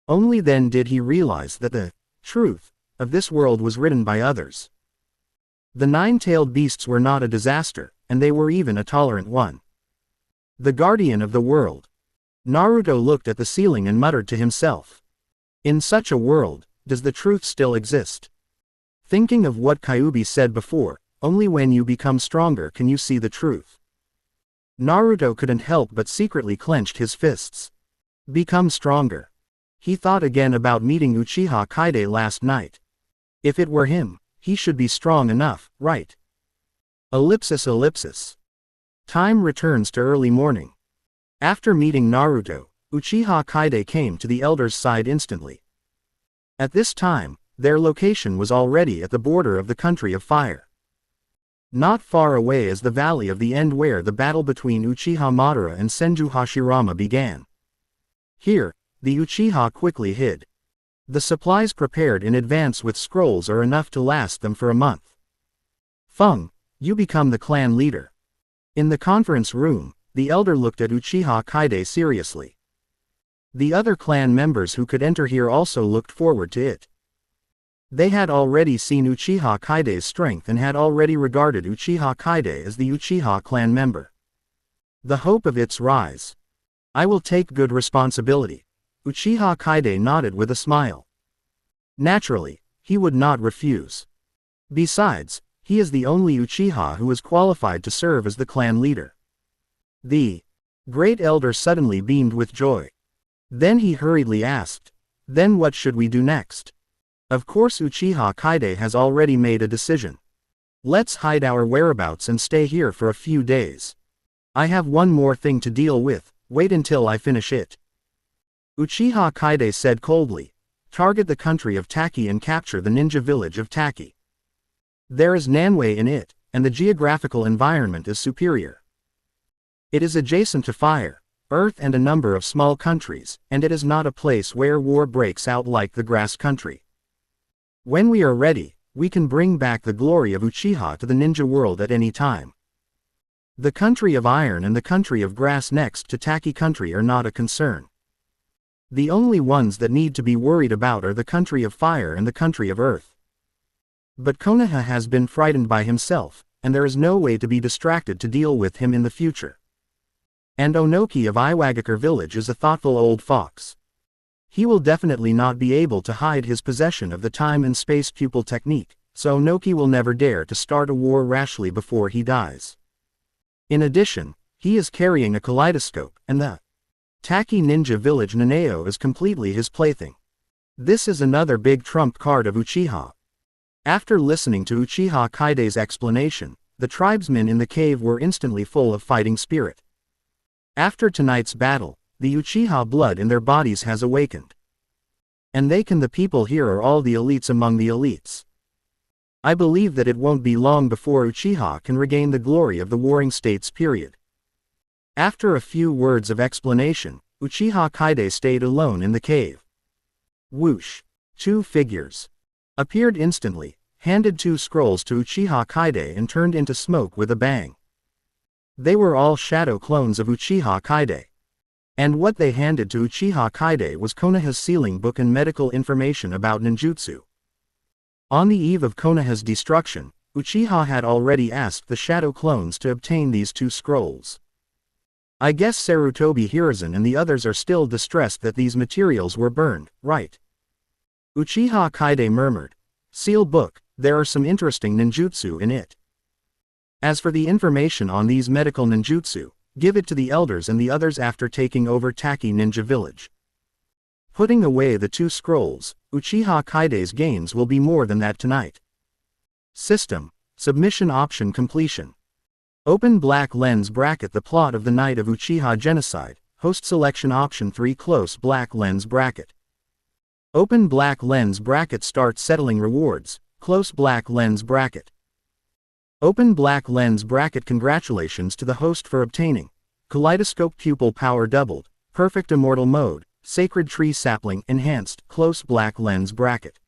Only then did he realize that the truth of this world was written by others. The 9-tailed beasts were not a disaster, and they were even a tolerant one. The guardian of the world. Naruto looked at the ceiling and muttered to himself. In such a world, does the truth still exist? Thinking of what Kyuubi said before, only when you become stronger can you see the truth. Naruto couldn't help but secretly clenched his fists. Become stronger. He thought again about meeting Uchiha Kaide last night. If it were him, he should be strong enough, right? Ellipsis. Time returns to early morning. After meeting Naruto, Uchiha Kaide came to the elder's side instantly. At this time, their location was already at the border of the country of fire. Not far away is the Valley of the End where the battle between Uchiha Madara and Senju Hashirama began. Here, the Uchiha quickly hid. The supplies prepared in advance with scrolls are enough to last them for a month. Feng, you become the clan leader. In the conference room, the elder looked at Uchiha Kaide seriously. The other clan members who could enter here also looked forward to it. They had already seen Uchiha Kaide's strength and had already regarded Uchiha Kaide as the Uchiha clan member. The hope of its rise. I will take good responsibility. Uchiha Kaide nodded with a smile. Naturally, he would not refuse. Besides, he is the only Uchiha who is qualified to serve as the clan leader. The great elder suddenly beamed with joy. Then he hurriedly asked, then what should we do next? Of course Uchiha Kaide has already made a decision. Let's hide our whereabouts and stay here for a few days. I have one more thing to deal with, wait until I finish it. Uchiha Kaide said coldly, target the country of Taki and capture the ninja village of Taki. There is Nanwei in it, and the geographical environment is superior. It is adjacent to fire, earth and a number of small countries, and it is not a place where war breaks out like the grass country. When we are ready, we can bring back the glory of Uchiha to the ninja world at any time. The country of iron and the country of grass next to Taki country are not a concern. The only ones that need to be worried about are the country of fire and the country of earth. But Konoha has been frightened by himself, and there is no way to be distracted to deal with him in the future. And Onoki of Iwagakure village is a thoughtful old fox. He will definitely not be able to hide his possession of the time and space pupil technique, so Onoki will never dare to start a war rashly before he dies. In addition, he is carrying a kaleidoscope, and the Taki ninja village Nanao is completely his plaything. This is another big trump card of Uchiha. After listening to Uchiha Kaide's explanation, the tribesmen in the cave were instantly full of fighting spirit. After tonight's battle, the Uchiha blood in their bodies has awakened. And the people here are all the elites among the elites. I believe that it won't be long before Uchiha can regain the glory of the Warring States period. After a few words of explanation, Uchiha Kaide stayed alone in the cave. Whoosh! 2 figures appeared instantly, handed 2 scrolls to Uchiha Kaide and turned into smoke with a bang. They were all shadow clones of Uchiha Kaide. And what they handed to Uchiha Kaide was Konoha's sealing book and medical information about ninjutsu. On the eve of Konoha's destruction, Uchiha had already asked the shadow clones to obtain these 2 scrolls. I guess Sarutobi Hiruzen and the others are still distressed that these materials were burned, right? Uchiha Kaide murmured. Seal book, there are some interesting ninjutsu in it. As for the information on these medical ninjutsu, give it to the elders and the others after taking over Taki Ninja Village. Putting away the 2 scrolls, Uchiha Kaide's gains will be more than that tonight. System, submission option completion. Open black lens bracket. The plot of the night of Uchiha Genocide, host selection option 3 close black lens bracket. Open black lens bracket. Start settling rewards, close black lens bracket. Open black lens bracket. Congratulations to the host for obtaining Kaleidoscope pupil power doubled, perfect immortal mode, sacred tree sapling enhanced, close black lens bracket.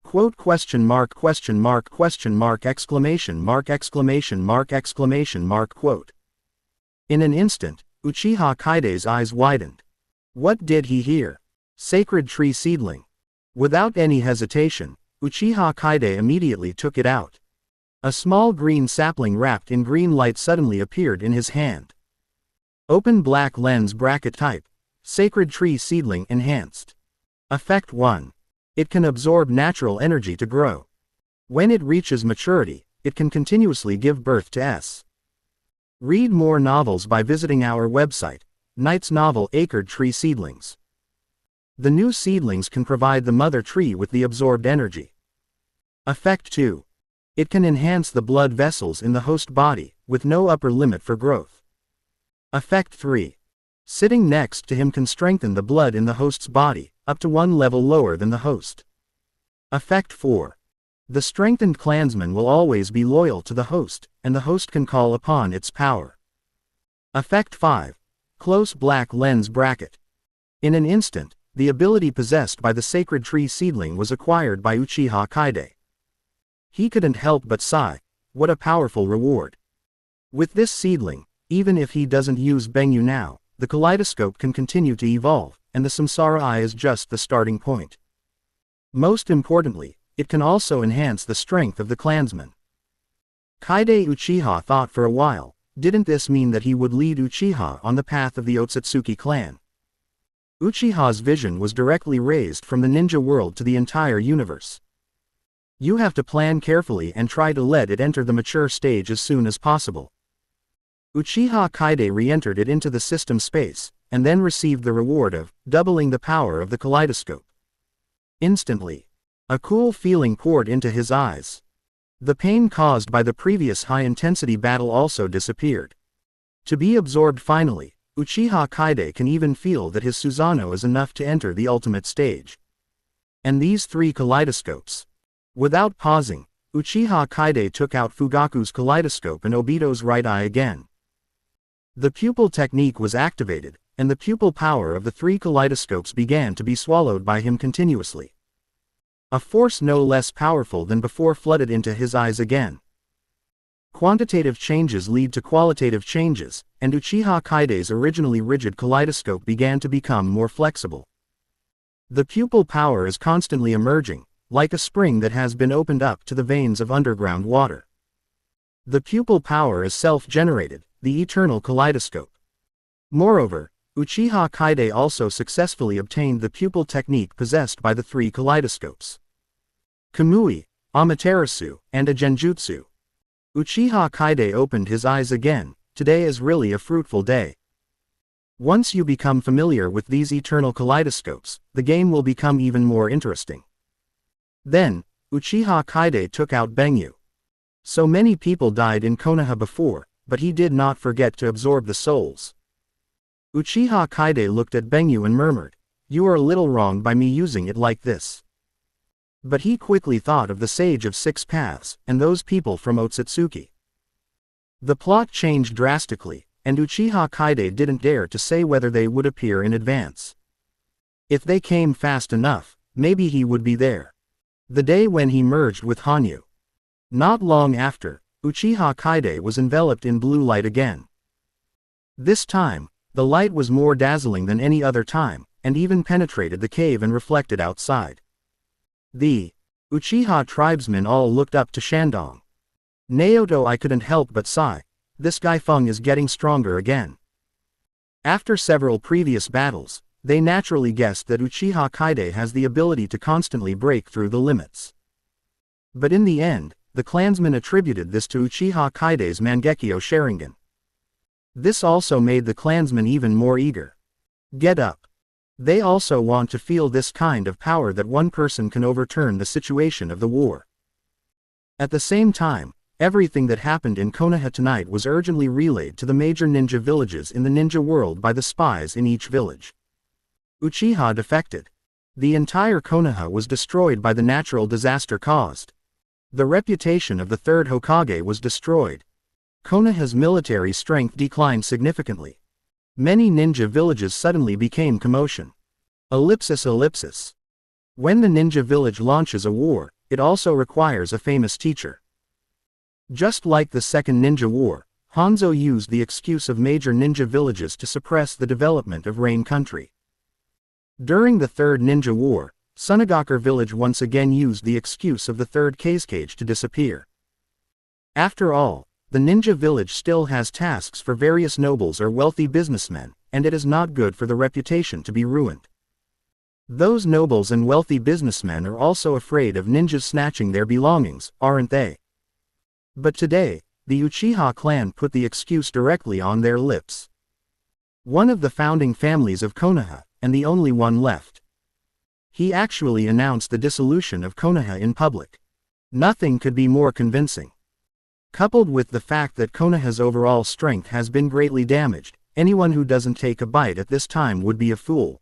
Quote question mark exclamation mark quote. In an instant, Uchiha Kaide's eyes widened. What did he hear? Sacred tree seedling. Without any hesitation, Uchiha Kaide immediately took it out. A small green sapling wrapped in green light suddenly appeared in his hand. Open black lens bracket. Type, sacred tree seedling enhanced. Effect 1. It can absorb natural energy to grow. When it reaches maturity, it can continuously give birth to S. Read more novels by visiting our website, Knight's novel Acred Tree Seedlings. The new seedlings can provide the mother tree with the absorbed energy. Effect 2. It can enhance the blood vessels in the host body, with no upper limit for growth. Effect 3. Sitting next to him can strengthen the blood in the host's body, up to 1 level lower than the host. Effect 4. The strengthened clansman will always be loyal to the host, and the host can call upon its power. Effect 5. Close black lens bracket. In an instant, the ability possessed by the sacred tree seedling was acquired by Uchiha Kaide. He couldn't help but sigh. What a powerful reward. With this seedling, even if he doesn't use Bengyu now, the kaleidoscope can continue to evolve, and the Samsara Eye is just the starting point. Most importantly, it can also enhance the strength of the clansman. Kaide Uchiha thought for a while, didn't this mean that he would lead Uchiha on the path of the Otsutsuki clan? Uchiha's vision was directly raised from the ninja world to the entire universe. You have to plan carefully and try to let it enter the mature stage as soon as possible. Uchiha Kaide re-entered it into the system space, and then received the reward of doubling the power of the kaleidoscope. Instantly, a cool feeling poured into his eyes. The pain caused by the previous high-intensity battle also disappeared. To be absorbed finally, Uchiha Kaide can even feel that his Susanoo is enough to enter the ultimate stage. And these 3 kaleidoscopes. Without pausing, Uchiha Kaide took out Fugaku's kaleidoscope and Obito's right eye again. The pupil technique was activated, and the pupil power of the 3 kaleidoscopes began to be swallowed by him continuously. A force no less powerful than before flooded into his eyes again. Quantitative changes lead to qualitative changes, and Uchiha Kaide's originally rigid kaleidoscope began to become more flexible. The pupil power is constantly emerging, like a spring that has been opened up to the veins of underground water. The pupil power is self-generated, the eternal kaleidoscope. Moreover, Uchiha Kaide also successfully obtained the pupil technique possessed by the 3 kaleidoscopes. Kamui, Amaterasu, and a Genjutsu. Uchiha Kaide opened his eyes again. Today is really a fruitful day. Once you become familiar with these eternal kaleidoscopes, the game will become even more interesting. Then, Uchiha Kaide took out Bengyu. So many people died in Konoha before, but he did not forget to absorb the souls. Uchiha Kaide looked at Bengyu and murmured, "You are a little wrong by me using it like this." But he quickly thought of the Sage of 6 Paths, and those people from Otsutsuki. The plot changed drastically, and Uchiha Kaide didn't dare to say whether they would appear in advance. If they came fast enough, maybe he would be there. The day when he merged with Hanyu. Not long after, Uchiha Kaide was enveloped in blue light again. This time, the light was more dazzling than any other time, and even penetrated the cave and reflected outside. The Uchiha tribesmen all looked up to Shandong. Naoto, I couldn't help but sigh. This guy Feng is getting stronger again. After several previous battles, they naturally guessed that Uchiha Kaide has the ability to constantly break through the limits. But in the end, the clansmen attributed this to Uchiha Kaide's Mangekyo Sharingan. This also made the clansmen even more eager. Get up. They also want to feel this kind of power that one person can overturn the situation of the war. At the same time, everything that happened in Konoha tonight was urgently relayed to the major ninja villages in the ninja world by the spies in each village. Uchiha defected. The entire Konoha was destroyed by the natural disaster caused. The reputation of the third Hokage was destroyed. Konoha's military strength declined significantly. Many ninja villages suddenly became commotion. Ellipsis. When the ninja village launches a war, it also requires a famous teacher. Just like the Second Ninja War, Hanzo used the excuse of major ninja villages to suppress the development of Rain Country. During the Third Ninja War, Sunagakur village once again used the excuse of the third Kazekage to disappear. After all, the ninja village still has tasks for various nobles or wealthy businessmen, and it is not good for the reputation to be ruined. Those nobles and wealthy businessmen are also afraid of ninjas snatching their belongings, aren't they? But today, the Uchiha clan put the excuse directly on their lips. One of the founding families of Konoha, and the only one left. He actually announced the dissolution of Konoha in public. Nothing could be more convincing. Coupled with the fact that Konoha's overall strength has been greatly damaged, anyone who doesn't take a bite at this time would be a fool.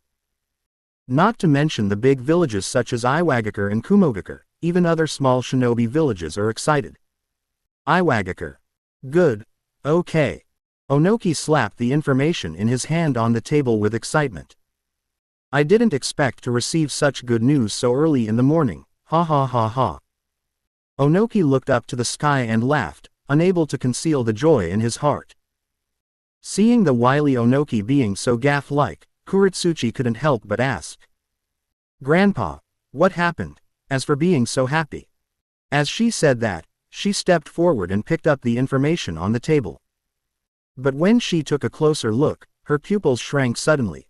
Not to mention the big villages such as Iwagakure and Kumogakure, even other small shinobi villages are excited. Iwagakure. Good. Okay. Onoki slapped the information in his hand on the table with excitement. I didn't expect to receive such good news so early in the morning, ha ha ha ha. Onoki looked up to the sky and laughed, unable to conceal the joy in his heart. Seeing the wily Onoki being so gaff-like, Kuretsuchi couldn't help but ask. Grandpa, what happened, as for being so happy? As she said that, she stepped forward and picked up the information on the table. But when she took a closer look, her pupils shrank suddenly.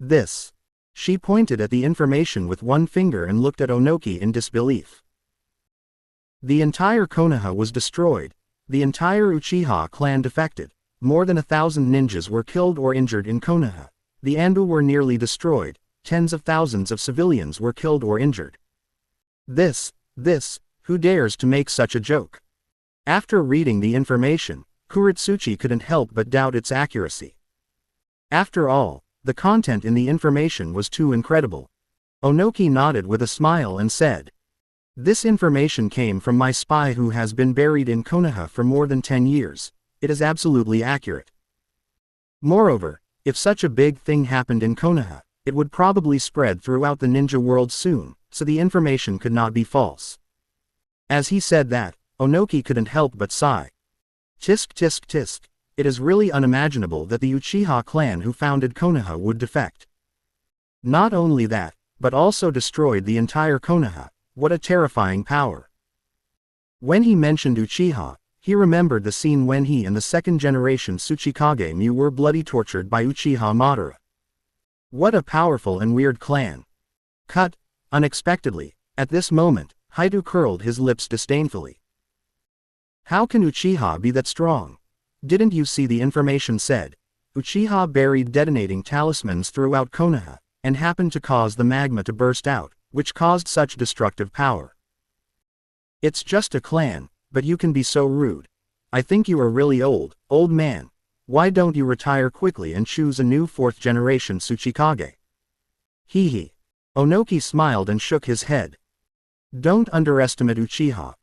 This. She pointed at the information with one finger and looked at Onoki in disbelief. The entire Konoha was destroyed. The entire Uchiha clan defected. More than 1,000 ninjas were killed or injured in Konoha. The Anbu were nearly destroyed. Tens of thousands of civilians were killed or injured. This, who dares to make such a joke? After reading the information, Kuretsuchi couldn't help but doubt its accuracy. After all, the content in the information was too incredible. Onoki nodded with a smile and said, "This information came from my spy who has been buried in Konoha for more than 10 years. It is absolutely accurate. Moreover, if such a big thing happened in Konoha, it would probably spread throughout the ninja world soon, so the information could not be false." As he said that, Onoki couldn't help but sigh. Tisk tisk tisk. It is really unimaginable that the Uchiha clan who founded Konoha would defect. Not only that, but also destroyed the entire Konoha. What a terrifying power. When he mentioned Uchiha, he remembered the scene when he and the second-generation Tsuchikage Mu were bloody tortured by Uchiha Madara. What a powerful and weird clan. Cut. Unexpectedly, at this moment, Haidu curled his lips disdainfully. How can Uchiha be that strong? Didn't you see the information said? Uchiha buried detonating talismans throughout Konoha, and happened to cause the magma to burst out, which caused such destructive power. It's just a clan, but you can be so rude. I think you are really old man. Why don't you retire quickly and choose a new fourth-generation Tsuchikage? Hee hee. Onoki smiled and shook his head. Don't underestimate Uchiha.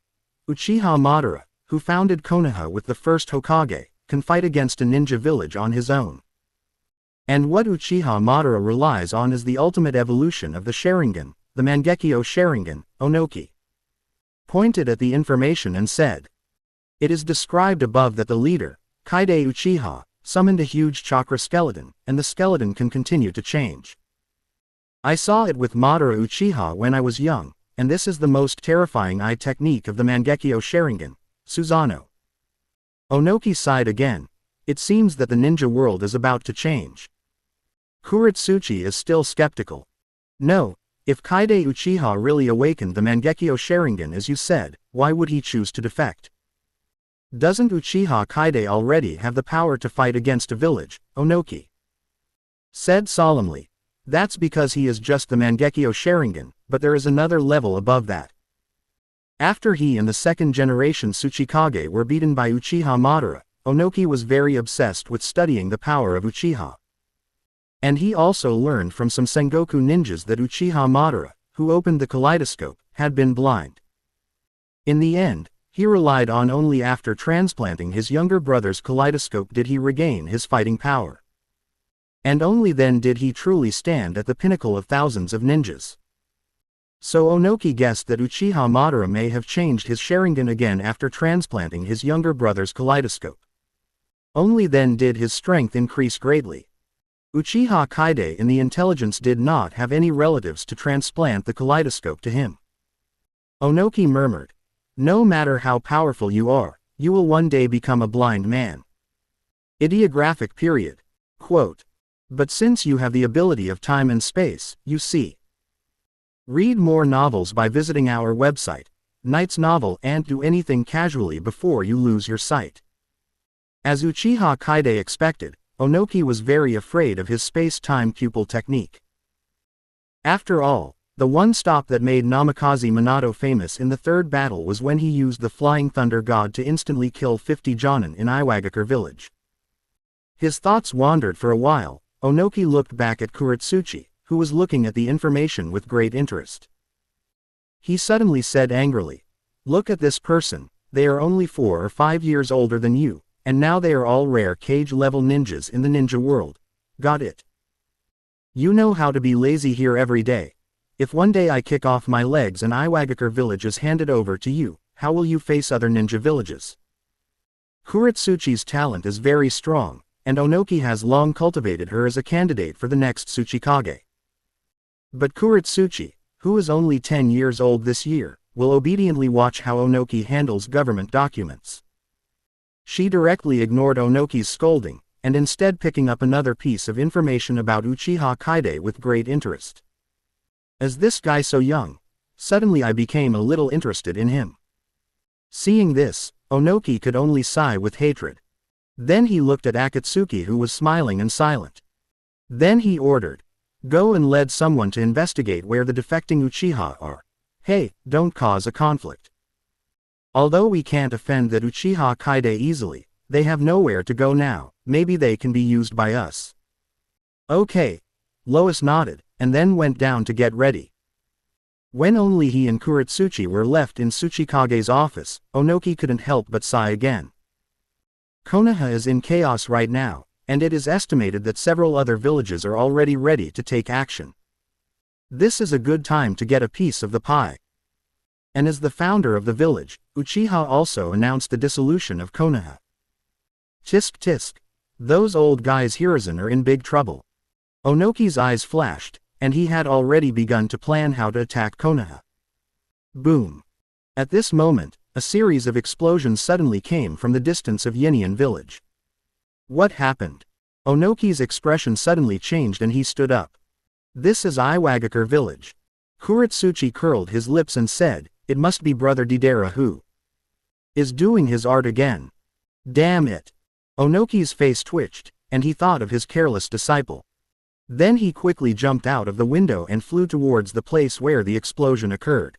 Uchiha Madara, who founded Konoha with the first Hokage, can fight against a ninja village on his own. And what Uchiha Madara relies on is the ultimate evolution of the Sharingan, the Mangekyo Sharingan. Onoki pointed at the information and said, "It is described above that the leader, Kaide Uchiha, summoned a huge chakra skeleton, and the skeleton can continue to change. I saw it with Madara Uchiha when I was young, and this is the most terrifying eye technique of the Mangekyo Sharingan, Susanoo." Onoki sighed again. It seems that the ninja world is about to change. Kuretsuchi is still skeptical. No, If Kaide Uchiha really awakened the Mangekyo Sharingan as you said, why would he choose to defect? Doesn't Uchiha Kaide already have the power to fight against a village? Onoki said solemnly. That's because he is just the Mangekyo Sharingan, but there is another level above that. After he and the second generation Tsuchikage were beaten by Uchiha Madara, Onoki was very obsessed with studying the power of Uchiha. And he also learned from some Sengoku ninjas that Uchiha Madara, who opened the kaleidoscope, had been blind. In the end, he relied on only after transplanting his younger brother's kaleidoscope did he regain his fighting power. And only then did he truly stand at the pinnacle of thousands of ninjas. So Onoki guessed that Uchiha Madara may have changed his Sharingan again after transplanting his younger brother's kaleidoscope. Only then did his strength increase greatly. Uchiha Kaide in the intelligence did not have any relatives to transplant the kaleidoscope to him. Onoki murmured. No matter how powerful you are, you will one day become a blind man. Ideographic period. Quote. But since you have the ability of time and space, you see. Read more novels by visiting our website, Knight's Novel, and do anything casually before you lose your sight. As Uchiha Kaide expected, Onoki was very afraid of his space-time pupil technique. After all, the one stop that made Namikaze Minato famous in the third battle was when he used the Flying Thunder God to instantly kill 50 Jonin in Iwagakure village. His thoughts wandered for a while. Onoki looked back at Kuretsuchi, who was looking at the information with great interest. He suddenly said angrily, "Look at this person, they are only 4 or 5 years older than you, and now they are all rare cage-level ninjas in the ninja world. Got it? You know how to be lazy here every day. If one day I kick off my legs and Iwagakure village is handed over to you, how will you face other ninja villages?" Kuretsuchi's talent is very strong, and Onoki has long cultivated her as a candidate for the next Tsuchikage. But Kuretsuchi, who is only 10 years old this year, will obediently watch how Onoki handles government documents. She directly ignored Onoki's scolding, and instead picking up another piece of information about Uchiha Kaide with great interest. As this guy so young, suddenly I became a little interested in him. Seeing this, Onoki could only sigh with hatred. Then he looked at Akatsuki, who was smiling and silent. Then he ordered, "Go and lead someone to investigate where the defecting Uchiha are. Hey, don't cause a conflict. Although we can't offend that Uchiha Kaide easily, they have nowhere to go now, maybe they can be used by us." Okay. Lois nodded, and then went down to get ready. When only he and Kuretsuchi were left in Tsuchikage's office, Onoki couldn't help but sigh again. Konoha is in chaos right now, and it is estimated that several other villages are already ready to take action. This is a good time to get a piece of the pie. And as the founder of the village, Uchiha also announced the dissolution of Konoha. Tisk tisk. Those old guys Hiruzen are in big trouble. Onoki's eyes flashed, and he had already begun to plan how to attack Konoha. Boom. At this moment, a series of explosions suddenly came from the distance of Yinian village. What happened? Onoki's expression suddenly changed and he stood up. This is Iwagakure village. Kuretsuchi curled his lips and said, "It must be Brother Deidara who is doing his art again. Damn it." Onoki's face twitched, and he thought of his careless disciple. Then he quickly jumped out of the window and flew towards the place where the explosion occurred.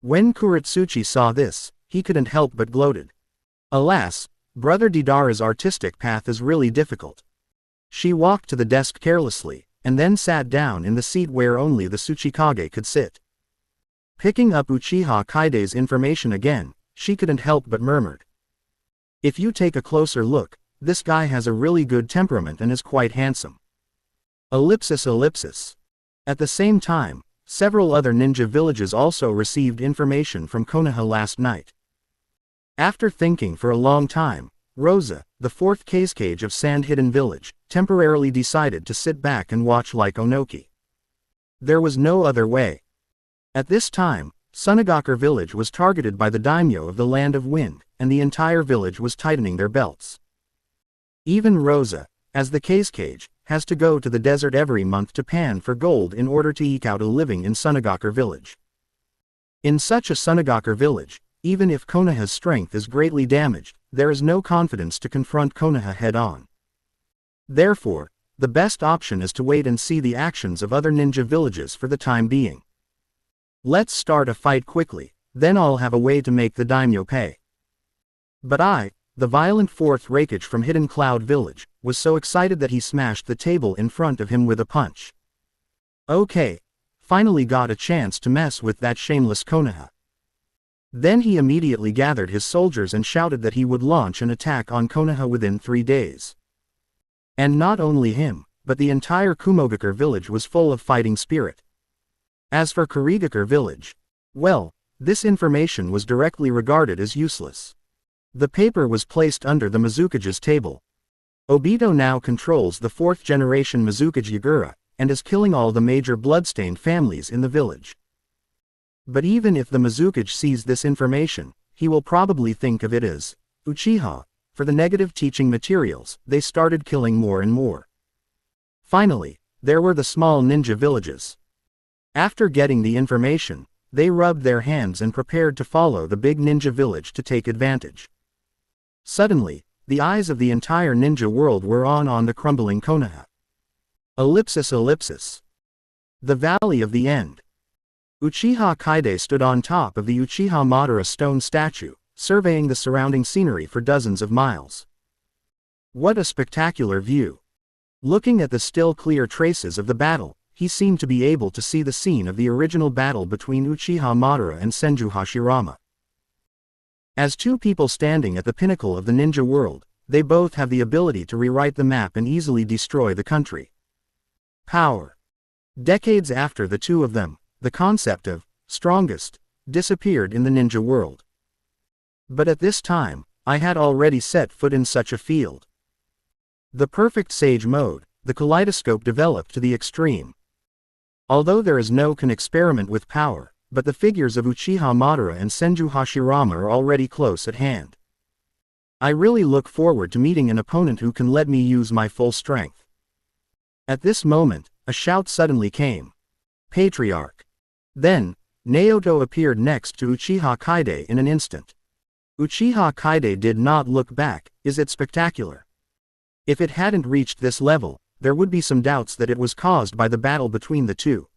When Kuretsuchi saw this, he couldn't help but gloated. Alas, Brother Deidara's artistic path is really difficult. She walked to the desk carelessly, and then sat down in the seat where only the Tsuchikage could sit. Picking up Uchiha Kaide's information again, she couldn't help but murmured. If you take a closer look, this guy has a really good temperament and is quite handsome. Ellipsis ellipsis. At the same time, several other ninja villages also received information from Konoha last night. After thinking for a long time, Rosa, the fourth Kazekage of Sand Hidden Village, temporarily decided to sit back and watch like Onoki. There was no other way. At this time, Sunagakure village was targeted by the daimyo of the Land of Wind, and the entire village was tightening their belts. Even Rosa, as the Kazekage, has to go to the desert every month to pan for gold in order to eke out a living in Sunagakur village. In such a Sunagakur village, even if Konoha's strength is greatly damaged, there is no confidence to confront Konoha head-on. Therefore, the best option is to wait and see the actions of other ninja villages for the time being. Let's start a fight quickly, then I'll have a way to make the daimyo pay. But the violent fourth Raikage from Hidden Cloud Village, was so excited that he smashed the table in front of him with a punch. Okay, finally got a chance to mess with that shameless Konoha. Then he immediately gathered his soldiers and shouted that he would launch an attack on Konoha within 3 days. And not only him, but the entire Kumogakure village was full of fighting spirit. As for Kurigakure village, well, this information was directly regarded as useless. The paper was placed under the Mizukage's table. Obito now controls the 4th generation Mizukage Yagura, and is killing all the major bloodstained families in the village. But even if the Mizukage sees this information, he will probably think of it as Uchiha. For the negative teaching materials, they started killing more and more. Finally, there were the small ninja villages. After getting the information, they rubbed their hands and prepared to follow the big ninja village to take advantage. Suddenly, the eyes of the entire ninja world were on the crumbling Konoha. Ellipsis. The Valley of the End. Uchiha Kaide stood on top of the Uchiha Madara stone statue, surveying the surrounding scenery for dozens of miles. What a spectacular view! Looking at the still clear traces of the battle, he seemed to be able to see the scene of the original battle between Uchiha Madara and Senju Hashirama. As two people standing at the pinnacle of the ninja world, they both have the ability to rewrite the map and easily destroy the country. Power. Decades after the two of them, the concept of strongest disappeared in the ninja world. But at this time, I had already set foot in such a field. The perfect sage mode, the kaleidoscope developed to the extreme. Although there is no can experiment with power, but the figures of Uchiha Madara and Senju Hashirama are already close at hand. I really look forward to meeting an opponent who can let me use my full strength. At this moment, a shout suddenly came. Patriarch. Then, Naoto appeared next to Uchiha Kaide in an instant. Uchiha Kaide did not look back. Is it spectacular? If it hadn't reached this level, there would be some doubts that it was caused by the battle between the two.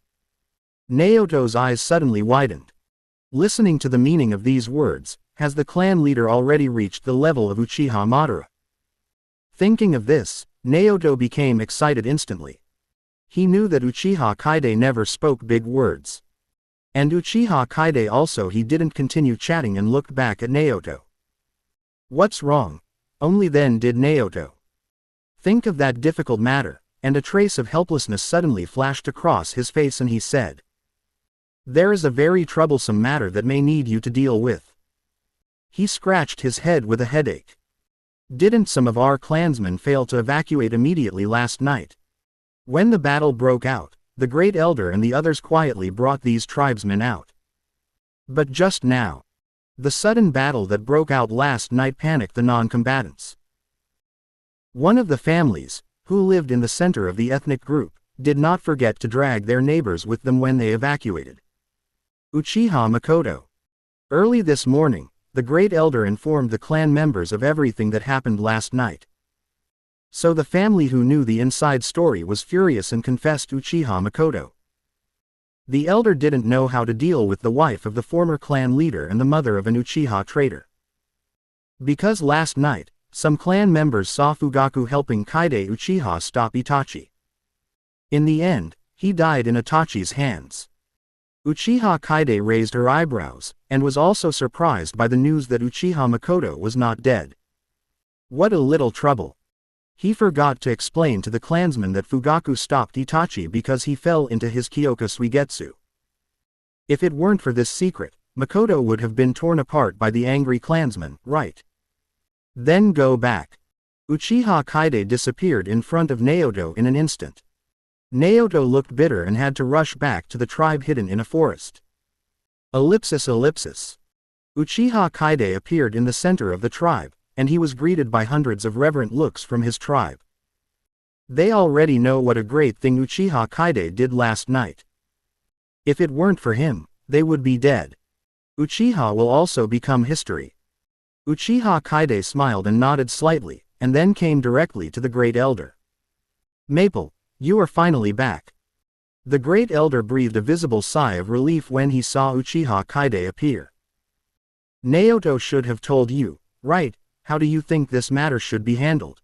Naoto's eyes suddenly widened. Listening to the meaning of these words, has the clan leader already reached the level of Uchiha Madara? Thinking of this, Naoto became excited instantly. He knew that Uchiha Kaide never spoke big words. And Uchiha Kaide also he didn't continue chatting and looked back at Naoto. What's wrong? Only then did Naoto think of that difficult matter, and a trace of helplessness suddenly flashed across his face and he said, "There is a very troublesome matter that may need you to deal with." He scratched his head with a headache. Didn't some of our clansmen fail to evacuate immediately last night? When the battle broke out, the Great Elder and the others quietly brought these tribesmen out. But just now, the sudden battle that broke out last night panicked the non-combatants. One of the families, who lived in the center of the ethnic group, did not forget to drag their neighbors with them when they evacuated. Uchiha Makoto. Early this morning, the Great Elder informed the clan members of everything that happened last night. So the family who knew the inside story was furious and confessed Uchiha Makoto. The elder didn't know how to deal with the wife of the former clan leader and the mother of an Uchiha traitor. Because last night, some clan members saw Fugaku helping Kaide Uchiha stop Itachi. In the end, he died in Itachi's hands. Uchiha Kaide raised her eyebrows, and was also surprised by the news that Uchiha Makoto was not dead. What a little trouble. He forgot to explain to the clansmen that Fugaku stopped Itachi because he fell into his Kyoka Suigetsu. If it weren't for this secret, Makoto would have been torn apart by the angry clansmen, right? Then go back. Uchiha Kaide disappeared in front of Naoto in an instant. Naoto looked bitter and had to rush back to the tribe hidden in a forest. Ellipsis. Uchiha Kaide appeared in the center of the tribe, and he was greeted by hundreds of reverent looks from his tribe. They already know what a great thing Uchiha Kaide did last night. If it weren't for him, they would be dead. Uchiha will also become history. Uchiha Kaide smiled and nodded slightly, and then came directly to the Great Elder. Maple, you are finally back. The Great Elder breathed a visible sigh of relief when he saw Uchiha Kaide appear. Naoto should have told you, right? How do you think this matter should be handled?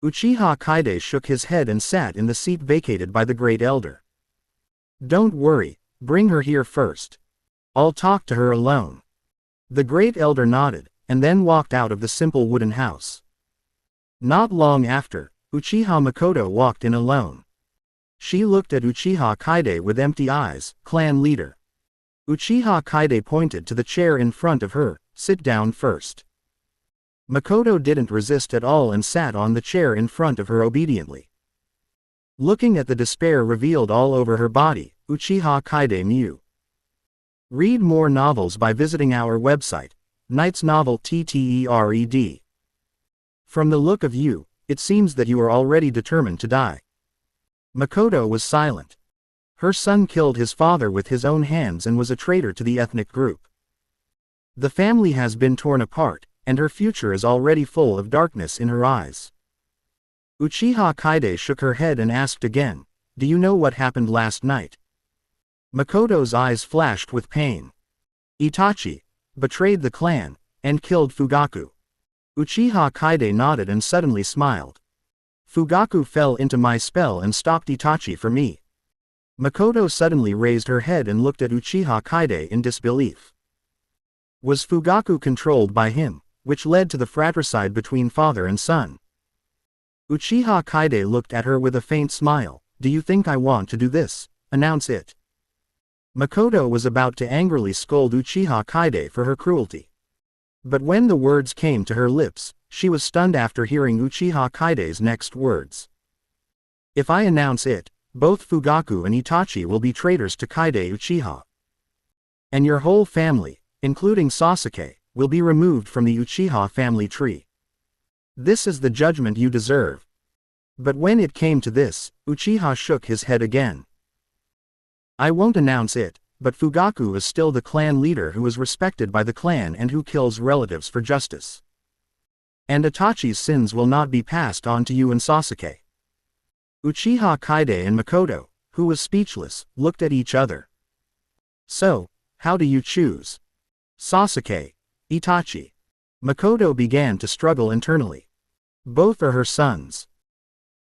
Uchiha Kaide shook his head and sat in the seat vacated by the Great Elder. Don't worry, bring her here first. I'll talk to her alone. The Great Elder nodded, and then walked out of the simple wooden house. Not long after, Uchiha Makoto walked in alone. She looked at Uchiha Kaide with empty eyes, clan leader. Uchiha Kaide pointed to the chair in front of her, sit down first. Makoto didn't resist at all and sat on the chair in front of her obediently. Looking at the despair revealed all over her body, Uchiha Kaide mewed. Read more novels by visiting our website, Knight's Novel TTERED. From the look of you, it seems that you are already determined to die. Makoto was silent. Her son killed his father with his own hands and was a traitor to the ethnic group. The family has been torn apart, and her future is already full of darkness in her eyes. Uchiha Kaide shook her head and asked again, do you know what happened last night? Makoto's eyes flashed with pain. Itachi betrayed the clan, and killed Fugaku. Uchiha Kaide nodded and suddenly smiled. Fugaku fell into my spell and stopped Itachi for me. Makoto suddenly raised her head and looked at Uchiha Kaide in disbelief. Was Fugaku controlled by him, which led to the fratricide between father and son? Uchiha Kaide looked at her with a faint smile. Do you think I want to do this? Announce it. Makoto was about to angrily scold Uchiha Kaide for her cruelty. But when the words came to her lips, she was stunned after hearing Uchiha Kaide's next words. If I announce it, both Fugaku and Itachi will be traitors to Kaide Uchiha. And your whole family, including Sasuke, will be removed from the Uchiha family tree. This is the judgment you deserve. But when it came to this, Uchiha shook his head again. I won't announce it, but Fugaku is still the clan leader who is respected by the clan and who kills relatives for justice. And Itachi's sins will not be passed on to you and Sasuke. Uchiha Kaide and Makoto, who was speechless, looked at each other. So, how do you choose? Sasuke, Itachi. Makoto began to struggle internally. Both are her sons.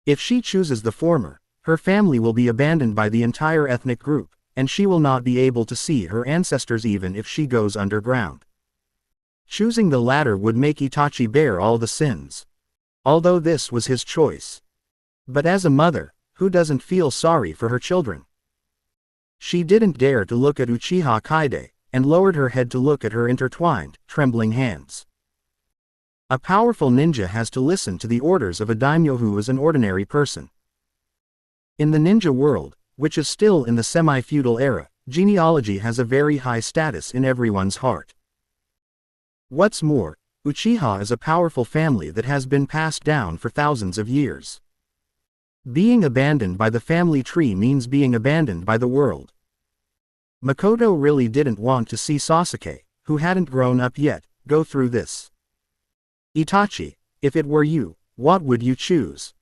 If she chooses the former, her family will be abandoned by the entire ethnic group, and she will not be able to see her ancestors even if she goes underground. Choosing the latter would make Itachi bear all the sins. Although this was his choice. But as a mother, who doesn't feel sorry for her children? She didn't dare to look at Uchiha Kaide, and lowered her head to look at her intertwined, trembling hands. A powerful ninja has to listen to the orders of a daimyo who is an ordinary person. In the ninja world, which is still in the semi-feudal era, genealogy has a very high status in everyone's heart. What's more, Uchiha is a powerful family that has been passed down for thousands of years. Being abandoned by the family tree means being abandoned by the world. Makoto really didn't want to see Sasuke, who hadn't grown up yet, go through this. Itachi, if it were you, what would you choose?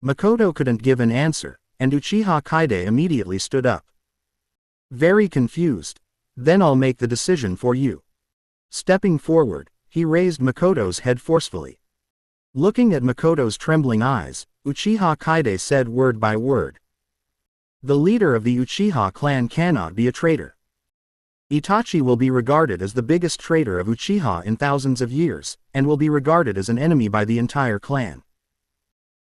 Makoto couldn't give an answer, and Uchiha Kaide immediately stood up. Very confused. Then I'll make the decision for you. Stepping forward, he raised Makoto's head forcefully. Looking at Makoto's trembling eyes, Uchiha Kaide said word by word. The leader of the Uchiha clan cannot be a traitor. Itachi will be regarded as the biggest traitor of Uchiha in thousands of years, and will be regarded as an enemy by the entire clan.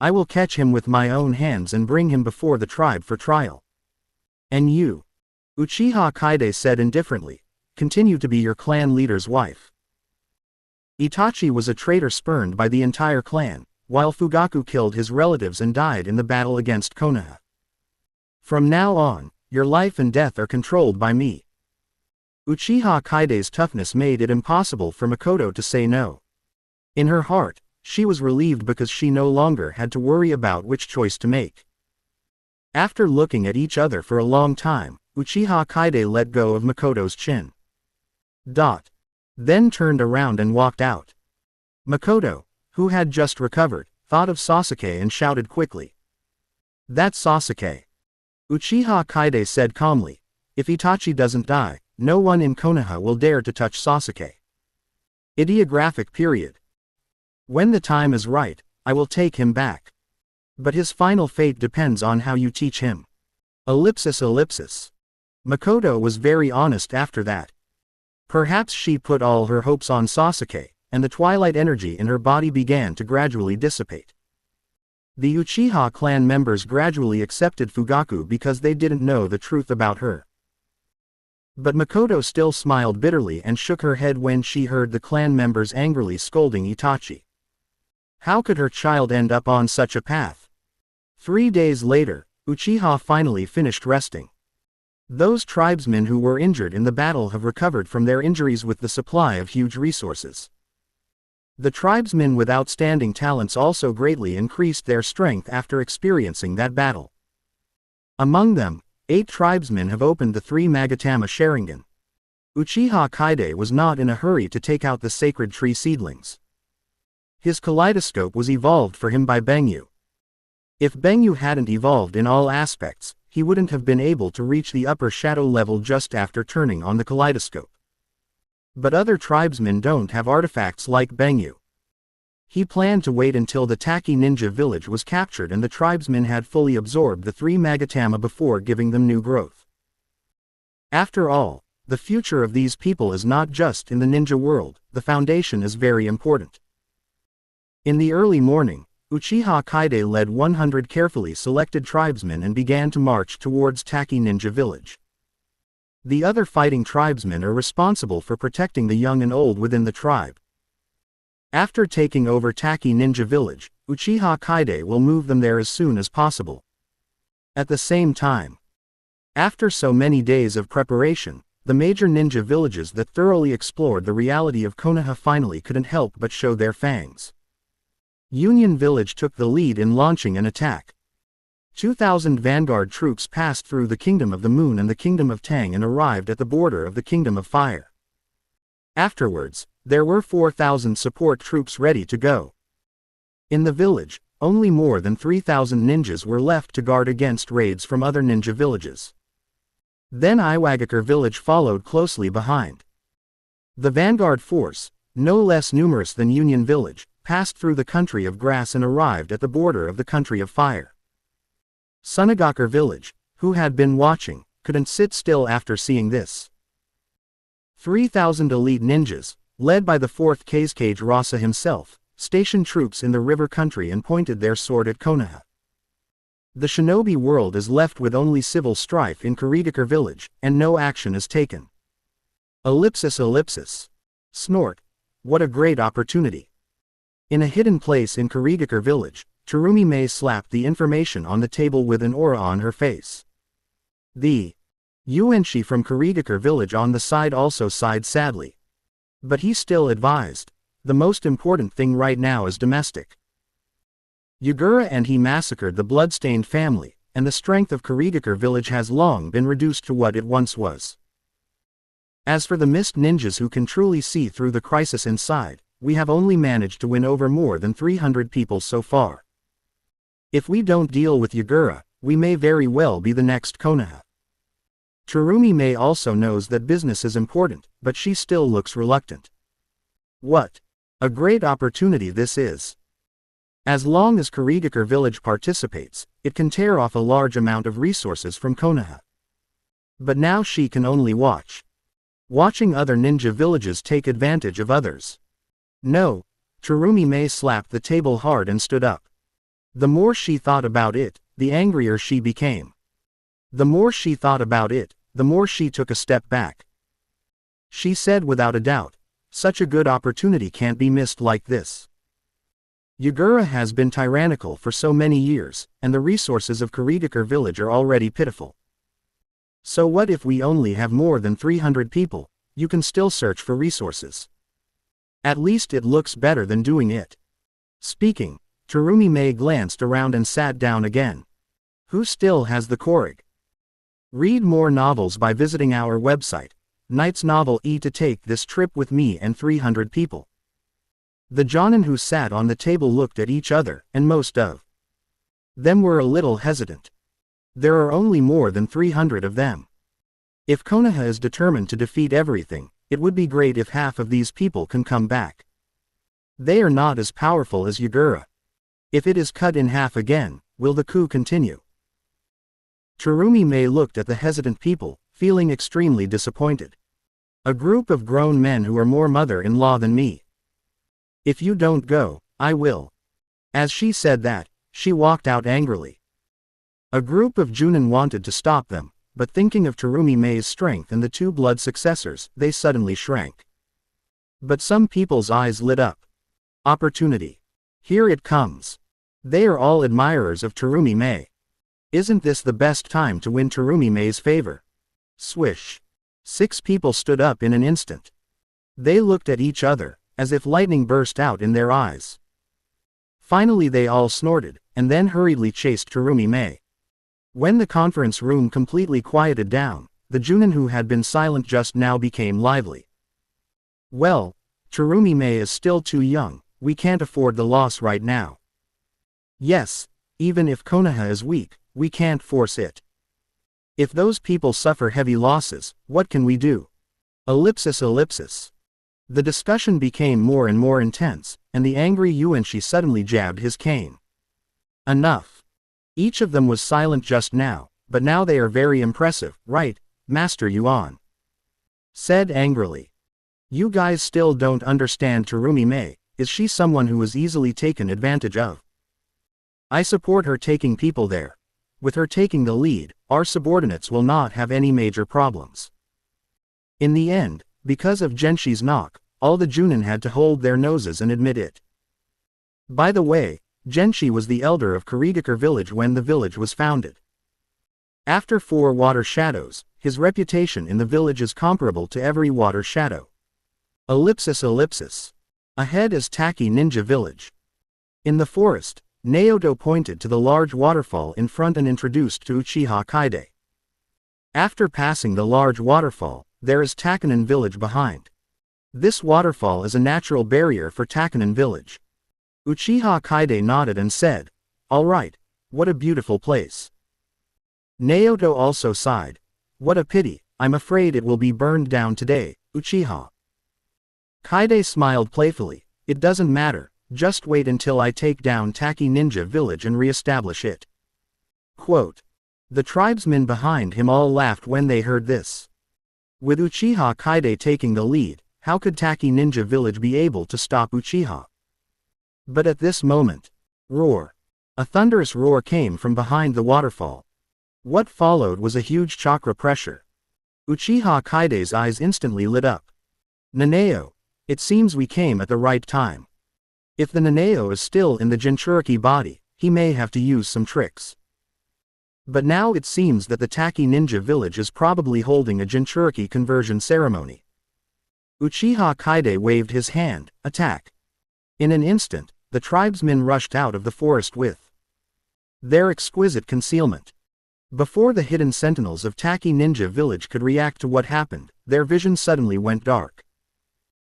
I will catch him with my own hands and bring him before the tribe for trial. And you, Uchiha Kaide said indifferently, continue to be your clan leader's wife. Itachi was a traitor spurned by the entire clan, while Fugaku killed his relatives and died in the battle against Konoha. From now on, your life and death are controlled by me. Uchiha Kaide's toughness made it impossible for Makoto to say no. In her heart, she was relieved because she no longer had to worry about which choice to make. After looking at each other for a long time, Uchiha Kaide let go of Makoto's chin. Then turned around and walked out. Makoto, who had just recovered, thought of Sasuke and shouted quickly. "That's Sasuke." Uchiha Kaide said calmly, "If Itachi doesn't die, no one in Konoha will dare to touch Sasuke. Idiographic period. When the time is right, I will take him back. But his final fate depends on how you teach him." Makoto was very honest after that. Perhaps she put all her hopes on Sasuke, and the twilight energy in her body began to gradually dissipate. The Uchiha clan members gradually accepted Fugaku because they didn't know the truth about her. But Makoto still smiled bitterly and shook her head when she heard the clan members angrily scolding Itachi. How could her child end up on such a path? 3 days later, Uchiha finally finished resting. Those tribesmen who were injured in the battle have recovered from their injuries with the supply of huge resources. The tribesmen with outstanding talents also greatly increased their strength after experiencing that battle. Among them, 8 tribesmen have opened the 3 Magatama Sharingan. Uchiha Kaide was not in a hurry to take out the sacred tree seedlings. His kaleidoscope was evolved for him by Bengyu. If Bengyu hadn't evolved in all aspects, he wouldn't have been able to reach the upper shadow level just after turning on the kaleidoscope. But other tribesmen don't have artifacts like Bengyu. He planned to wait until the Taki ninja village was captured and the tribesmen had fully absorbed the 3 Magatama before giving them new growth. After all, the future of these people is not just in the ninja world, the foundation is very important. In the early morning, Uchiha Kaide led 100 carefully selected tribesmen and began to march towards Taki Ninja Village. The other fighting tribesmen are responsible for protecting the young and old within the tribe. After taking over Taki Ninja Village, Uchiha Kaide will move them there as soon as possible. At the same time, after so many days of preparation, the major ninja villages that thoroughly explored the reality of Konoha finally couldn't help but show their fangs. Union Village took the lead in launching an attack. 2,000 vanguard troops passed through the Kingdom of the Moon and the Kingdom of Tang and arrived at the border of the Kingdom of Fire. Afterwards, there were 4,000 support troops ready to go. In the village, only more than 3,000 ninjas were left to guard against raids from other ninja villages. Then Iwagakure village followed closely behind. The vanguard force, no less numerous than Union Village, passed through the country of grass and arrived at the border of the country of fire. Sunagakure village, who had been watching, couldn't sit still after seeing this. 3,000 elite ninjas, led by the 4th Kazekage Rasa himself, stationed troops in the river country and pointed their sword at Konoha. The shinobi world is left with only civil strife in Kurigakure village, and no action is taken. Snort. What a great opportunity. In a hidden place in Kurigakure village, Tsurumi Mei slapped the information on the table with an aura on her face. The Yuenshi from Kurigakure village on the side also sighed sadly. But he still advised, the most important thing right now is domestic. Yugura and he massacred the bloodstained family, and the strength of Kurigakure village has long been reduced to what it once was. As for the mist ninjas who can truly see through the crisis inside, we have only managed to win over more than 300 people so far. If we don't deal with Yugura, we may very well be the next Konoha. Tsurumi Mei also knows that business is important, but she still looks reluctant. What a great opportunity this is. As long as Kurigakure village participates, it can tear off a large amount of resources from Konoha. But now she can only watch. Watching other ninja villages take advantage of others. No, Tsurumi Mei slapped the table hard and stood up. The more she thought about it, the angrier she became. The more she thought about it, the more she took a step back. She said without a doubt, such a good opportunity can't be missed like this. Yugura has been tyrannical for so many years, and the resources of Kurigakure village are already pitiful. So what if we only have more than 300 people? You can still search for resources. At least it looks better than doing it. Speaking, Terumi May glanced around and sat down again. Who still has the Korrig? Read more novels by visiting our website, Knight's Novel E to take this trip with me and 300 people. The Jonin who sat on the table looked at each other, and most of them were a little hesitant. There are only more than 300 of them. If Konoha is determined to defeat everything, it would be great if half of these people can come back. They are not as powerful as Yagura. If it is cut in half again, will the coup continue? Terumi May looked at the hesitant people, feeling extremely disappointed. A group of grown men who are more mother-in-law than me. If you don't go, I will. As she said that, she walked out angrily. A group of Junin wanted to stop them, but thinking of Terumi May's strength and the two blood successors, they suddenly shrank. But some people's eyes lit up. Opportunity. Here it comes. They are all admirers of Terumi May. Isn't this the best time to win Terumi May's favor? Swish. 6 people stood up in an instant. They looked at each other, as if lightning burst out in their eyes. Finally they all snorted, and then hurriedly chased Terumi May. When the conference room completely quieted down, the Junin who had been silent just now became lively. Well, Terumi May is still too young, we can't afford the loss right now. Yes, even if Konoha is weak, we can't force it. If those people suffer heavy losses, what can we do? Ellipsis. The discussion became more and more intense, and the angry Yuanshi suddenly jabbed his cane. Enough. Each of them was silent just now, but now they are very impressive, right, Master Yuan? Said angrily. You guys still don't understand Terumi May, is she someone who is easily taken advantage of? I support her taking people there. With her taking the lead, our subordinates will not have any major problems. In the end, because of Genshi's knock, all the Junin had to hold their noses and admit it. By the way, Genshi was the elder of Kurigakure village when the village was founded. After 4 water shadows, his reputation in the village is comparable to every water shadow. Ellipsis. Ahead is Taki Ninja Village. In the forest, Naoto pointed to the large waterfall in front and introduced to Uchiha Kaide. After passing the large waterfall, there is Takanen village behind. This waterfall is a natural barrier for Takanen village. Uchiha Kaide nodded and said, "All right, what a beautiful place." Naoto also sighed. "What a pity, I'm afraid it will be burned down today, Uchiha." Kaide smiled playfully. "It doesn't matter. Just wait until I take down Taki Ninja Village and re-establish it." Quote. The tribesmen behind him all laughed when they heard this. With Uchiha Kaide taking the lead, how could Taki Ninja Village be able to stop Uchiha? But at this moment, roar. A thunderous roar came from behind the waterfall. What followed was a huge chakra pressure. Uchiha Kaide's eyes instantly lit up. Nanao, it seems we came at the right time. If the Nanao is still in the Jinchuriki body, he may have to use some tricks. But now it seems that the Taki Ninja Village is probably holding a Jinchuriki conversion ceremony. Uchiha Kaide waved his hand, attack. In an instant, the tribesmen rushed out of the forest with their exquisite concealment. Before the hidden sentinels of Taki Ninja Village could react to what happened, their vision suddenly went dark.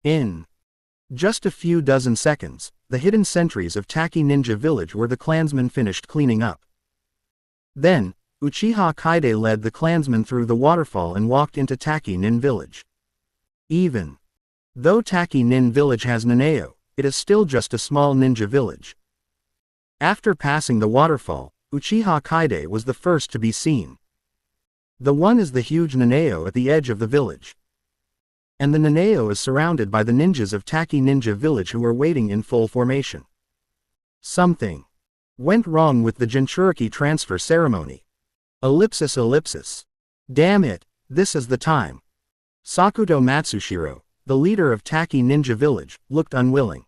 In just a few dozen seconds, the hidden sentries of Taki Ninja Village were the clansmen finished cleaning up. Then, Uchiha Kaide led the clansmen through the waterfall and walked into Taki Nin Village. Even though Taki Nin Village has Nanao, it is still just a small ninja village. After passing the waterfall, Uchiha Kaide was the first to be seen. The one is the huge Nanao at the edge of the village. And the Nanao is surrounded by the ninjas of Taki Ninja Village who are waiting in full formation. Something went wrong with the Jinchuriki transfer ceremony. Ellipsis. Damn it, this is the time. Sakuto Matsushiro, the leader of Taki Ninja Village, looked unwilling.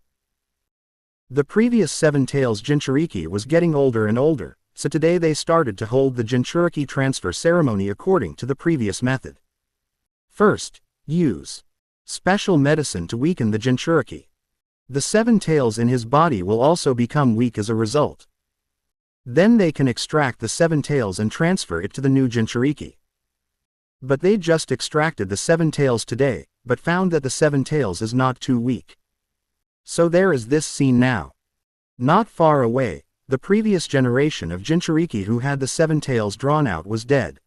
The previous 7 Tails Jinchuriki was getting older and older, so today they started to hold the Jinchuriki transfer ceremony according to the previous method. First, use special medicine to weaken the Jinchuriki. The 7 tails in his body will also become weak as a result. Then they can extract the 7 tails and transfer it to the new Jinchuriki. But they just extracted the 7 tails today, but found that the 7 tails is not too weak. So there is this scene now. Not far away, the previous generation of Jinchuriki who had the 7 tails drawn out was dead.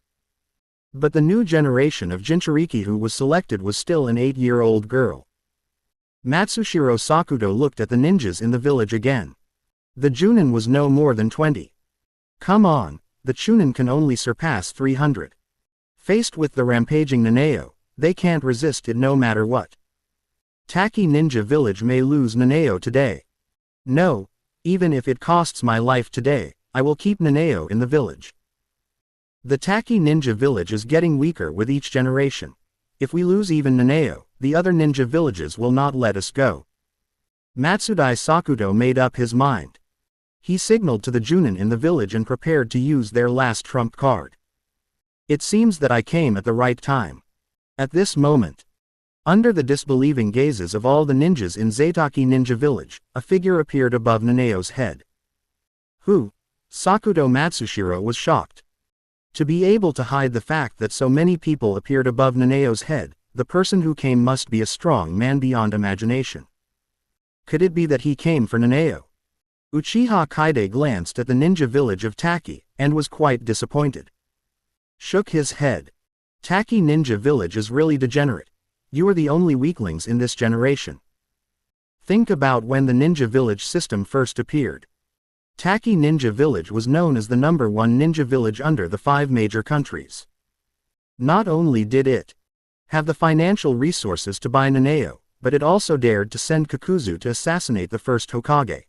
But the new generation of Jinchuriki who was selected was still an 8-year-old girl. Matsushiro Sakuto looked at the ninjas in the village again. The Junin was no more than 20. Come on, the Chunin can only surpass 300. Faced with the rampaging Nanao, they can't resist it no matter what. Taki Ninja Village may lose Nanao today. No, even if it costs my life today, I will keep Nanao in the village. The Taki Ninja Village is getting weaker with each generation. If we lose even Nanao, the other ninja villages will not let us go. Matsudai Sakuto made up his mind. He signaled to the Junin in the village and prepared to use their last trump card. It seems that I came at the right time. At this moment, under the disbelieving gazes of all the ninjas in Zataki Ninja Village, a figure appeared above Nanao's head. Who? Sakuto Matsushiro was shocked. To be able to hide the fact that so many people appeared above Nanao's head, the person who came must be a strong man beyond imagination. Could it be that he came for Nanao? Uchiha Kaide glanced at the ninja village of Taki, and was quite disappointed. Shook his head. Taki Ninja Village is really degenerate. You are the only weaklings in this generation. Think about when the ninja village system first appeared. Taki Ninja Village was known as the #1 ninja village under the 5 major countries. Not only did it have the financial resources to buy Nanao, but it also dared to send Kakuzu to assassinate the first Hokage.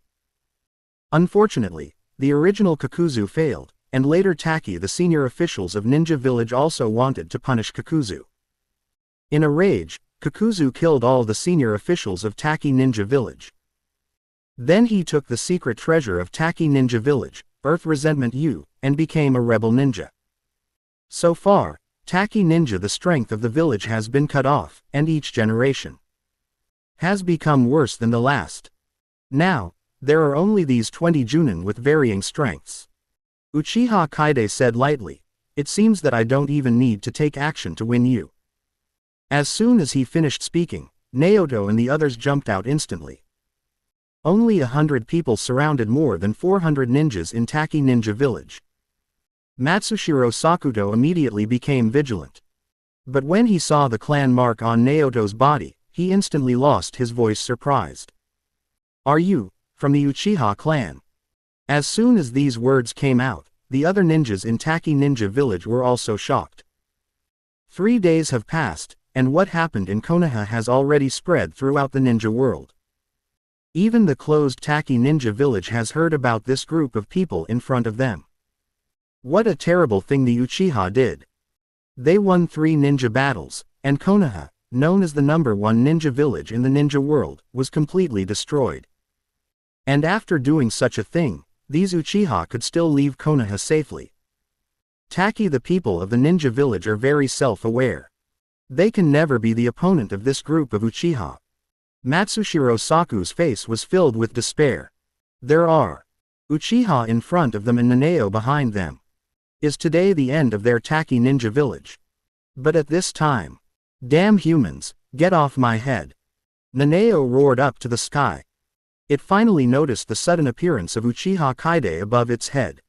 Unfortunately, the original Kakuzu failed, and later Taki the senior officials of Ninja Village also wanted to punish Kakuzu. In a rage, Kakuzu killed all the senior officials of Taki Ninja Village. Then he took the secret treasure of Taki Ninja Village, Earth Resentment U, and became a rebel ninja. So far, Taki Ninja the strength of the village has been cut off, and each generation has become worse than the last. Now, there are only these 20 Junin with varying strengths. Uchiha Kaide said lightly, it seems that I don't even need to take action to win you. As soon as he finished speaking, Naoto and the others jumped out instantly. Only 100 people surrounded more than 400 ninjas in Taki Ninja Village. Matsushiro Sakuto immediately became vigilant. But when he saw the clan mark on Naoto's body, he instantly lost his voice surprised. Are you from the Uchiha clan? As soon as these words came out, the other ninjas in Taki Ninja Village were also shocked. 3 days have passed, and what happened in Konoha has already spread throughout the ninja world. Even the closed Taki Ninja Village has heard about this group of people in front of them. What a terrible thing the Uchiha did. They won 3 ninja battles, and Konoha, known as the #1 ninja village in the ninja world, was completely destroyed. And after doing such a thing, these Uchiha could still leave Konoha safely. Taki the people of the ninja village are very self-aware. They can never be the opponent of this group of Uchiha. Matsushiro Saku's face was filled with despair. There are Uchiha in front of them and Nanao behind them. Is today the end of their Taki Ninja Village? But at this time, damn humans, get off my head. Nanao roared up to the sky. It finally noticed the sudden appearance of Uchiha Kaide above its head.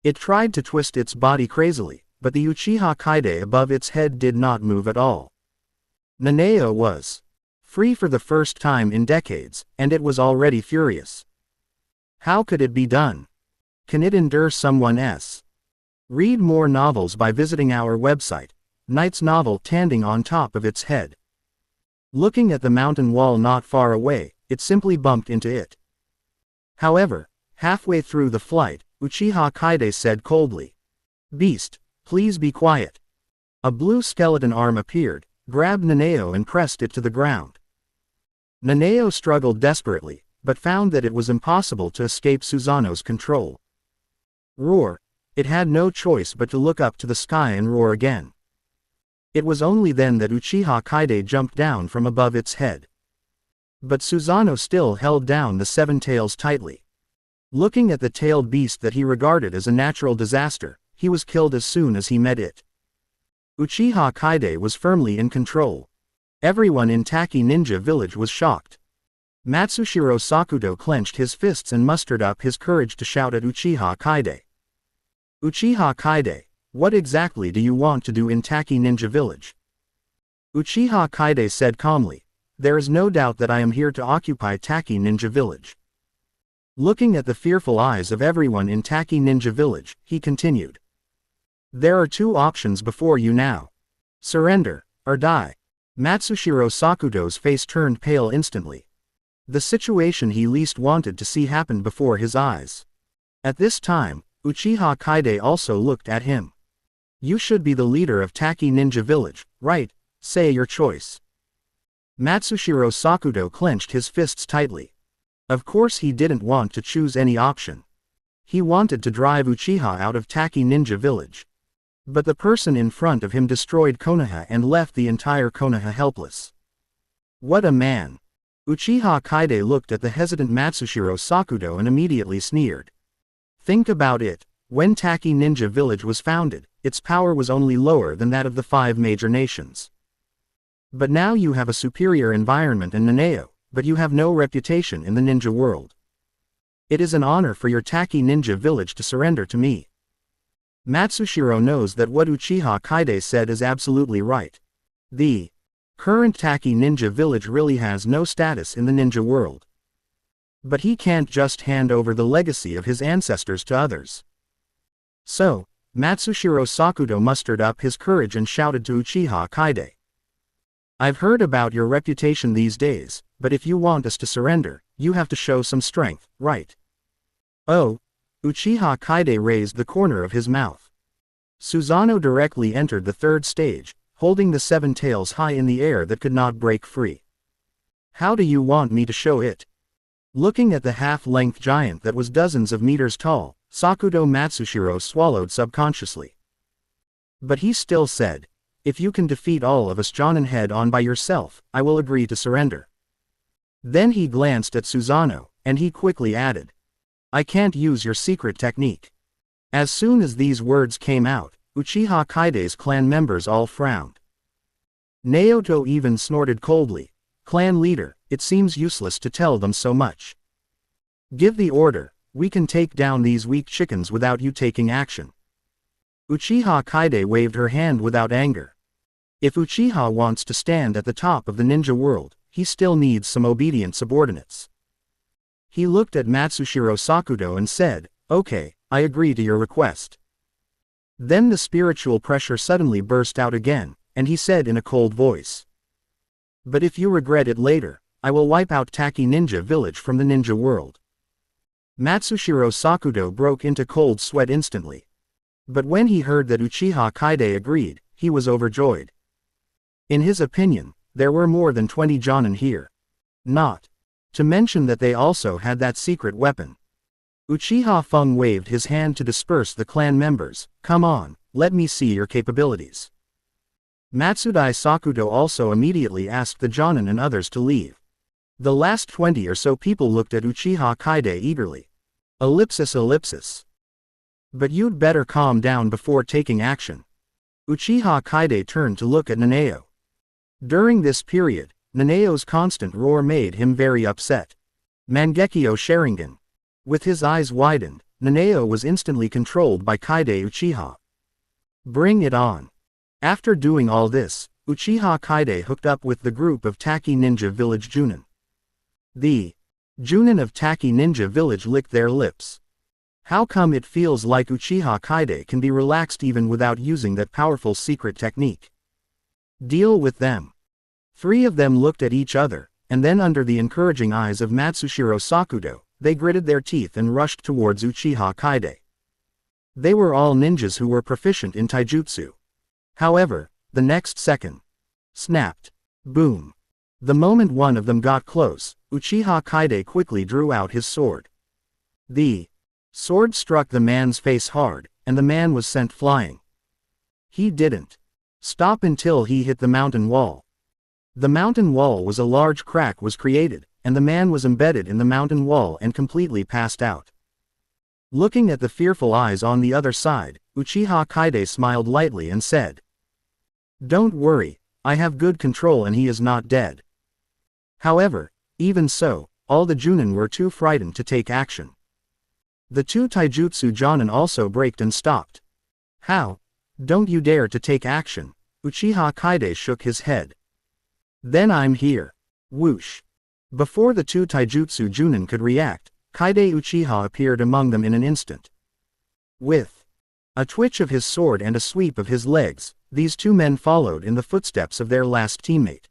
It tried to twist its body crazily, but the Uchiha Kaide above its head did not move at all. Nanao was free for the first time in decades, and it was already furious. How could it be done? Can it endure someone else? Read more novels by visiting our website. Knight's novel standing on top of its head. Looking at the mountain wall not far away, it simply bumped into it. However, halfway through the flight, Uchiha Kaide said coldly, "Beast, please be quiet." A blue skeleton arm appeared, grabbed Nanao and pressed it to the ground. Nanao struggled desperately, but found that it was impossible to escape Susanoo's control. Roar! It had no choice but to look up to the sky and roar again. It was only then that Uchiha Kaide jumped down from above its head. But Susanoo still held down the seven tails tightly. Looking at the tailed beast that he regarded as a natural disaster, he was killed as soon as he met it. Uchiha Kaide was firmly in control. Everyone in Taki Ninja Village was shocked. Matsushiro Sakuto clenched his fists and mustered up his courage to shout at Uchiha Kaide. Uchiha Kaide, what exactly do you want to do in Taki Ninja Village? Uchiha Kaide said calmly, there is no doubt that I am here to occupy Taki Ninja Village. Looking at the fearful eyes of everyone in Taki Ninja Village, he continued. There are two options before you now. Surrender, or die. Matsushiro Sakuto's face turned pale instantly. The situation he least wanted to see happened before his eyes. At this time, Uchiha Kaide also looked at him. You should be the leader of Taki Ninja Village, right? Say your choice. Matsushiro Sakuto clenched his fists tightly. Of course he didn't want to choose any option. He wanted to drive Uchiha out of Taki Ninja Village. But the person in front of him destroyed Konoha and left the entire Konoha helpless. What a man! Uchiha Kaide looked at the hesitant Matsushiro Sakuto and immediately sneered. Think about it, when Taki Ninja Village was founded, its power was only lower than that of the 5 major nations. But now you have a superior environment in Nanao, but you have no reputation in the ninja world. It is an honor for your Taki Ninja Village to surrender to me. Matsushiro knows that what Uchiha Kaide said is absolutely right. The current Taki Ninja Village really has no status in the ninja world. But he can't just hand over the legacy of his ancestors to others. So, Matsushiro Sakuto mustered up his courage and shouted to Uchiha Kaide. I've heard about your reputation these days, but if you want us to surrender, you have to show some strength, right? Oh? Uchiha Kaide raised the corner of his mouth. Susanoo directly entered the 3rd stage, holding the 7 tails high in the air that could not break free. How do you want me to show it? Looking at the half-length giant that was dozens of meters tall, Sakuto Matsushiro swallowed subconsciously. But he still said, if you can defeat all of us Jonin head-on by yourself, I will agree to surrender. Then he glanced at Susanoo, and he quickly added, I can't use your secret technique. As soon as these words came out, Uchiha Kaide's clan members all frowned. Naoto even snorted coldly, Clan leader, it seems useless to tell them so much. Give the order, we can take down these weak chickens without you taking action. Uchiha Kaide waved her hand without anger. If Uchiha wants to stand at the top of the ninja world, he still needs some obedient subordinates. He looked at Matsushiro Sakuto and said, okay, I agree to your request. Then the spiritual pressure suddenly burst out again, and he said in a cold voice. But if you regret it later, I will wipe out Taki Ninja Village from the ninja world. Matsushiro Sakuto broke into cold sweat instantly. But when he heard that Uchiha Kaide agreed, he was overjoyed. In his opinion, there were more than 20 Jonin here. Not to mention that they also had that secret weapon. Uchiha Feng waved his hand to disperse the clan members. Come on, let me see your capabilities. Matsudai Sakuto also immediately asked the Jonin and others to leave. The last 20 or so people looked at Uchiha Kaide eagerly. Ellipsis. But you'd better calm down before taking action. Uchiha Kaide turned to look at Nanao. During this period, Nanao's constant roar made him very upset. Mangekyo Sharingan. With his eyes widened, Nanao was instantly controlled by Kaide Uchiha. Bring it on. After doing all this, Uchiha Kaide hooked up with the group of Taki Ninja Village Junin. The Junin of Taki Ninja Village licked their lips. How come it feels like Uchiha Kaide can be relaxed even without using that powerful secret technique? Deal with them. 3 of them looked at each other, and then under the encouraging eyes of Matsushiro Sakuto, they gritted their teeth and rushed towards Uchiha Kaide. They were all ninjas who were proficient in taijutsu. However, the next second, snapped. Boom. The moment one of them got close, Uchiha Kaide quickly drew out his sword. The sword struck the man's face hard, and the man was sent flying. He didn't stop until he hit the mountain wall. The mountain wall was a large crack was created, and the man was embedded in the mountain wall and completely passed out. Looking at the fearful eyes on the other side, Uchiha Kaide smiled lightly and said, "Don't worry, I have good control and he is not dead." However, even so, all the Junin were too frightened to take action. The two taijutsu Jonin also braked and stopped. "How? Don't you dare to take action?" Uchiha Kaide shook his head. "Then I'm here." Whoosh. Before the two taijutsu Junin could react, Kaide Uchiha appeared among them in an instant. With a twitch of his sword and a sweep of his legs, these two men followed in the footsteps of their last teammate.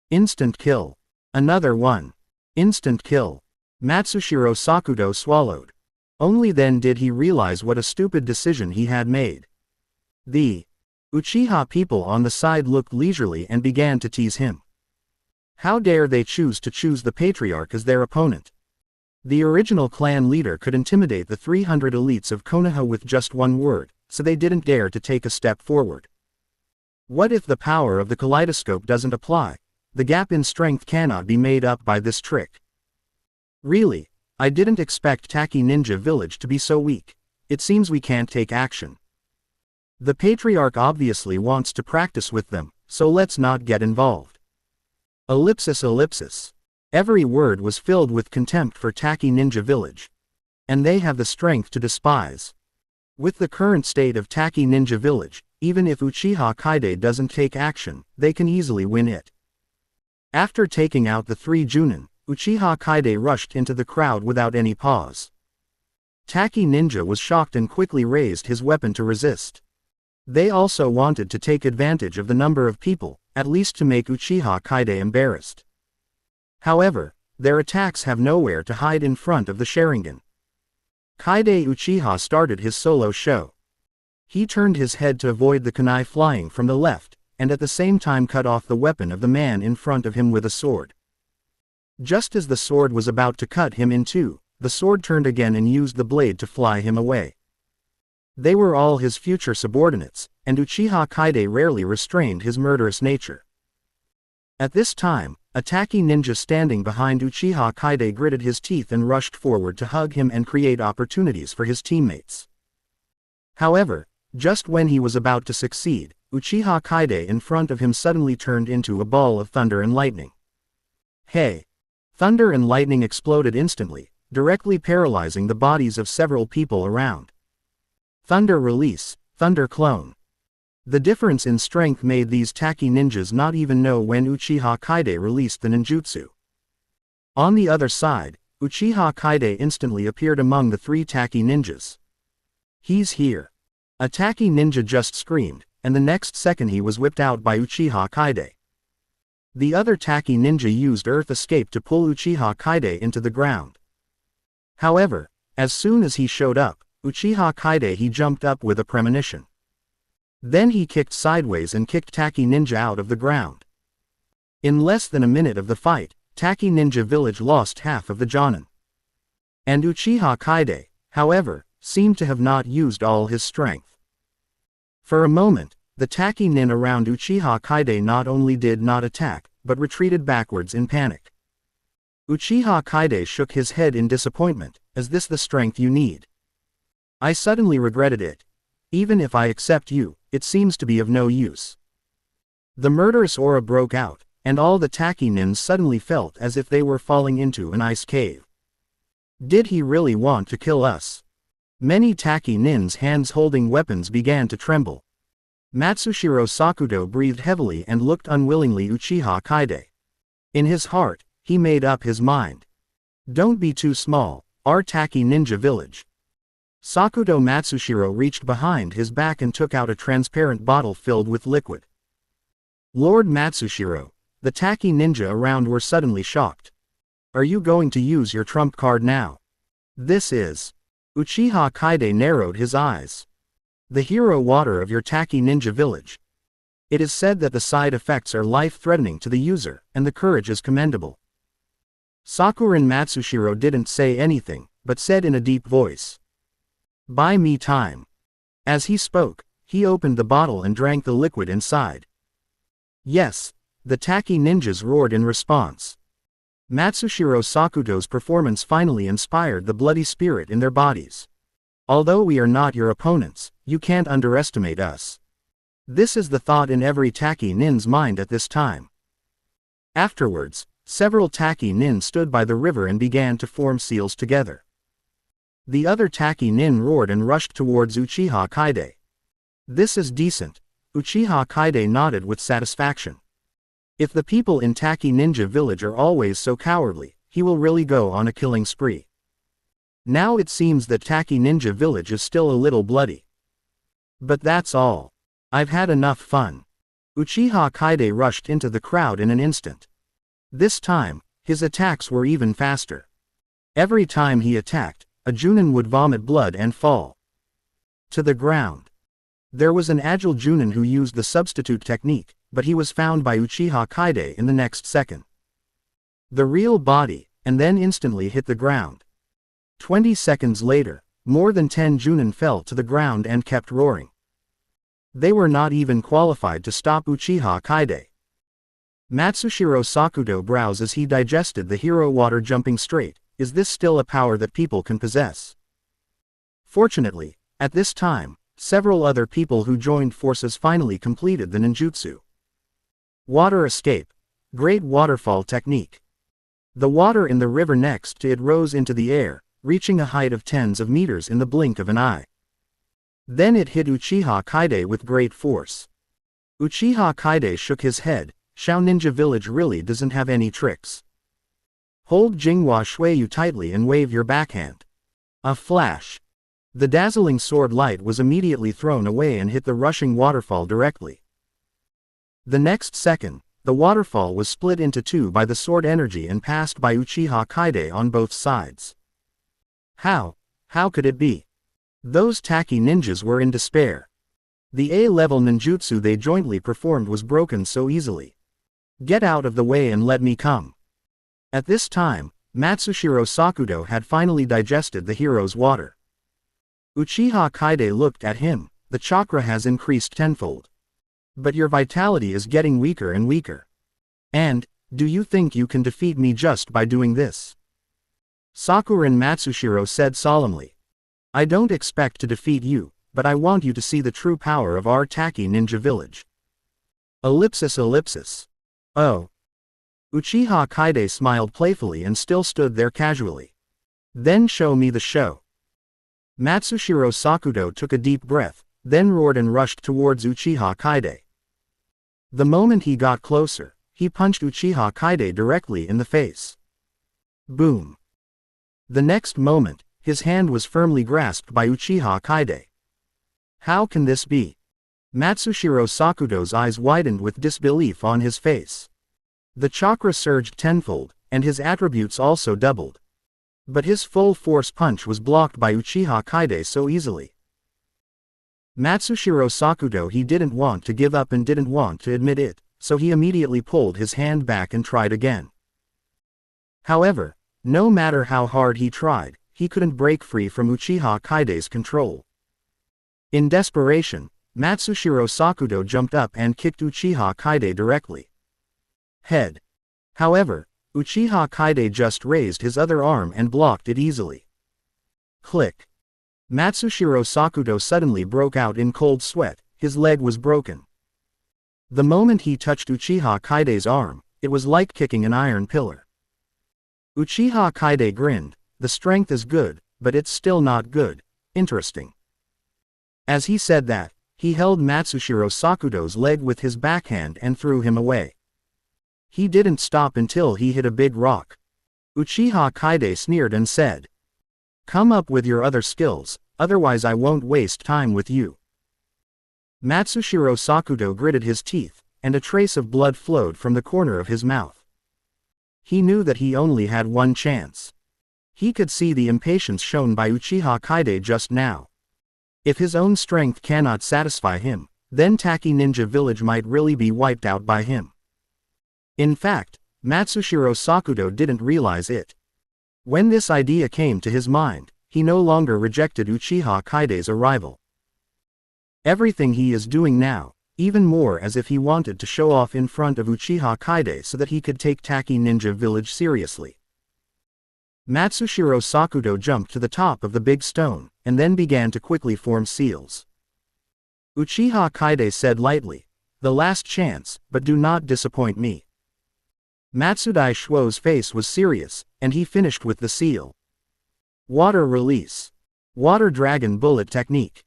Instant kill. Another one. Instant kill. Matsushiro Sakuto swallowed. Only then did he realize what a stupid decision he had made. The Uchiha people on the side looked leisurely and began to tease him. How dare they choose the patriarch as their opponent? The original clan leader could intimidate the 300 elites of Konoha with just one word, so they didn't dare to take a step forward. What if the power of the kaleidoscope doesn't apply? The gap in strength cannot be made up by this trick. Really, I didn't expect Taki Ninja Village to be so weak. It seems we can't take action. The patriarch obviously wants to practice with them, so let's not get involved. Ellipsis ellipsis. Every word was filled with contempt for Taki Ninja Village. And they have the strength to despise. With the current state of Taki Ninja Village, even if Uchiha Kaide doesn't take action, they can easily win it. After taking out the three Junin, Uchiha Kaide rushed into the crowd without any pause. Taki Ninja was shocked and quickly raised his weapon to resist. They also wanted to take advantage of the number of people, at least to make Uchiha Kaide embarrassed. However, their attacks have nowhere to hide in front of the Sharingan. Kaide Uchiha started his solo show. He turned his head to avoid the kunai flying from the left, and at the same time cut off the weapon of the man in front of him with a sword. Just as the sword was about to cut him in two, the sword turned again and used the blade to fly him away. They were all his future subordinates, and Uchiha Kaide rarely restrained his murderous nature. At this time, a Taki ninja standing behind Uchiha Kaide gritted his teeth and rushed forward to hug him and create opportunities for his teammates. However, just when he was about to succeed, Uchiha Kaide in front of him suddenly turned into a ball of thunder and lightning. Hey! Thunder and lightning exploded instantly, directly paralyzing the bodies of several people around. Thunder release, thunder clone. The difference in strength made these Taki ninjas not even know when Uchiha Kaide released the ninjutsu. On the other side, Uchiha Kaide instantly appeared among the three Taki ninjas. He's here. A Taki ninja just screamed, and the next second he was whipped out by Uchiha Kaide. The other Taki ninja used Earth Escape to pull Uchiha Kaide into the ground. However, as soon as he showed up, Uchiha Kaide he jumped up with a premonition. Then he kicked sideways and kicked Taki Ninja out of the ground. In less than a minute of the fight, Taki Ninja Village lost half of the Jonin. And Uchiha Kaide, however, seemed to have not used all his strength. For a moment, the Taki nin around Uchiha Kaide not only did not attack, but retreated backwards in panic. Uchiha Kaide shook his head in disappointment. Is this the strength you need? I suddenly regretted it. Even if I accept you, it seems to be of no use. The murderous aura broke out, and all the Taki nins suddenly felt as if they were falling into an ice cave. Did he really want to kill us? Many Taki nins' hands holding weapons began to tremble. Matsushiro Sakuto breathed heavily and looked unwillingly Uchiha Kaide. In his heart, he made up his mind. Don't be too small, our Taki Ninja Village. Sakuto Matsushiro reached behind his back and took out a transparent bottle filled with liquid. Lord Matsushiro, the Taki ninja around were suddenly shocked. Are you going to use your trump card now? This is. Uchiha Kaide narrowed his eyes. The hero water of your Taki Ninja Village. It is said that the side effects are life-threatening to the user, and the courage is commendable. Sakurin Matsushiro didn't say anything, but said in a deep voice. Buy me time. As he spoke, he opened the bottle and drank the liquid inside. Yes, The Taki ninjas roared in response. Matsushiro Sakuto's performance finally inspired the bloody spirit in their bodies. Although we are not your opponents, you can't underestimate us. This is the thought in every Taki nin's mind at this time. Afterwards, several Taki nin stood by the river and began to form seals together. The other Taki nin roared and rushed towards Uchiha Kaide. This is decent. Uchiha Kaide nodded with satisfaction. If the people in Taki Ninja Village are always so cowardly, he will really go on a killing spree. Now it seems that Taki Ninja Village is still a little bloody. But that's all. I've had enough fun. Uchiha Kaide rushed into the crowd in an instant. This time, his attacks were even faster. Every time he attacked, a Junin would vomit blood and fall to the ground. There was an agile Junin who used the substitute technique, but he was found by Uchiha Kaide in the next second. The real body, and then instantly hit the ground. 20 seconds later, more than 10 Junin fell to the ground and kept roaring. They were not even qualified to stop Uchiha Kaide. Matsushiro Sakuto browsed as he digested the hero water jumping straight. Is this still a power that people can possess? Fortunately, at this time, several other people who joined forces finally completed the ninjutsu. Water escape. Great waterfall technique. The water in the river next to it rose into the air, reaching a height of tens of meters in the blink of an eye. Then it hit Uchiha Kaide with great force. Uchiha Kaide shook his head. Shao Ninja Village really doesn't have any tricks. Hold Jinghua Shuiyu tightly and wave your backhand. A flash. The dazzling sword light was immediately thrown away and hit the rushing waterfall directly. The next second, the waterfall was split into two by the sword energy and passed by Uchiha Kaide on both sides. How could it be? Those Taki ninjas were in despair. The A-level ninjutsu they jointly performed was broken so easily. Get out of the way and let me come. At this time, Matsushiro Sakuto had finally digested the hero's water. Uchiha Kaide looked at him. The chakra has increased tenfold. But your vitality is getting weaker and weaker. And, do you think you can defeat me just by doing this? Sakurin Matsushiro said solemnly. I don't expect to defeat you, but I want you to see the true power of our Taki Ninja Village. Ellipsis. Oh. Uchiha Kaide smiled playfully and still stood there casually. Then show me the show. Matsushiro Sakuto took a deep breath, then roared and rushed towards Uchiha Kaide. The moment he got closer, he punched Uchiha Kaide directly in the face. Boom. The next moment, his hand was firmly grasped by Uchiha Kaide. How can this be? Matsushiro Sakuto's eyes widened with disbelief on his face. The chakra surged tenfold, and his attributes also doubled. But his full force punch was blocked by Uchiha Kaide so easily. Matsushiro Sakuto he didn't want to give up and didn't want to admit it, so he immediately pulled his hand back and tried again. However, no matter how hard he tried, he couldn't break free from Uchiha Kaide's control. In desperation, Matsushiro Sakuto jumped up and kicked Uchiha Kaide directly. Head. However, Uchiha Kaide just raised his other arm and blocked it easily. Click. Matsushiro Sakuto suddenly broke out in cold sweat. His leg was broken. The moment he touched Uchiha Kaide's arm, it was like kicking an iron pillar. Uchiha Kaide grinned. The strength is good, but it's still not good. Interesting. As he said that, he held Matsushiro Sakuto's leg with his backhand and threw him away. He didn't stop until he hit a big rock. Uchiha Kaide sneered and said, "Come up with your other skills, otherwise I won't waste time with you." Matsushiro Sakuto gritted his teeth, and a trace of blood flowed from the corner of his mouth. He knew that he only had one chance. He could see the impatience shown by Uchiha Kaide just now. If his own strength cannot satisfy him, then Taki Ninja Village might really be wiped out by him. In fact, Matsushiro Sakuto didn't realize it. When this idea came to his mind, he no longer rejected Uchiha Kaide's arrival. Everything he is doing now even more as if he wanted to show off in front of Uchiha Kaide so that he could take Taki Ninja Village seriously. Matsushiro Sakuto jumped to the top of the big stone, and then began to quickly form seals. Uchiha Kaide said lightly, "The last chance, but do not disappoint me." Matsudai Shuo's face was serious, and he finished with the seal. Water release. Water Dragon Bullet Technique.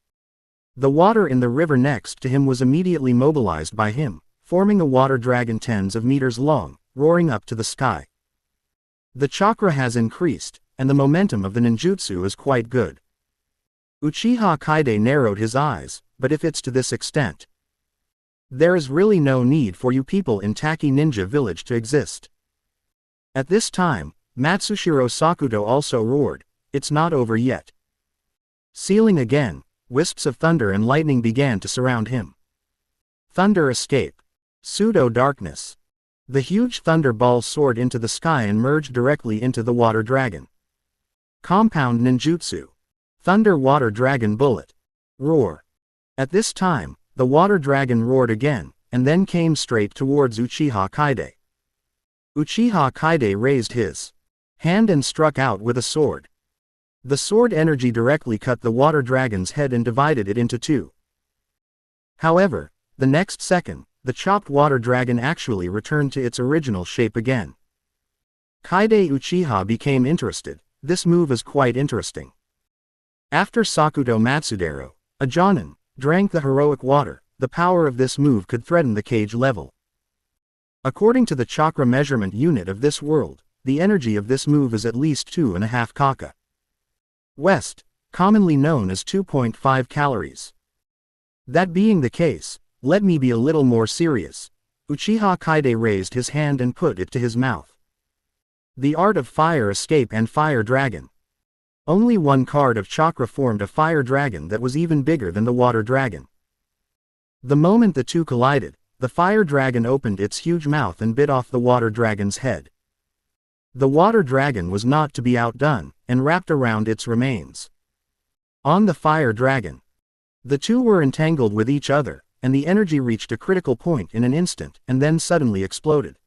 The water in the river next to him was immediately mobilized by him, forming a water dragon tens of meters long, roaring up to the sky. The chakra has increased, and the momentum of the ninjutsu is quite good. Uchiha Kaide narrowed his eyes, but if it's to this extent, there is really no need for you people in Taki Ninja Village to exist. At this time, Matsushiro Sakuto also roared, "It's not over yet." Sealing again, wisps of thunder and lightning began to surround him. Thunder escape. Pseudo-darkness. The huge thunder ball soared into the sky and merged directly into the water dragon. Compound ninjutsu. Thunder Water Dragon Bullet. Roar. At this time, the water dragon roared again, and then came straight towards Uchiha Kaide. Uchiha Kaide raised his hand and struck out with a sword. The sword energy directly cut the water dragon's head and divided it into two. However, the next second, the chopped water dragon actually returned to its original shape again. Kaide Uchiha became interested. This move is quite interesting. After Sakuto Matsudero, a Jonin, drank the heroic water, the power of this move could threaten the cage level. According to the chakra measurement unit of this world, the energy of this move is at least 2.5 kaka. West, commonly known as 2.5 calories. That being the case, let me be a little more serious. Uchiha Kaide raised his hand and put it to his mouth. The Art of Fire Escape and Fire Dragon. Only one card of chakra formed a fire dragon that was even bigger than the water dragon. The moment the two collided, the fire dragon opened its huge mouth and bit off the water dragon's head. The water dragon was not to be outdone, and wrapped around its remains on the fire dragon. The two were entangled with each other, and the energy reached a critical point in an instant, and then suddenly exploded.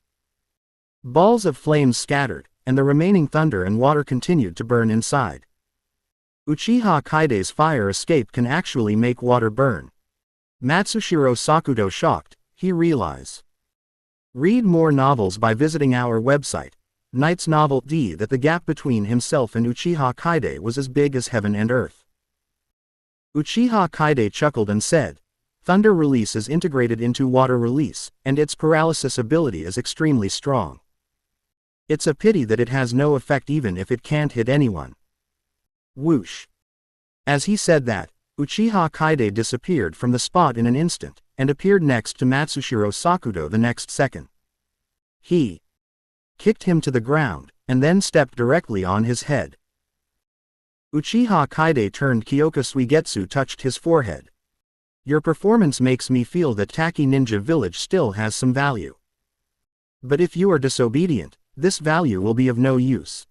Balls of flames scattered, and the remaining thunder and water continued to burn inside. Uchiha Kaide's fire escape can actually make water burn. Matsushiro Sakuto shocked, he realized. Read more novels by visiting our website. Knight's novel D that the gap between himself and Uchiha Kaide was as big as heaven and earth. Uchiha Kaide chuckled and said, "Thunder release is integrated into water release, and its paralysis ability is extremely strong. It's a pity that it has no effect even if it can't hit anyone." Whoosh. As he said that, Uchiha Kaide disappeared from the spot in an instant, and appeared next to Matsushiro Sakuto the next second. He kicked him to the ground, and then stepped directly on his head. Uchiha Kaide turned Kyoka Suigetsu touched his forehead. "Your performance makes me feel that Taki Ninja Village still has some value. But if you are disobedient, this value will be of no use."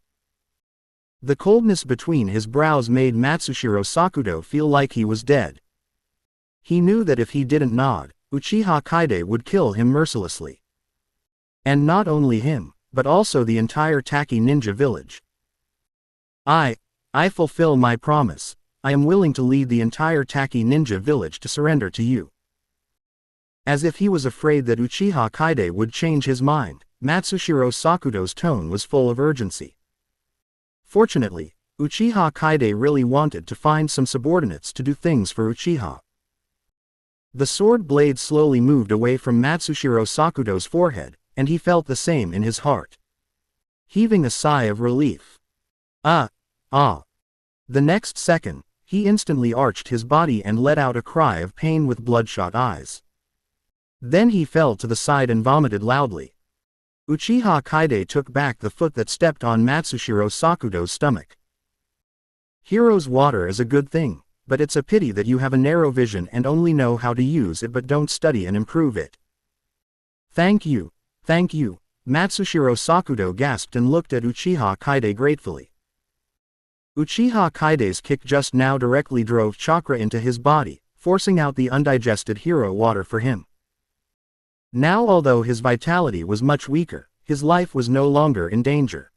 The coldness between his brows made Matsushiro Sakuto feel like he was dead. He knew that if he didn't nod, Uchiha Kaide would kill him mercilessly. And not only him, but also the entire Taki Ninja Village. I fulfill my promise. I am willing to lead the entire Taki Ninja Village to surrender to you." As if he was afraid that Uchiha Kaide would change his mind, Matsushiro Sakuto's tone was full of urgency. Fortunately, Uchiha Kaide really wanted to find some subordinates to do things for Uchiha. The sword blade slowly moved away from Matsushiro Sakuto's forehead, and he felt the same in his heart. Heaving a sigh of relief. The next second, he instantly arched his body and let out a cry of pain with bloodshot eyes. Then he fell to the side and vomited loudly. Uchiha Kaide took back the foot that stepped on Matsushiro Sakuto's stomach. Hero's water is a good thing, but it's a pity that you have a narrow vision and only know how to use it but don't study and improve it. Thank you, Matsushiro Sakuto gasped and looked at Uchiha Kaide gratefully. Uchiha Kaide's kick just now directly drove chakra into his body, forcing out the undigested hero water for him. Now, although his vitality was much weaker, his life was no longer in danger.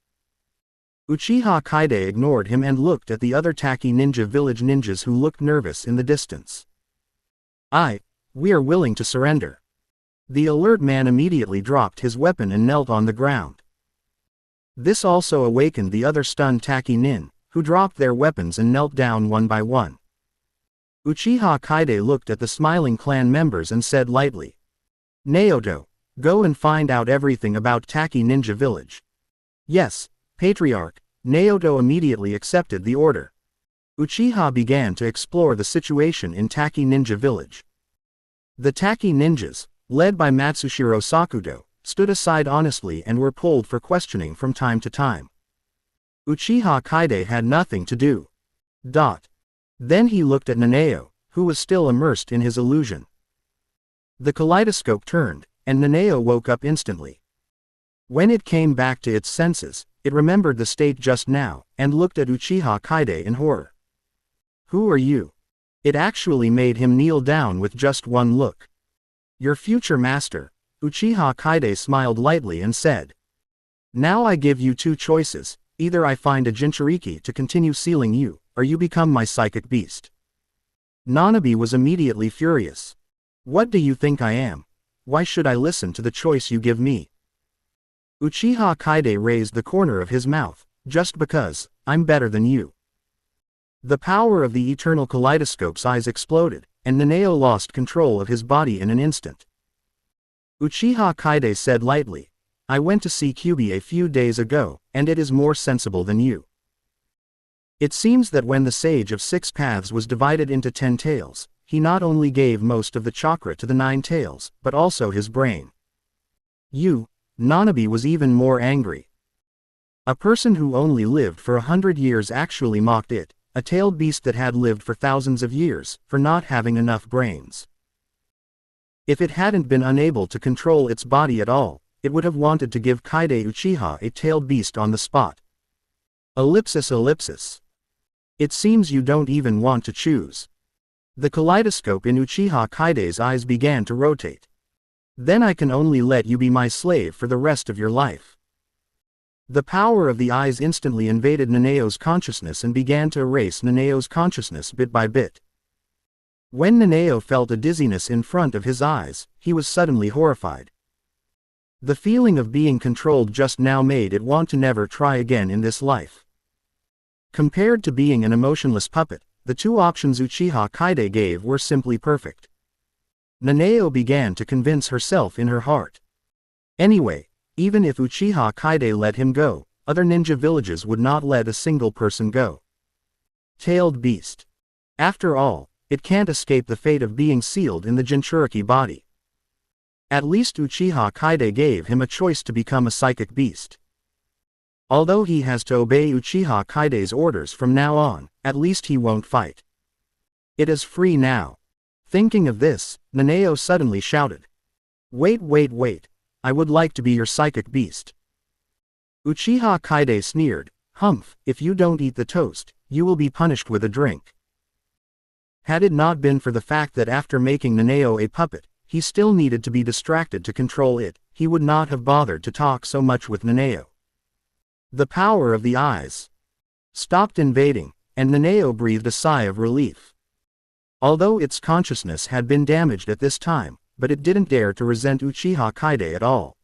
Uchiha Kaide ignored him and looked at the other Taki Ninja Village ninjas who looked nervous in the distance. We are willing to surrender. The alert man immediately dropped his weapon and knelt on the ground. This also awakened the other stunned Taki Nin, who dropped their weapons and knelt down one by one. Uchiha Kaide looked at the smiling clan members and said lightly, "Naoto, go and find out everything about Taki Ninja Village." "Yes, Patriarch." Naoto immediately accepted the order. Uchiha began to explore the situation in Taki Ninja Village. The Taki ninjas, led by Matsushiro Sakuto, stood aside honestly and were polled for questioning from time to time. Uchiha Kaide had nothing to do. Then he looked at Nanao, who was still immersed in his illusion. The kaleidoscope turned, and Nanao woke up instantly. When it came back to its senses, it remembered the state just now, and looked at Uchiha Kaide in horror. "Who are you?" It actually made him kneel down with just one look. "Your future master." Uchiha Kaide smiled lightly and said. "Now I give you two choices, either I find a Jinchuriki to continue sealing you, or you become my psychic beast." Nanabe was immediately furious. "What do you think I am? Why should I listen to the choice you give me?" Uchiha Kaide raised the corner of his mouth, "Just because, I'm better than you." The power of the eternal kaleidoscope's eyes exploded, and Nanao lost control of his body in an instant. Uchiha Kaide said lightly, "I went to see Kyubi a few days ago, and it is more sensible than you. It seems that when the Sage of Six Paths was divided into 10 tails, he not only gave most of the chakra to the 9 tails, but also his brain. You." Nanabe was even more angry. A person who only lived for 100 years actually mocked it, a tailed beast that had lived for thousands of years, for not having enough brains. If it hadn't been unable to control its body at all, it would have wanted to give Kaide Uchiha a tailed beast on the spot. Ellipsis. It seems you don't even want to choose. The kaleidoscope in Uchiha Kaide's eyes began to rotate. "Then I can only let you be my slave for the rest of your life." The power of the eyes instantly invaded Nanao's consciousness and began to erase Nanao's consciousness bit by bit. When Nanao felt a dizziness in front of his eyes, he was suddenly horrified. The feeling of being controlled just now made it want to never try again in this life. Compared to being an emotionless puppet, the two options Uchiha Kaide gave were simply perfect. Nanao began to convince herself in her heart. Anyway, even if Uchiha Kaide let him go, other ninja villages would not let a single person go. Tailed beast. After all, it can't escape the fate of being sealed in the Jinchuriki body. At least Uchiha Kaide gave him a choice to become a psychic beast. Although he has to obey Uchiha Kaide's orders from now on, at least he won't fight. It is free now. Thinking of this, Nanao suddenly shouted. Wait, I would like to be your psychic beast." Uchiha Kaide sneered, "Humph, if you don't eat the toast, you will be punished with a drink." Had it not been for the fact that after making Nanao a puppet, he still needed to be distracted to control it, he would not have bothered to talk so much with Nanao. The power of the eyes stopped invading, and Nanao breathed a sigh of relief. Although its consciousness had been damaged at this time, but it didn't dare to resent Uchiha Kaide at all.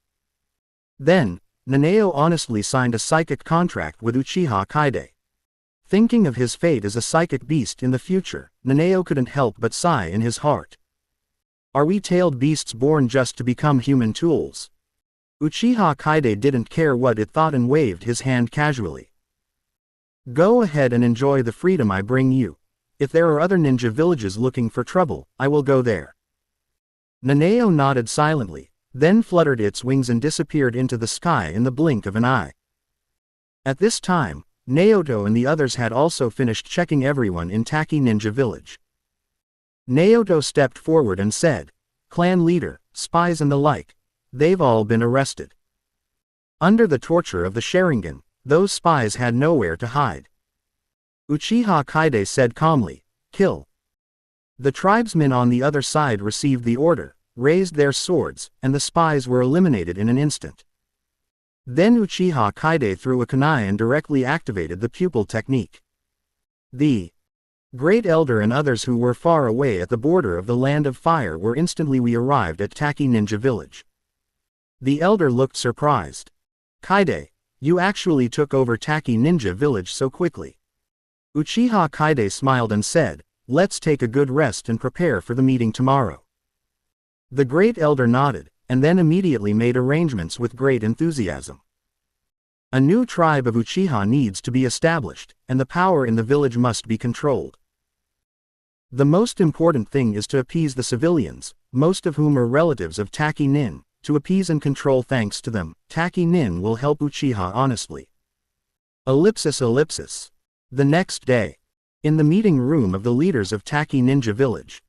Then, Nanao honestly signed a psychic contract with Uchiha Kaide. Thinking of his fate as a psychic beast in the future, Nanao couldn't help but sigh in his heart. Are we tailed beasts born just to become human tools? Uchiha Kaide didn't care what it thought and waved his hand casually. Go ahead and enjoy the freedom I bring you. If there are other ninja villages looking for trouble, I will go there. Nanao nodded silently, then fluttered its wings and disappeared into the sky in the blink of an eye. At this time, Naoto and the others had also finished checking everyone in Taki Ninja Village. Naoto stepped forward and said, "Clan leader, spies and the like, they've all been arrested." Under the torture of the Sharingan, those spies had nowhere to hide. Uchiha Kaide said calmly, "Kill." The tribesmen on the other side received the order, raised their swords, and the spies were eliminated in an instant. Then Uchiha Kaide threw a kunai and directly activated the pupil technique. The Great Elder and others who were far away at the border of the Land of Fire were instantly arrived at Taki Ninja Village. The Elder looked surprised. Kaide, you actually took over Taki Ninja Village so quickly. Uchiha Kaide smiled and said, let's take a good rest and prepare for the meeting tomorrow. The Great Elder nodded, and then immediately made arrangements with great enthusiasm. A new tribe of Uchiha needs to be established, and the power in the village must be controlled. The most important thing is to appease the civilians, most of whom are relatives of Taki Nin. To appease and control. Thanks to them, Taki Nin will help Uchiha honestly. Ellipsis. The next day. In the meeting room of the leaders of Taki Ninja Village.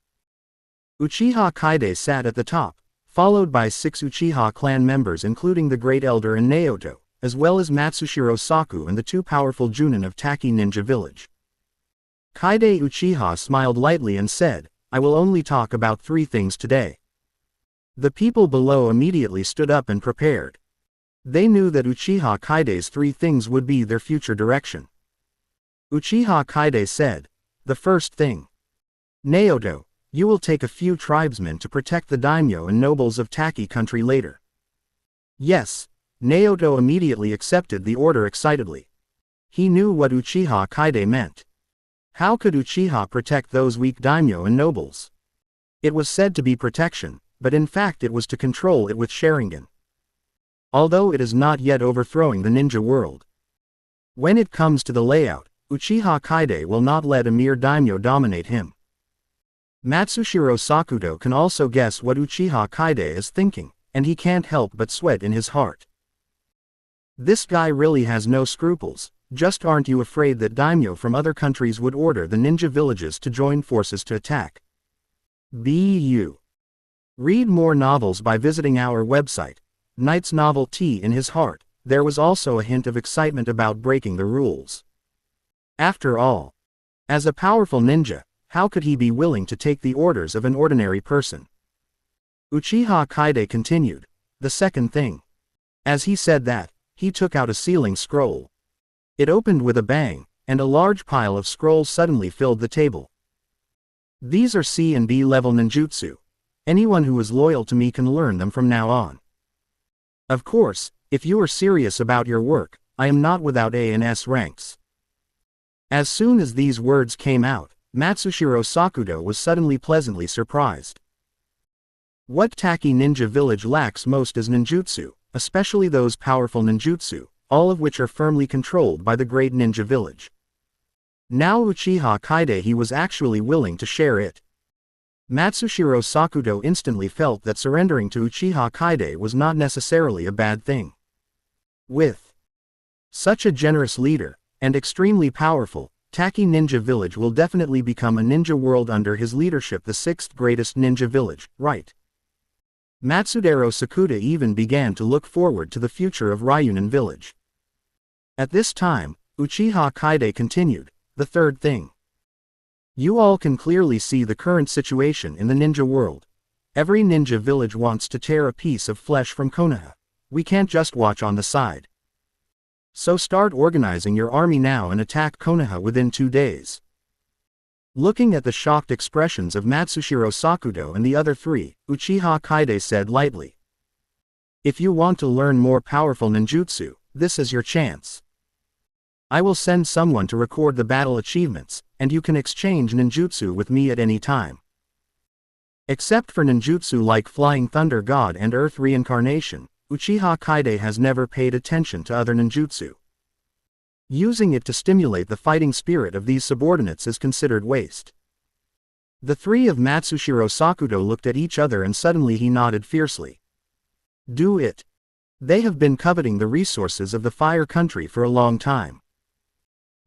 Uchiha Kaide sat at the top, followed by 6 Uchiha clan members including the Great Elder and Naoto, as well as Matsushiro Saku and the 2 powerful Junin of Taki Ninja Village. Kaide Uchiha smiled lightly and said, I will only talk about 3 things today. The people below immediately stood up and prepared. They knew that Uchiha Kaide's 3 things would be their future direction. Uchiha Kaide said, the first thing. Naoto, you will take a few tribesmen to protect the daimyo and nobles of Taki country later. Yes, Naoto immediately accepted the order excitedly. He knew what Uchiha Kaide meant. How could Uchiha protect those weak daimyo and nobles? It was said to be protection, but in fact it was to control it with Sharingan. Although it is not yet overthrowing the ninja world. When it comes to the layout, Uchiha Kaide will not let a mere daimyo dominate him. Matsushiro Sakuto can also guess what Uchiha Kaide is thinking, and he can't help but sweat in his heart. This guy really has no scruples. Just aren't you afraid that daimyo from other countries would order the ninja villages to join forces to attack? BU. Read more novels by visiting our website. Knight's novel Tea in His Heart. There was also a hint of excitement about breaking the rules. After all, as a powerful ninja, how could he be willing to take the orders of an ordinary person? Uchiha Kaide continued, the second thing. As he said that, he took out a sealing scroll. It opened with a bang, and a large pile of scrolls suddenly filled the table. These are C and B level ninjutsu. Anyone who is loyal to me can learn them from now on. Of course, if you are serious about your work, I am not without A and S ranks. As soon as these words came out, Matsushiro Sakuto was suddenly pleasantly surprised. What Taki Ninja Village lacks most is ninjutsu, especially those powerful ninjutsu, all of which are firmly controlled by the Great Ninja Village. Now Uchiha Kaide he was actually willing to share it. Matsushiro Sakuto instantly felt that surrendering to Uchiha Kaide was not necessarily a bad thing. With such a generous leader, and extremely powerful, Taki Ninja Village will definitely become a ninja world under his leadership, the 6th greatest ninja village, right? Matsudero Sakuta even began to look forward to the future of Ryunin Village. At this time, Uchiha Kaide continued, the third thing. You all can clearly see the current situation in the ninja world. Every ninja village wants to tear a piece of flesh from Konoha. We can't just watch on the side. So start organizing your army now and attack Konoha within 2 days. Looking at the shocked expressions of Matsushiro Sakuto and the other 3, Uchiha Kaide said lightly. If you want to learn more powerful ninjutsu, this is your chance. I will send someone to record the battle achievements, and you can exchange ninjutsu with me at any time. Except for ninjutsu like Flying Thunder God and Earth Reincarnation, Uchiha Kaide has never paid attention to other ninjutsu. Using it to stimulate the fighting spirit of these subordinates is considered waste. The 3 of Matsushiro Sakuto looked at each other and suddenly he nodded fiercely. Do it. They have been coveting the resources of the Fire Country for a long time.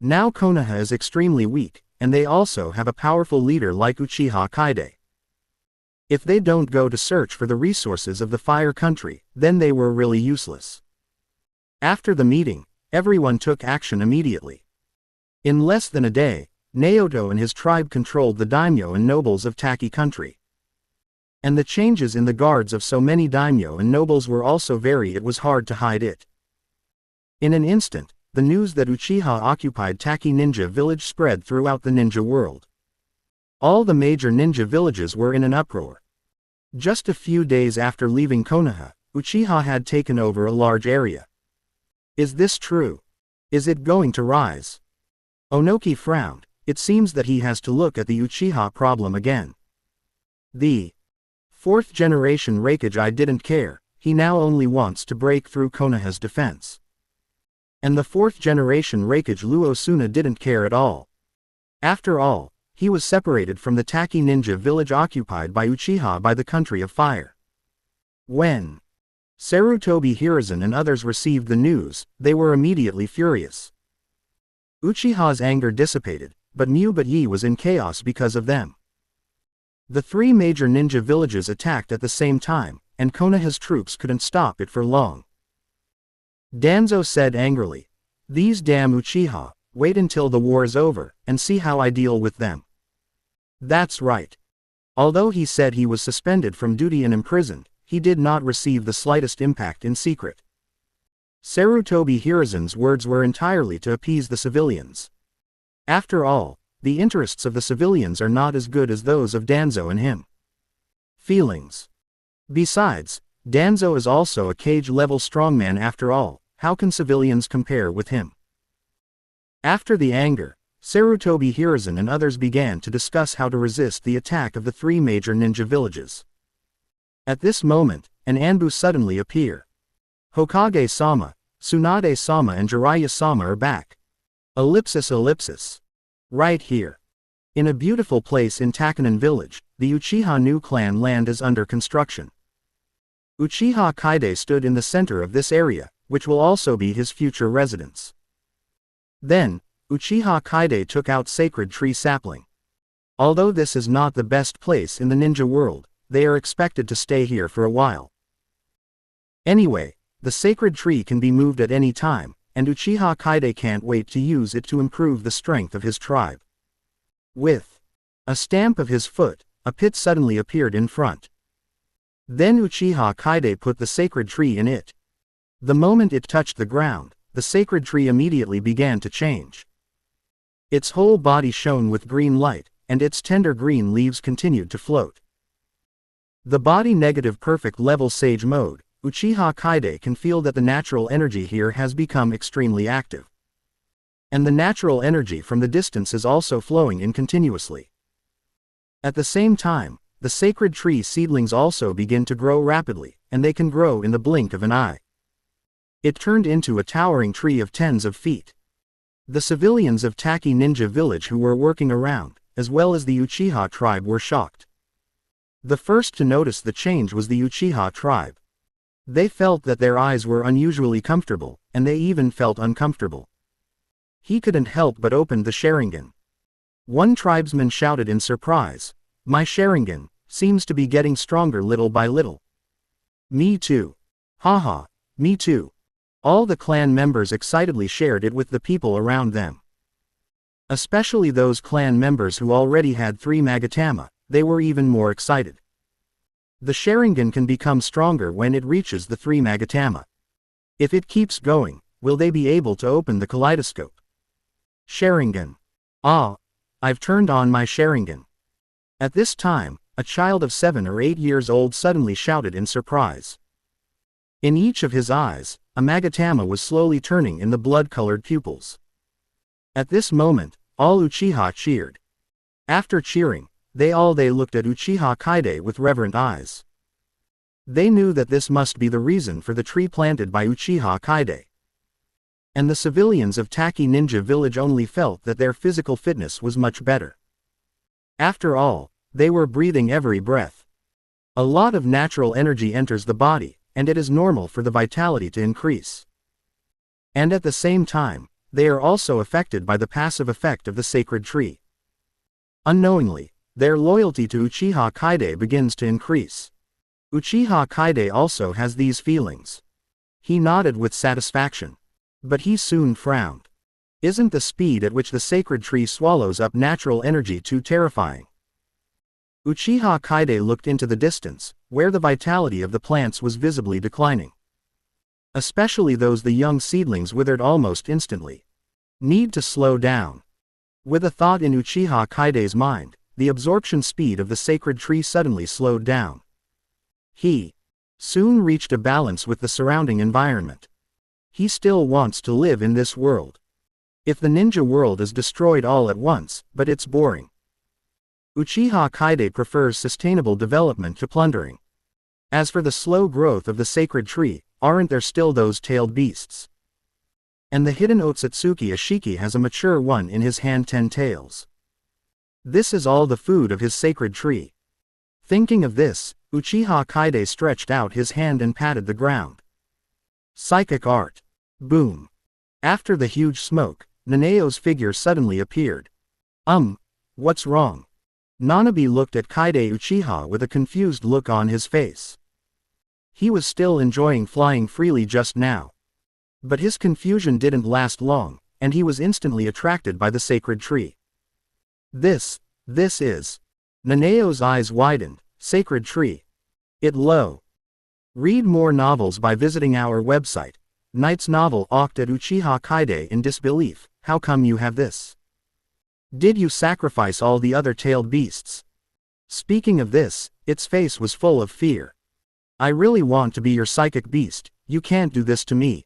Now Konoha is extremely weak, and they also have a powerful leader like Uchiha Kaide. If they don't go to search for the resources of the Fire Country, then they were really useless. After the meeting, everyone took action immediately. In less than a day, Naoto and his tribe controlled the daimyo and nobles of Taki country. And the changes in the guards of so many daimyo and nobles were also it was hard to hide it. In an instant, the news that Uchiha occupied Taki ninja village spread throughout the ninja world. All the major ninja villages were in an uproar. Just a few days after leaving Konoha, Uchiha had taken over a large area. Is this true? Is it going to rise? Onoki frowned. It seems that he has to look at the Uchiha problem again. The fourth generation Raikage didn't care, he now only wants to break through Konoha's defense. And the fourth generation Raikage Luosuna didn't care at all. After all, he was separated from the Taki ninja village occupied by Uchiha by the country of fire. When Sarutobi Hiruzen and others received the news, they were immediately furious. Uchiha's anger dissipated, but Yi was in chaos because of them. The three major ninja villages attacked at the same time, and Konoha's troops couldn't stop it for long. Danzo said angrily, "These damn Uchiha, wait until the war is over, and see how I deal with them." That's right. Although he said he was suspended from duty and imprisoned, he did not receive the slightest impact in secret. Sarutobi Hiruzen's words were entirely to appease the civilians. After all, the interests of the civilians are not as good as those of Danzo and him. Feelings. Besides, Danzo is also a cage-level strongman after all, how can civilians compare with him? After the anger, Sarutobi Hiruzen and others began to discuss how to resist the attack of the three major ninja villages. At this moment, an Anbu suddenly appear. Hokage-sama, Tsunade-sama and Jiraiya-sama are back. Ellipsis. Right here. In a beautiful place in Takanon village, the Uchiha new clan land is under construction. Uchiha Kaide stood in the center of this area, which will also be his future residence. Then, Uchiha Kaide took out Sacred Tree Sapling. Although this is not the best place in the ninja world, they are expected to stay here for a while. Anyway, the sacred tree can be moved at any time, and Uchiha Kaide can't wait to use it to improve the strength of his tribe. With a stamp of his foot, a pit suddenly appeared in front. Then Uchiha Kaide put the sacred tree in it. The moment it touched the ground, the sacred tree immediately began to change. Its whole body shone with green light, and its tender green leaves continued to float. The body negative perfect level sage mode, Uchiha Kaide can feel that the natural energy here has become extremely active. And the natural energy from the distance is also flowing in continuously. At the same time, the sacred tree seedlings also begin to grow rapidly, and they can grow in the blink of an eye. It turned into a towering tree of tens of feet. The civilians of Taki Ninja Village who were working around, as well as the Uchiha tribe were shocked. The first to notice the change was the Uchiha tribe. They felt that their eyes were unusually comfortable, and they even felt uncomfortable. He couldn't help but open the Sharingan. One tribesman shouted in surprise, "My Sharingan seems to be getting stronger little by little." "Me too. Haha, me too." All the clan members excitedly shared it with the people around them. Especially those clan members who already had 3 Magatama, they were even more excited. The Sharingan can become stronger when it reaches the 3 Magatama. If it keeps going, will they be able to open the kaleidoscope? Sharingan. Ah, I've turned on my Sharingan. At this time, a child of 7 or 8 years old suddenly shouted in surprise. In each of his eyes, a Magatama was slowly turning in the blood-colored pupils. At this moment, all Uchiha cheered. After cheering, they looked at Uchiha Kaide with reverent eyes. They knew that this must be the reason for the tree planted by Uchiha Kaide. And the civilians of Taki Ninja Village only felt that their physical fitness was much better. After all, they were breathing every breath. A lot of natural energy enters the body, and it is normal for the vitality to increase. And at the same time, they are also affected by the passive effect of the sacred tree. Unknowingly, their loyalty to Uchiha Kaide begins to increase. Uchiha Kaide also has these feelings. He nodded with satisfaction. But he soon frowned. Isn't the speed at which the sacred tree swallows up natural energy too terrifying? Uchiha Kaide looked into the distance, where the vitality of the plants was visibly declining. Especially the young seedlings withered almost instantly. Need to slow down. With a thought in Uchiha Kaide's mind, the absorption speed of the sacred tree suddenly slowed down. He soon reached a balance with the surrounding environment. He still wants to live in this world. If the ninja world is destroyed all at once, but it's boring. Uchiha Kaide prefers sustainable development to plundering. As for the slow growth of the sacred tree, aren't there still those tailed beasts? And the hidden Otsutsuki Ashiki has a mature one in his hand 10 tails. This is all the food of his sacred tree. Thinking of this, Uchiha Kaide stretched out his hand and patted the ground. Psychic art. Boom. After the huge smoke, Neneo's figure suddenly appeared. What's wrong? Nanabe looked at Kaide Uchiha with a confused look on his face. He was still enjoying flying freely just now. But his confusion didn't last long, and he was instantly attracted by the sacred tree. This is. Neneo's eyes widened. Sacred tree. Read more novels by visiting our website. Knight's novel awked at Uchiha Kaide in disbelief. How come you have this? Did you sacrifice all the other tailed beasts? Speaking of this, its face was full of fear. I really want to be your psychic beast, you can't do this to me.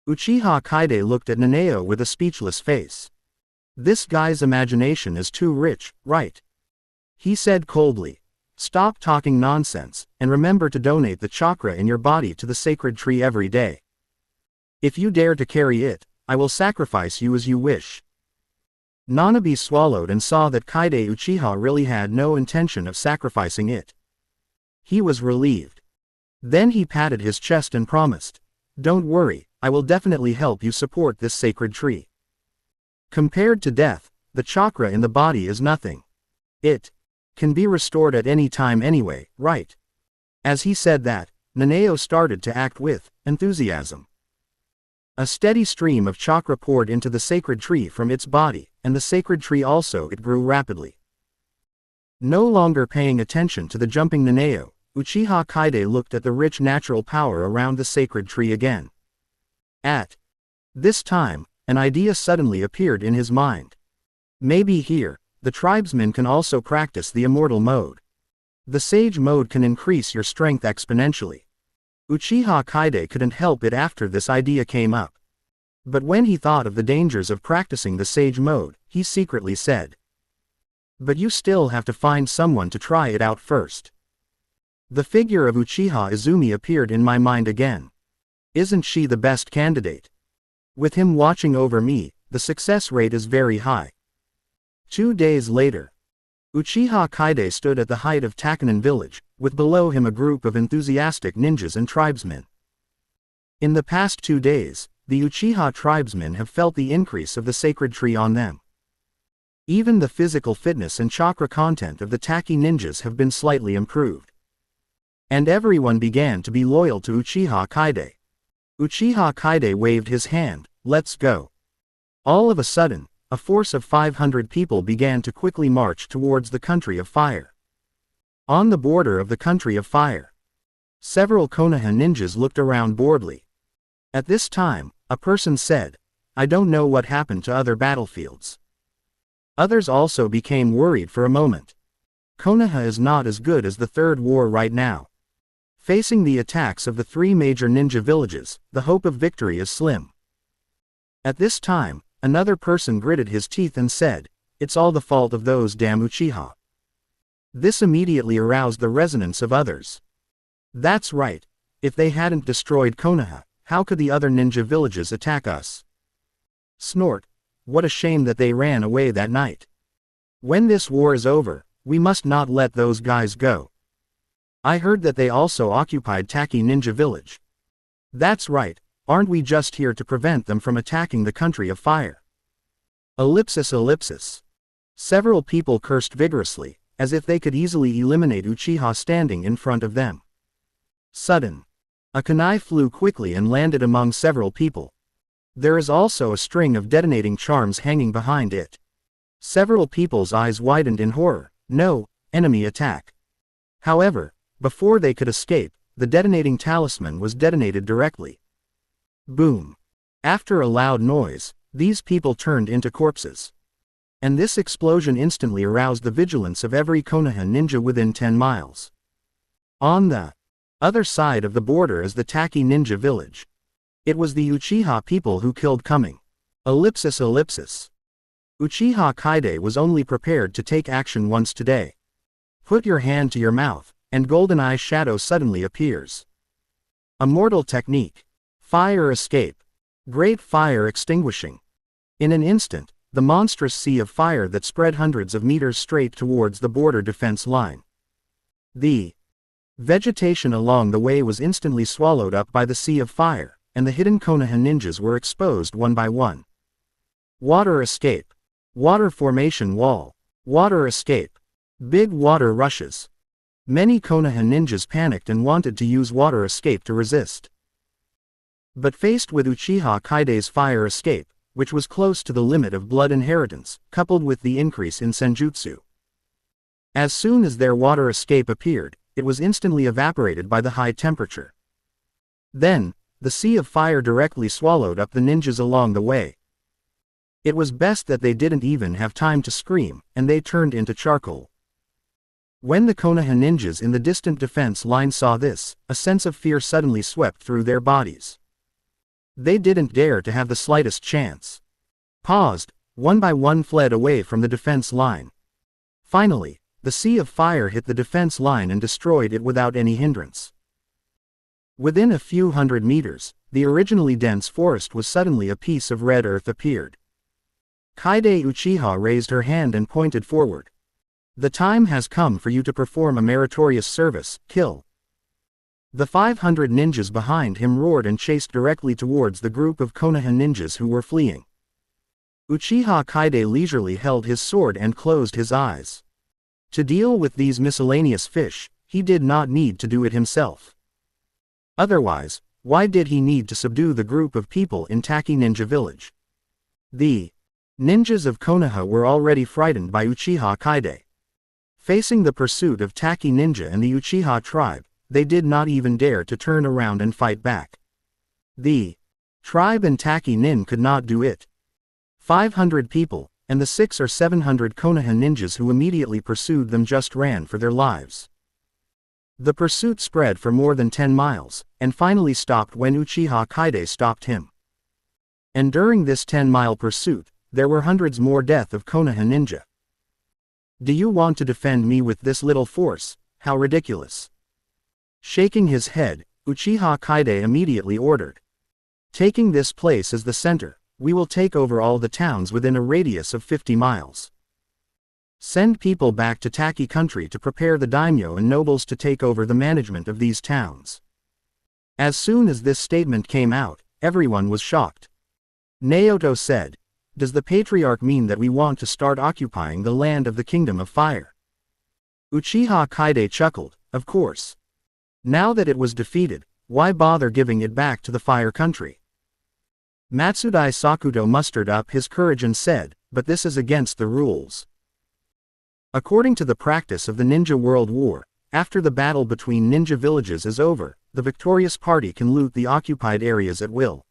Uchiha Kaide looked at Neneo with a speechless face. This guy's imagination is too rich, right? He said coldly. Stop talking nonsense, and remember to donate the chakra in your body to the sacred tree every day. If you dare to carry it, I will sacrifice you as you wish. Nanabe swallowed and saw that Kaide Uchiha really had no intention of sacrificing it. He was relieved. Then he patted his chest and promised, don't worry, I will definitely help you support this sacred tree. Compared to death, the chakra in the body is nothing. It can be restored at any time anyway, right? As he said that, Neneo started to act with enthusiasm. A steady stream of chakra poured into the sacred tree from its body, and the sacred tree also it grew rapidly. No longer paying attention to the jumping Neneo, Uchiha Kaide looked at the rich natural power around the sacred tree again. At this time, an idea suddenly appeared in his mind. Maybe here, the tribesmen can also practice the immortal mode. The sage mode can increase your strength exponentially. Uchiha Kaide couldn't help it after this idea came up. But when he thought of the dangers of practicing the sage mode, he secretly said, but you still have to find someone to try it out first. The figure of Uchiha Izumi appeared in my mind again. Isn't she the best candidate? With him watching over me, the success rate is very high. 2 days later, Uchiha Kaide stood at the height of Takanen village, with below him a group of enthusiastic ninjas and tribesmen. In the past 2 days, the Uchiha tribesmen have felt the increase of the sacred tree on them. Even the physical fitness and chakra content of the Taki ninjas have been slightly improved. And everyone began to be loyal to Uchiha Kaide. Uchiha Kaide waved his hand, let's go. All of a sudden, a force of 500 people began to quickly march towards the country of fire. On the border of the country of fire, several Konoha ninjas looked around boredly. At this time, a person said, I don't know what happened to other battlefields. Others also became worried for a moment. Konoha is not as good as the Third War right now. Facing the attacks of the 3 major ninja villages, the hope of victory is slim. At this time, another person gritted his teeth and said, it's all the fault of those damn Uchiha. This immediately aroused the resonance of others. That's right. If they hadn't destroyed Konoha, how could the other ninja villages attack us? Snort. What a shame that they ran away that night. When this war is over, we must not let those guys go. I heard that they also occupied Taki Ninja Village. That's right, aren't we just here to prevent them from attacking the country of fire? Ellipsis. Several people cursed vigorously, as if they could easily eliminate Uchiha standing in front of them. Sudden. A kunai flew quickly and landed among several people. There is also a string of detonating charms hanging behind it. Several people's eyes widened in horror. No, enemy attack. However, before they could escape, the detonating talisman was detonated directly. Boom. After a loud noise, these people turned into corpses. And this explosion instantly aroused the vigilance of every Konoha ninja within 10 miles. On the other side of the border is the Taki ninja village. It was the Uchiha people who killed Coming. Ellipsis. Uchiha Kaide was only prepared to take action once today. Put your hand to your mouth, and golden eye shadow suddenly appears. A mortal technique. Fire escape. Great fire extinguishing. In an instant, the monstrous sea of fire that spread hundreds of meters straight towards the border defense line. The vegetation along the way was instantly swallowed up by the sea of fire, and the hidden Konoha ninjas were exposed one by one. Water escape. Water formation wall. Water escape. Big water rushes. Many Konoha ninjas panicked and wanted to use water escape to resist. But faced with Uchiha Kaide's fire escape, which was close to the limit of blood inheritance, coupled with the increase in senjutsu. As soon as their water escape appeared, it was instantly evaporated by the high temperature. Then, the sea of fire directly swallowed up the ninjas along the way. It was best that they didn't even have time to scream, and they turned into charcoal. When the Konoha ninjas in the distant defense line saw this, a sense of fear suddenly swept through their bodies. They didn't dare to have the slightest chance. Paused, one by one fled away from the defense line. Finally, the sea of fire hit the defense line and destroyed it without any hindrance. Within a few hundred meters, the originally dense forest was suddenly a piece of red earth appeared. Kaide Uchiha raised her hand and pointed forward. The time has come for you to perform a meritorious service, kill. The 500 ninjas behind him roared and chased directly towards the group of Konoha ninjas who were fleeing. Uchiha Kaide leisurely held his sword and closed his eyes. To deal with these miscellaneous fish, he did not need to do it himself. Otherwise, why did he need to subdue the group of people in Taki Ninja Village? The ninjas of Konoha were already frightened by Uchiha Kaide. Facing the pursuit of Taki Ninja and the Uchiha tribe, they did not even dare to turn around and fight back. The tribe and Taki Nin could not do it. 500 people, and the 600 or 700 Konoha ninjas who immediately pursued them just ran for their lives. The pursuit spread for more than 10 miles, and finally stopped when Uchiha Kaide stopped him. And during this 10-mile pursuit, there were hundreds more deaths of Konoha ninja. Do you want to defend me with this little force? How ridiculous. Shaking his head, Uchiha Kaide immediately ordered. Taking this place as the center, we will take over all the towns within a radius of 50 miles. Send people back to Taki country to prepare the daimyo and nobles to take over the management of these towns. As soon as this statement came out, everyone was shocked. Naoto said, "Does the patriarch mean that we want to start occupying the land of the Kingdom of Fire?" Uchiha Kaide chuckled, of course. Now that it was defeated, why bother giving it back to the Fire Country? Matsudai Sakuto mustered up his courage and said, but this is against the rules. According to the practice of the Ninja World War, after the battle between ninja villages is over, the victorious party can loot the occupied areas at will.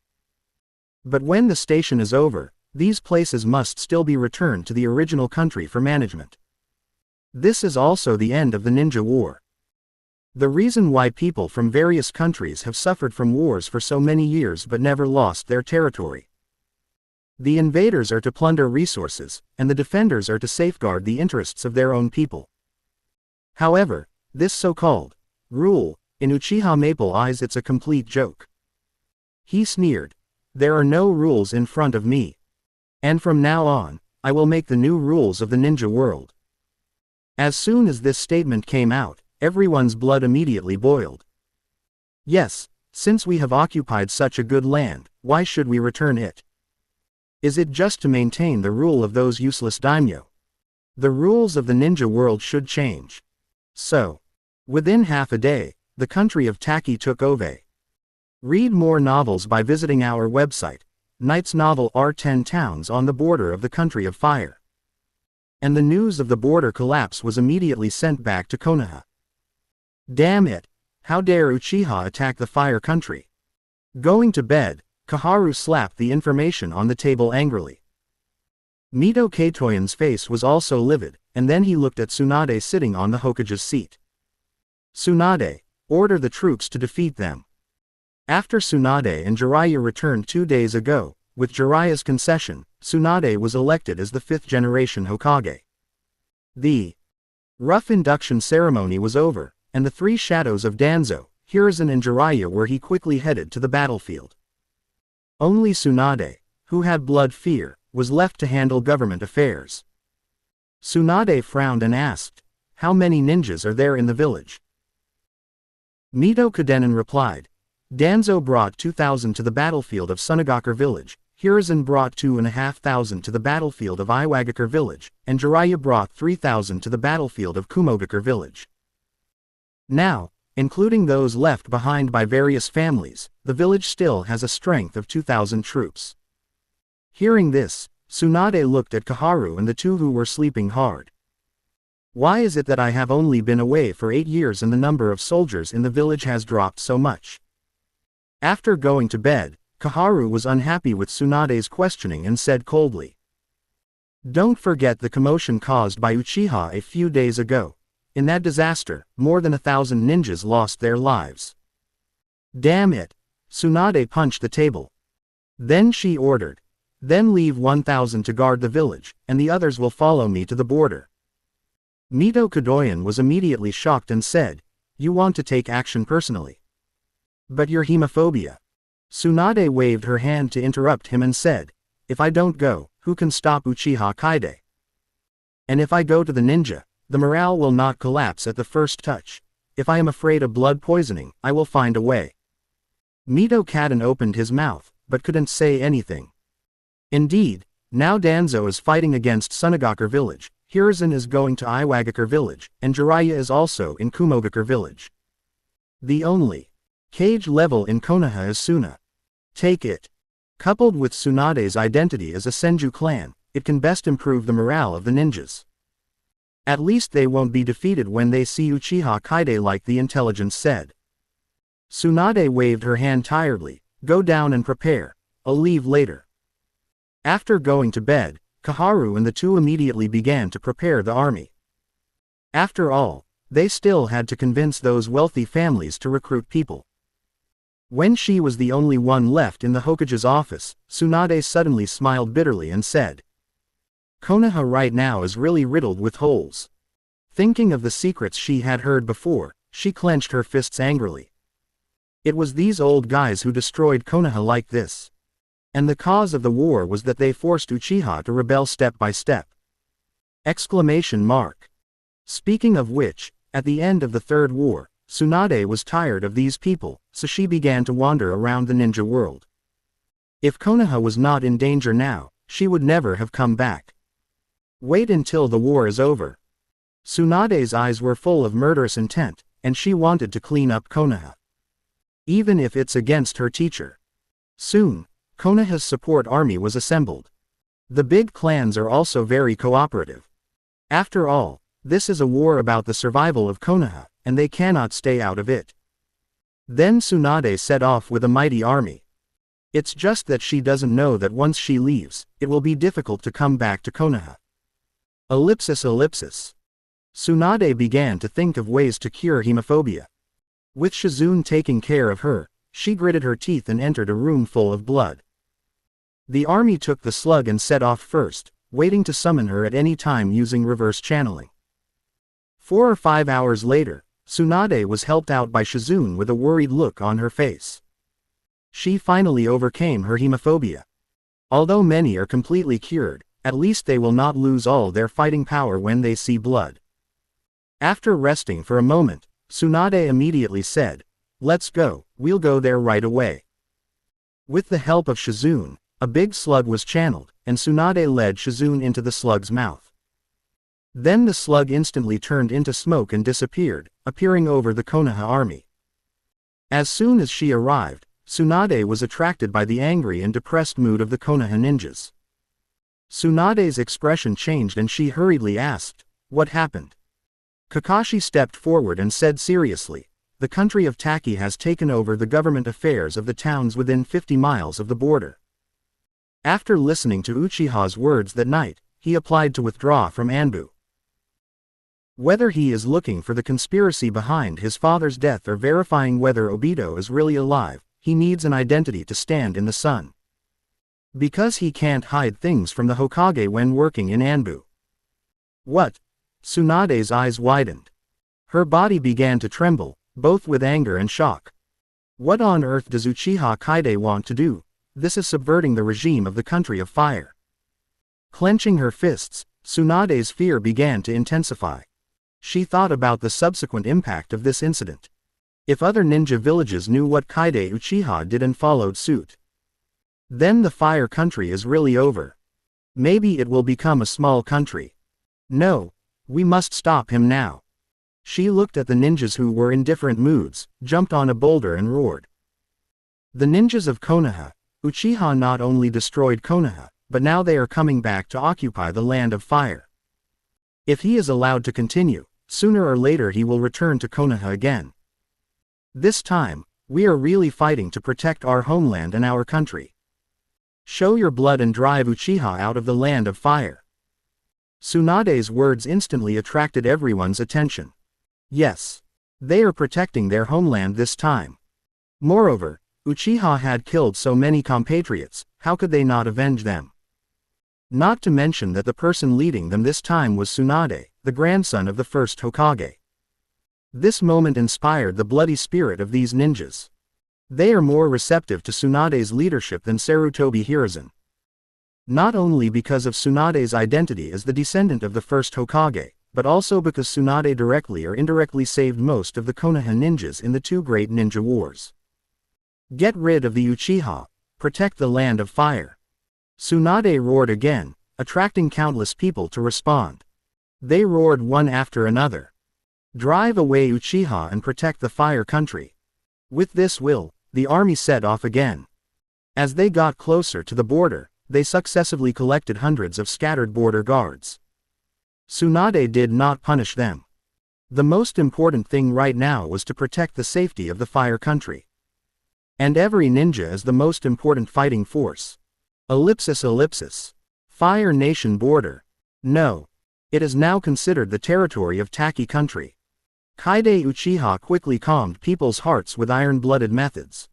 But when the station is over, these places must still be returned to the original country for management. This is also the end of the Ninja War. The reason why people from various countries have suffered from wars for so many years but never lost their territory. The invaders are to plunder resources, and the defenders are to safeguard the interests of their own people. However, this so-called rule, in Uchiha Maple eyes it's a complete joke. He sneered. There are no rules in front of me. And from now on, I will make the new rules of the ninja world. As soon as this statement came out, everyone's blood immediately boiled. Yes, since we have occupied such a good land, why should we return it? Is it just to maintain the rule of those useless daimyo? The rules of the ninja world should change. So, within half a day, the country of Taki took over. Read more novels by visiting our website, Knight's novel are 10 towns on the border of the country of fire. And the news of the border collapse was immediately sent back to Konoha. Damn it! How dare Uchiha attack the fire country? Going to bed, Koharu slapped the information on the table angrily. Mito Keitoyan's face was also livid, and then he looked at Tsunade sitting on the Hokage's seat. Tsunade, order the troops to defeat them. After Tsunade and Jiraiya returned 2 days ago, with Jiraiya's concession, Tsunade was elected as the 5th generation Hokage. The rough induction ceremony was over, and the 3 shadows of Danzo, Hiruzen and Jiraiya were quickly headed to the battlefield. Only Tsunade, who had blood fear, was left to handle government affairs. Tsunade frowned and asked, "How many ninjas are there in the village?" Mito Kadenin replied, "Danzo brought 2,000 to the battlefield of Sunagakure village, Hiruzen brought 2,500 to the battlefield of Iwagakure village, and Jiraiya brought 3,000 to the battlefield of Kumogakure village." Now, including those left behind by various families, the village still has a strength of 2,000 troops. Hearing this, Tsunade looked at Koharu and the 2 who were sleeping hard. "Why is it that I have only been away for 8 years and the number of soldiers in the village has dropped so much?" After going to bed, Koharu was unhappy with Tsunade's questioning and said coldly, "Don't forget the commotion caused by Uchiha a few days ago. In that disaster, more than 1,000 ninjas lost their lives." "Damn it!" Tsunade punched the table. Then she ordered, "Then leave 1,000 to guard the village, and the others will follow me to the border." Mito Kadoyan was immediately shocked and said, "You want to take action personally? But your hemophobia." Tsunade waved her hand to interrupt him and said, "If I don't go, who can stop Uchiha Kaide? And if I go to the ninja, the morale will not collapse at the first touch. If I am afraid of blood poisoning, I will find a way." Mito Kaden opened his mouth, but couldn't say anything. Indeed, now Danzo is fighting against Sunagakure village, Hiruzen is going to Iwagakure village, and Jiraiya is also in Kumogakure village. The only cage level in Konoha is Suna. Take it. Coupled with Tsunade's identity as a Senju clan, it can best improve the morale of the ninjas. At least they won't be defeated when they see Uchiha Kaide, like the intelligence said. Tsunade waved her hand tiredly, "Go down and prepare. I'll leave later." After going to bed, Koharu and the 2 immediately began to prepare the army. After all, they still had to convince those wealthy families to recruit people. When she was the only one left in the Hokage's office, Tsunade suddenly smiled bitterly and said, "Konoha right now is really riddled with holes." Thinking of the secrets she had heard before, she clenched her fists angrily. It was these old guys who destroyed Konoha like this. And the cause of the war was that they forced Uchiha to rebel step by step. Exclamation mark. Speaking of which, at the end of the Third War, Tsunade was tired of these people, so she began to wander around the ninja world. If Konoha was not in danger now, she would never have come back. Wait until the war is over. Tsunade's eyes were full of murderous intent, and she wanted to clean up Konoha. Even if it's against her teacher. Soon, Konoha's support army was assembled. The big clans are also very cooperative. After all, this is a war about the survival of Konoha, and they cannot stay out of it. Then Tsunade set off with a mighty army. It's just that she doesn't know that once she leaves, it will be difficult to come back to Konoha. Ellipsis. Tsunade began to think of ways to cure hemophobia. With Shizune taking care of her, she gritted her teeth and entered a room full of blood. The army took the slug and set off first, waiting to summon her at any time using reverse channeling. 4 or 5 hours later, Tsunade was helped out by Shizune with a worried look on her face. She finally overcame her hemophobia. Although many are completely cured, at least they will not lose all their fighting power when they see blood. After resting for a moment, Tsunade immediately said, "Let's go, we'll go there right away." With the help of Shizune, a big slug was channeled, and Tsunade led Shizune into the slug's mouth. Then the slug instantly turned into smoke and disappeared, appearing over the Konoha army. As soon as she arrived, Tsunade was attracted by the angry and depressed mood of the Konoha ninjas. Tsunade's expression changed and she hurriedly asked, "What happened?" Kakashi stepped forward and said seriously, "The country of Taki has taken over the government affairs of the towns within 50 miles of the border." After listening to Uchiha's words that night, he applied to withdraw from Anbu. Whether he is looking for the conspiracy behind his father's death or verifying whether Obito is really alive, he needs an identity to stand in the sun. Because he can't hide things from the Hokage when working in Anbu. What? Tsunade's eyes widened. Her body began to tremble, both with anger and shock. What on earth does Uchiha Kaide want to do? This is subverting the regime of the country of fire. Clenching her fists, Tsunade's fear began to intensify. She thought about the subsequent impact of this incident. If other ninja villages knew what Kaide Uchiha did and followed suit, then the fire country is really over. Maybe it will become a small country. No, we must stop him now. She looked at the ninjas who were in different moods, jumped on a boulder and roared. The ninjas of Konoha. Uchiha not only destroyed Konoha, but now they are coming back to occupy the land of fire. If he is allowed to continue, sooner or later he will return to Konoha again. This time, we are really fighting to protect our homeland and our country. Show your blood and drive Uchiha out of the land of fire. Tsunade's words instantly attracted everyone's attention. Yes. They are protecting their homeland this time. Moreover, Uchiha had killed so many compatriots, how could they not avenge them? Not to mention that the person leading them this time was Tsunade, the grandson of the first Hokage. This moment inspired the bloody spirit of these ninjas. They are more receptive to Tsunade's leadership than Sarutobi Hiruzen. Not only because of Tsunade's identity as the descendant of the first Hokage, but also because Tsunade directly or indirectly saved most of the Konoha ninjas in the two great ninja wars. Get rid of the Uchiha, protect the land of fire. Tsunade roared again, attracting countless people to respond. They roared one after another. Drive away Uchiha and protect the fire country. With this will, the army set off again. As they got closer to the border, they successively collected hundreds of scattered border guards. Tsunade did not punish them. The most important thing right now was to protect the safety of the fire country. And every ninja is the most important fighting force. Ellipsis. Fire Nation border. No. It is now considered the territory of Taki country. Kaide Uchiha quickly calmed people's hearts with iron-blooded methods.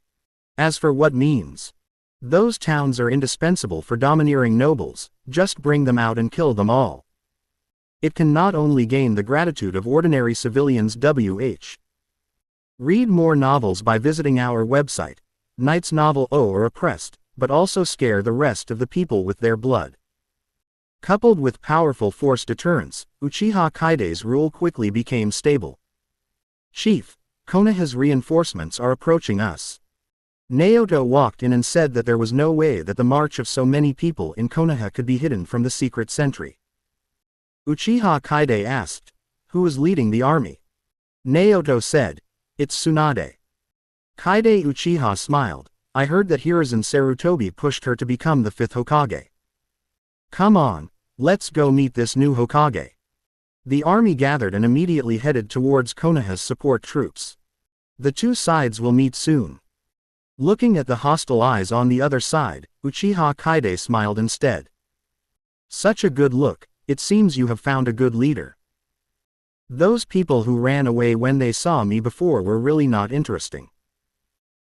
As for what means, those towns are indispensable for domineering nobles, just bring them out and kill them all. It can not only gain the gratitude of ordinary civilians wh. Read more novels by visiting our website, Knight's Novel O or Oppressed, but also scare the rest of the people with their blood. Coupled with powerful force deterrence, Uchiha Kaide's rule quickly became stable. Chief, Konoha's reinforcements are approaching us. Naoto walked in and said that there was no way that the march of so many people in Konoha could be hidden from the secret sentry. Uchiha Kaide asked, "Who is leading the army?" Naoto said, "It's Tsunade." Kaide Uchiha smiled, "I heard that Hiruzen Sarutobi pushed her to become the 5th Hokage. Come on, let's go meet this new Hokage." The army gathered and immediately headed towards Konoha's support troops. The two sides will meet soon. Looking at the hostile eyes on the other side, Uchiha Kaide smiled instead. Such a good look, it seems you have found a good leader. Those people who ran away when they saw me before were really not interesting.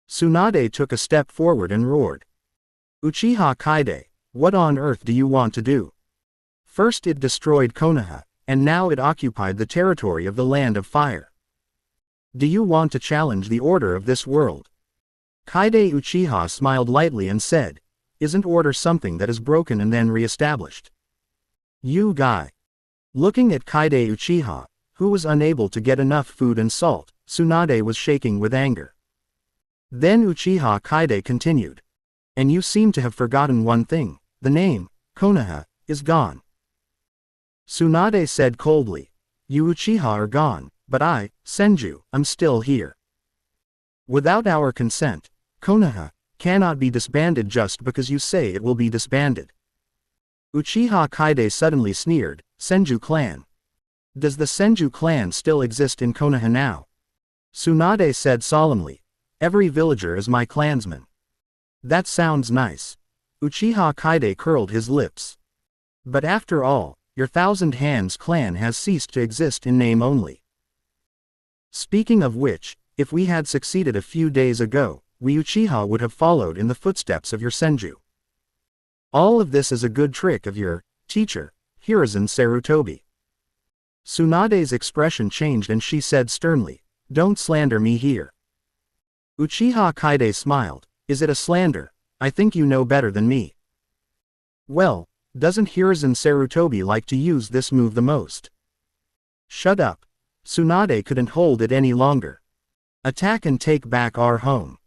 Tsunade took a step forward and roared. Uchiha Kaide, what on earth do you want to do? First it destroyed Konoha, and now it occupied the territory of the land of fire. Do you want to challenge the order of this world? Kaide Uchiha smiled lightly and said, "Isn't order something that is broken and then re-established?" You guy. Looking at Kaide Uchiha, who was unable to get enough food and salt, Tsunade was shaking with anger. Then Uchiha Kaide continued. And you seem to have forgotten one thing, the name, Konoha, is gone. Tsunade said coldly, "You Uchiha are gone, but I, Senju, I'm still here." Without our consent, Konoha cannot be disbanded just because you say it will be disbanded. Uchiha Kaide suddenly sneered. Senju clan. Does the Senju clan still exist in Konoha now? Tsunade said solemnly. Every villager is my clansman. That sounds nice. Uchiha Kaide curled his lips. But after all, your Thousand Hands clan has ceased to exist in name only. Speaking of which, if we had succeeded a few days ago, we Uchiha would have followed in the footsteps of your Senju. All of this is a good trick of your teacher, Hiruzen Sarutobi. Tsunade's expression changed and she said sternly, "Don't slander me here." Uchiha Kaide smiled. "Is it a slander? I think you know better than me." "Well, doesn't Hiruzen Sarutobi like to use this move the most?" "Shut up." Tsunade couldn't hold it any longer. "Attack and take back our home."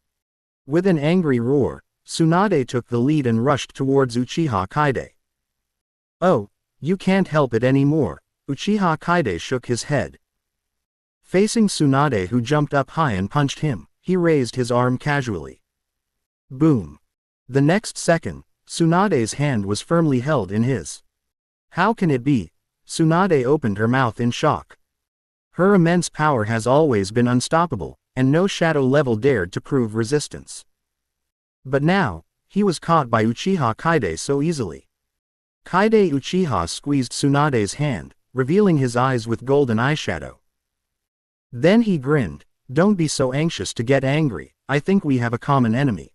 With an angry roar, Tsunade took the lead and rushed towards Uchiha Kaide. "Oh, you can't help it anymore." Uchiha Kaide shook his head. Facing Tsunade, who jumped up high and punched him, he raised his arm casually. Boom. The next second, Tsunade's hand was firmly held in his. How can it be? Tsunade opened her mouth in shock. Her immense power has always been unstoppable, and no shadow level dared to prove resistance. But now, he was caught by Uchiha Kaide so easily. Kaide Uchiha squeezed Tsunade's hand, revealing his eyes with golden eyeshadow. Then he grinned. "Don't be so anxious to get angry, I think we have a common enemy.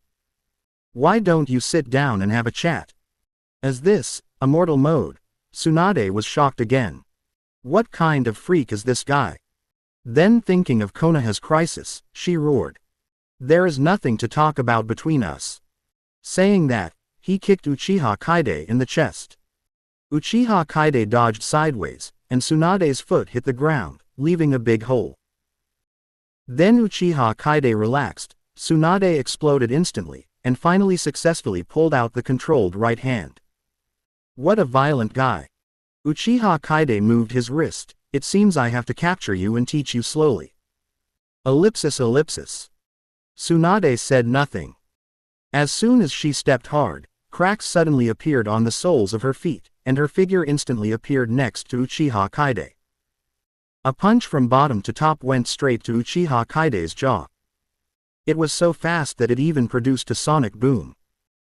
Why don't you sit down and have a chat?" As this, immortal mode, Tsunade was shocked again. What kind of freak is this guy? Then thinking of Konoha's crisis, she roared. "There is nothing to talk about between us." Saying that, he kicked Uchiha Kaide in the chest. Uchiha Kaide dodged sideways, and Tsunade's foot hit the ground, leaving a big hole. Then Uchiha Kaide relaxed. Tsunade exploded instantly, and finally successfully pulled out the controlled right hand. What a violent guy. Uchiha Kaide moved his wrist. "It seems I have to capture you and teach you slowly." Ellipsis ellipsis. Tsunade said nothing. As soon as she stepped hard, cracks suddenly appeared on the soles of her feet, and her figure instantly appeared next to Uchiha Kaide. A punch from bottom to top went straight to Uchiha Kaide's jaw. It was so fast that it even produced a sonic boom.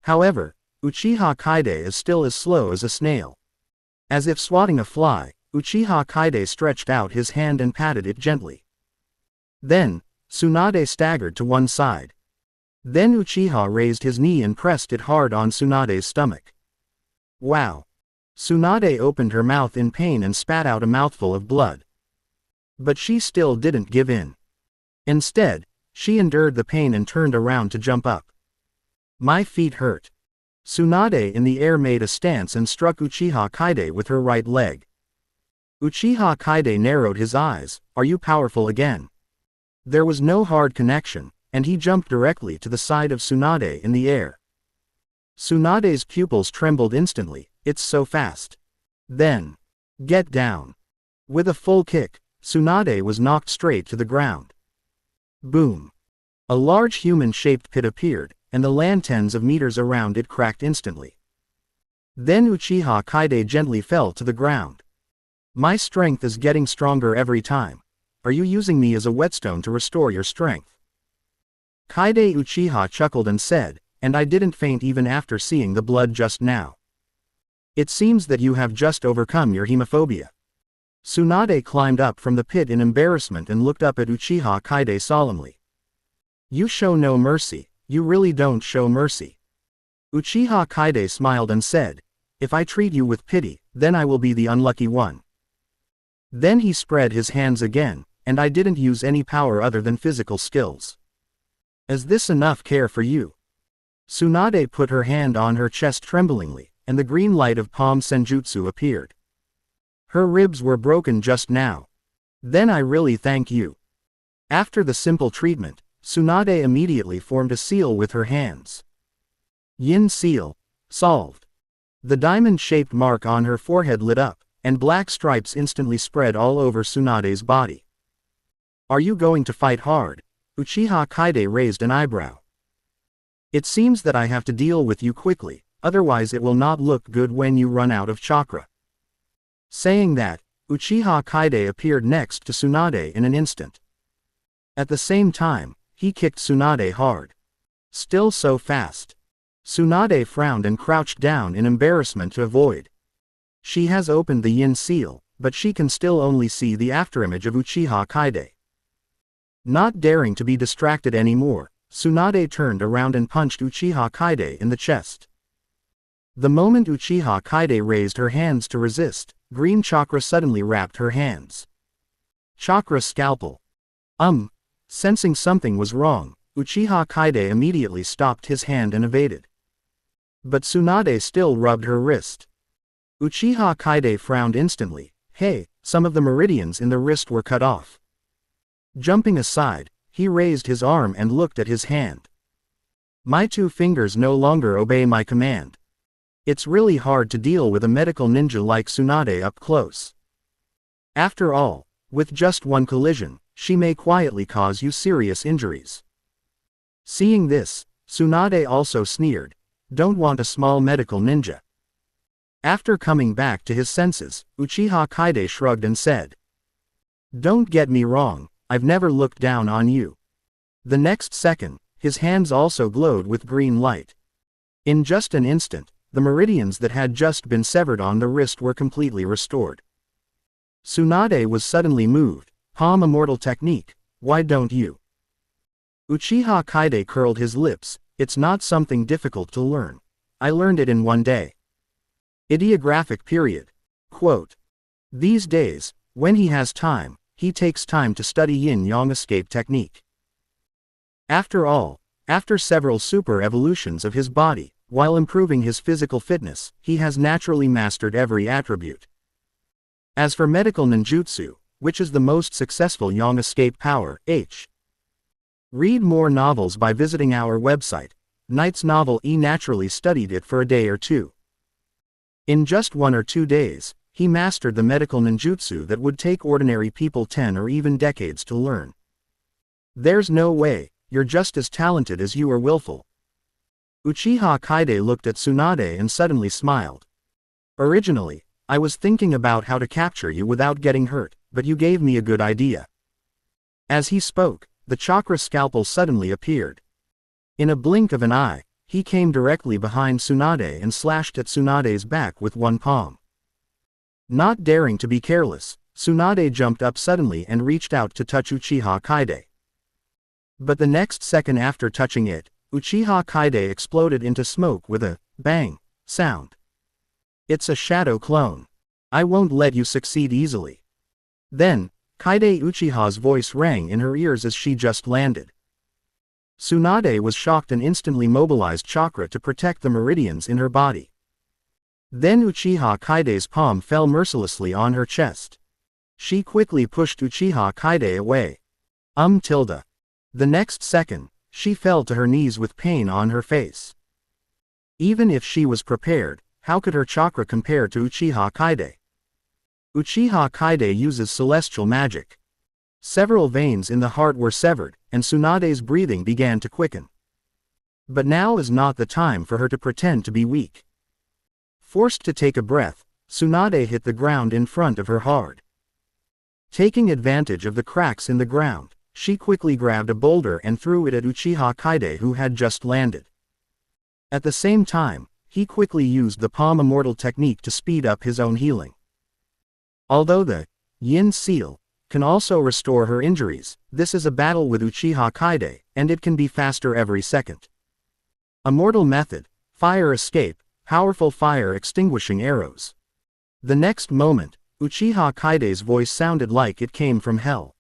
However, Uchiha Kaide is still as slow as a snail. As if swatting a fly, Uchiha Kaide stretched out his hand and patted it gently. Then, Tsunade staggered to one side. Then Uchiha raised his knee and pressed it hard on Tsunade's stomach. Wow! Tsunade opened her mouth in pain and spat out a mouthful of blood. But she still didn't give in. Instead, she endured the pain and turned around to jump up. "My feet hurt." Tsunade in the air made a stance and struck Uchiha Kaide with her right leg. Uchiha Kaide narrowed his eyes. "Are you powerful again?" There was no hard connection, and he jumped directly to the side of Tsunade in the air. Tsunade's pupils trembled instantly. "It's so fast." Then, "Get down." With a full kick, Tsunade was knocked straight to the ground. Boom. A large human-shaped pit appeared, and the land tens of meters around it cracked instantly. Then Uchiha Kaide gently fell to the ground. "My strength is getting stronger every time. Are you using me as a whetstone to restore your strength?" Kaide Uchiha chuckled and said, "And I didn't faint even after seeing the blood just now. It seems that you have just overcome your hemophobia." Tsunade climbed up from the pit in embarrassment and looked up at Uchiha Kaide solemnly. "You show no mercy, you really don't show mercy." Uchiha Kaide smiled and said, "If I treat you with pity, then I will be the unlucky one." Then he spread his hands again, and I didn't use any power other than physical skills. Is this enough care for you? Tsunade put her hand on her chest tremblingly, and the green light of Palm Senjutsu appeared. Her ribs were broken just now. Then I really thank you. After the simple treatment, Tsunade immediately formed a seal with her hands. Yin seal. Solved. The diamond-shaped mark on her forehead lit up, and black stripes instantly spread all over Tsunade's body. Are you going to fight hard? Uchiha Kaide raised an eyebrow. It seems that I have to deal with you quickly, otherwise it will not look good when you run out of chakra. Saying that, Uchiha Kaide appeared next to Tsunade in an instant. At the same time, he kicked Tsunade hard. Still so fast. Tsunade frowned and crouched down in embarrassment to avoid. She has opened the yin seal, but she can still only see the afterimage of Uchiha Kaide. Not daring to be distracted anymore, Tsunade turned around and punched Uchiha Kaide in the chest. The moment Uchiha Kaide raised her hands to resist, green chakra suddenly wrapped her hands. Chakra scalpel. Sensing something was wrong, Uchiha Kaide immediately stopped his hand and evaded. But Tsunade still rubbed her wrist. Uchiha Kaide frowned instantly. Hey, some of the meridians in the wrist were cut off. Jumping aside, he raised his arm and looked at his hand. My 2 fingers no longer obey my command. It's really hard to deal with a medical ninja like Tsunade up close. After all, with just one collision, she may quietly cause you serious injuries. Seeing this, Tsunade also sneered. Don't want a small medical ninja. After coming back to his senses, Uchiha Kaide shrugged and said, Don't get me wrong, I've never looked down on you. The next second, his hands also glowed with green light. In just an instant, the meridians that had just been severed on the wrist were completely restored. Tsunade was suddenly moved. Palm Immortal Technique, why don't you? Uchiha Kaide curled his lips. It's not something difficult to learn. I learned it in 1 day. Ideographic period. Quote. These days, when he has time, he takes time to study yin-yang escape technique. After all, after several super evolutions of his body, while improving his physical fitness, he has naturally mastered every attribute. As for medical ninjutsu, which is the most successful yang escape power, read more novels by visiting our website. Knight's novel naturally studied it for a day or 2. In just 1 or 2 days, he mastered the medical ninjutsu that would take ordinary people 10 or even decades to learn. There's no way, you're just as talented as you are willful. Uchiha Kaide looked at Tsunade and suddenly smiled. Originally, I was thinking about how to capture you without getting hurt, but you gave me a good idea. As he spoke, the chakra scalpel suddenly appeared. In a blink of an eye, he came directly behind Tsunade and slashed at Tsunade's back with one palm. Not daring to be careless, Tsunade jumped up suddenly and reached out to touch Uchiha Kaide. But the next second after touching it, Uchiha Kaide exploded into smoke with a bang sound. It's a shadow clone. I won't let you succeed easily. Then, Kaide Uchiha's voice rang in her ears as she just landed. Tsunade was shocked and instantly mobilized chakra to protect the meridians in her body. Then Uchiha Kaide's palm fell mercilessly on her chest. She quickly pushed Uchiha Kaide away. The next second, she fell to her knees with pain on her face. Even if she was prepared, how could her chakra compare to Uchiha Kaide? Uchiha Kaide uses celestial magic. Several veins in the heart were severed, and Tsunade's breathing began to quicken. But now is not the time for her to pretend to be weak. Forced to take a breath, Tsunade hit the ground in front of her hard. Taking advantage of the cracks in the ground, she quickly grabbed a boulder and threw it at Uchiha Kaide, who had just landed. At the same time, he quickly used the Palm Immortal Technique to speed up his own healing. Although the Yin Seal can also restore her injuries, this is a battle with Uchiha Kaide, and it can be faster every second. Immortal Method, Fire Escape, Powerful Fire Extinguishing Arrows. The next moment, Uchiha Kaide's voice sounded like it came from hell.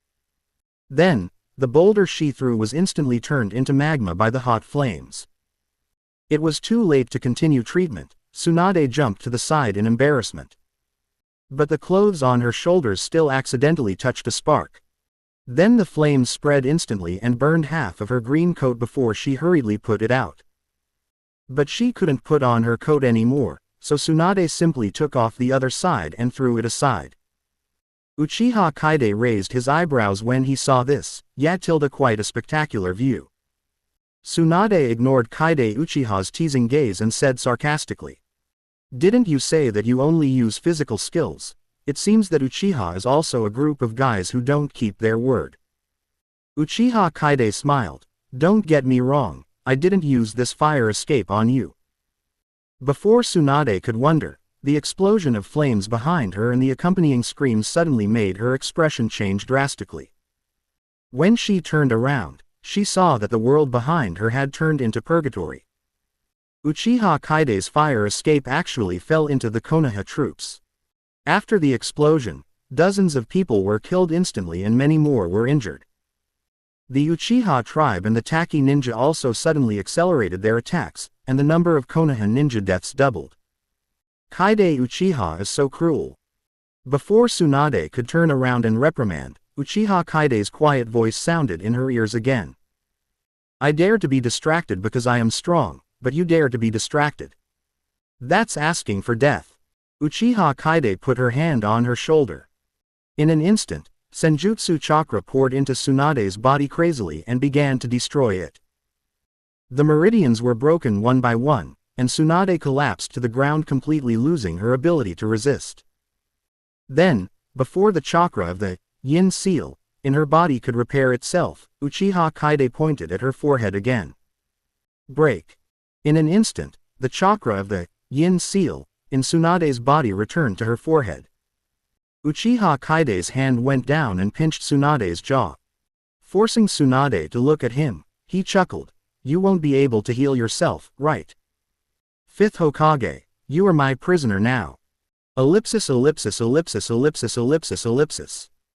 Then, the boulder she threw was instantly turned into magma by the hot flames. It was too late to continue treatment. Tsunade jumped to the side in embarrassment. But the clothes on her shoulders still accidentally touched a spark. Then the flames spread instantly and burned half of her green coat before she hurriedly put it out. But she couldn't put on her coat anymore, so Tsunade simply took off the other side and threw it aside. Uchiha Kaide raised his eyebrows when he saw this, quite a spectacular view. Tsunade ignored Kaide Uchiha's teasing gaze and said sarcastically. Didn't you say that you only use physical skills? It seems that Uchiha is also a group of guys who don't keep their word. Uchiha Kaide smiled. Don't get me wrong, I didn't use this fire escape on you. Before Tsunade could wonder, the explosion of flames behind her and the accompanying screams suddenly made her expression change drastically. When she turned around, she saw that the world behind her had turned into purgatory. Uchiha Kaide's fire escape actually fell into the Konoha troops. After the explosion, dozens of people were killed instantly and many more were injured. The Uchiha tribe and the Taki ninja also suddenly accelerated their attacks, and the number of Konoha ninja deaths doubled. Kaide Uchiha is so cruel. Before Tsunade could turn around and reprimand, Uchiha Kaide's quiet voice sounded in her ears again. I dare to be distracted because I am strong, but you dare to be distracted. That's asking for death. Uchiha Kaide put her hand on her shoulder. In an instant, Senjutsu chakra poured into Tsunade's body crazily and began to destroy it. The meridians were broken one by one, and Tsunade collapsed to the ground, completely losing her ability to resist. Then, before the chakra of the Yin seal in her body could repair itself, Uchiha Kaide pointed at her forehead again. Break. In an instant, the chakra of the Yin seal in Tsunade's body returned to her forehead. Uchiha Kaide's hand went down and pinched Tsunade's jaw. Forcing Tsunade to look at him, he chuckled. You won't be able to heal yourself, right? Fifth Hokage, you are my prisoner now. Ellipsis ellipsis ellipsis ellipsis ellipsis ellipsis.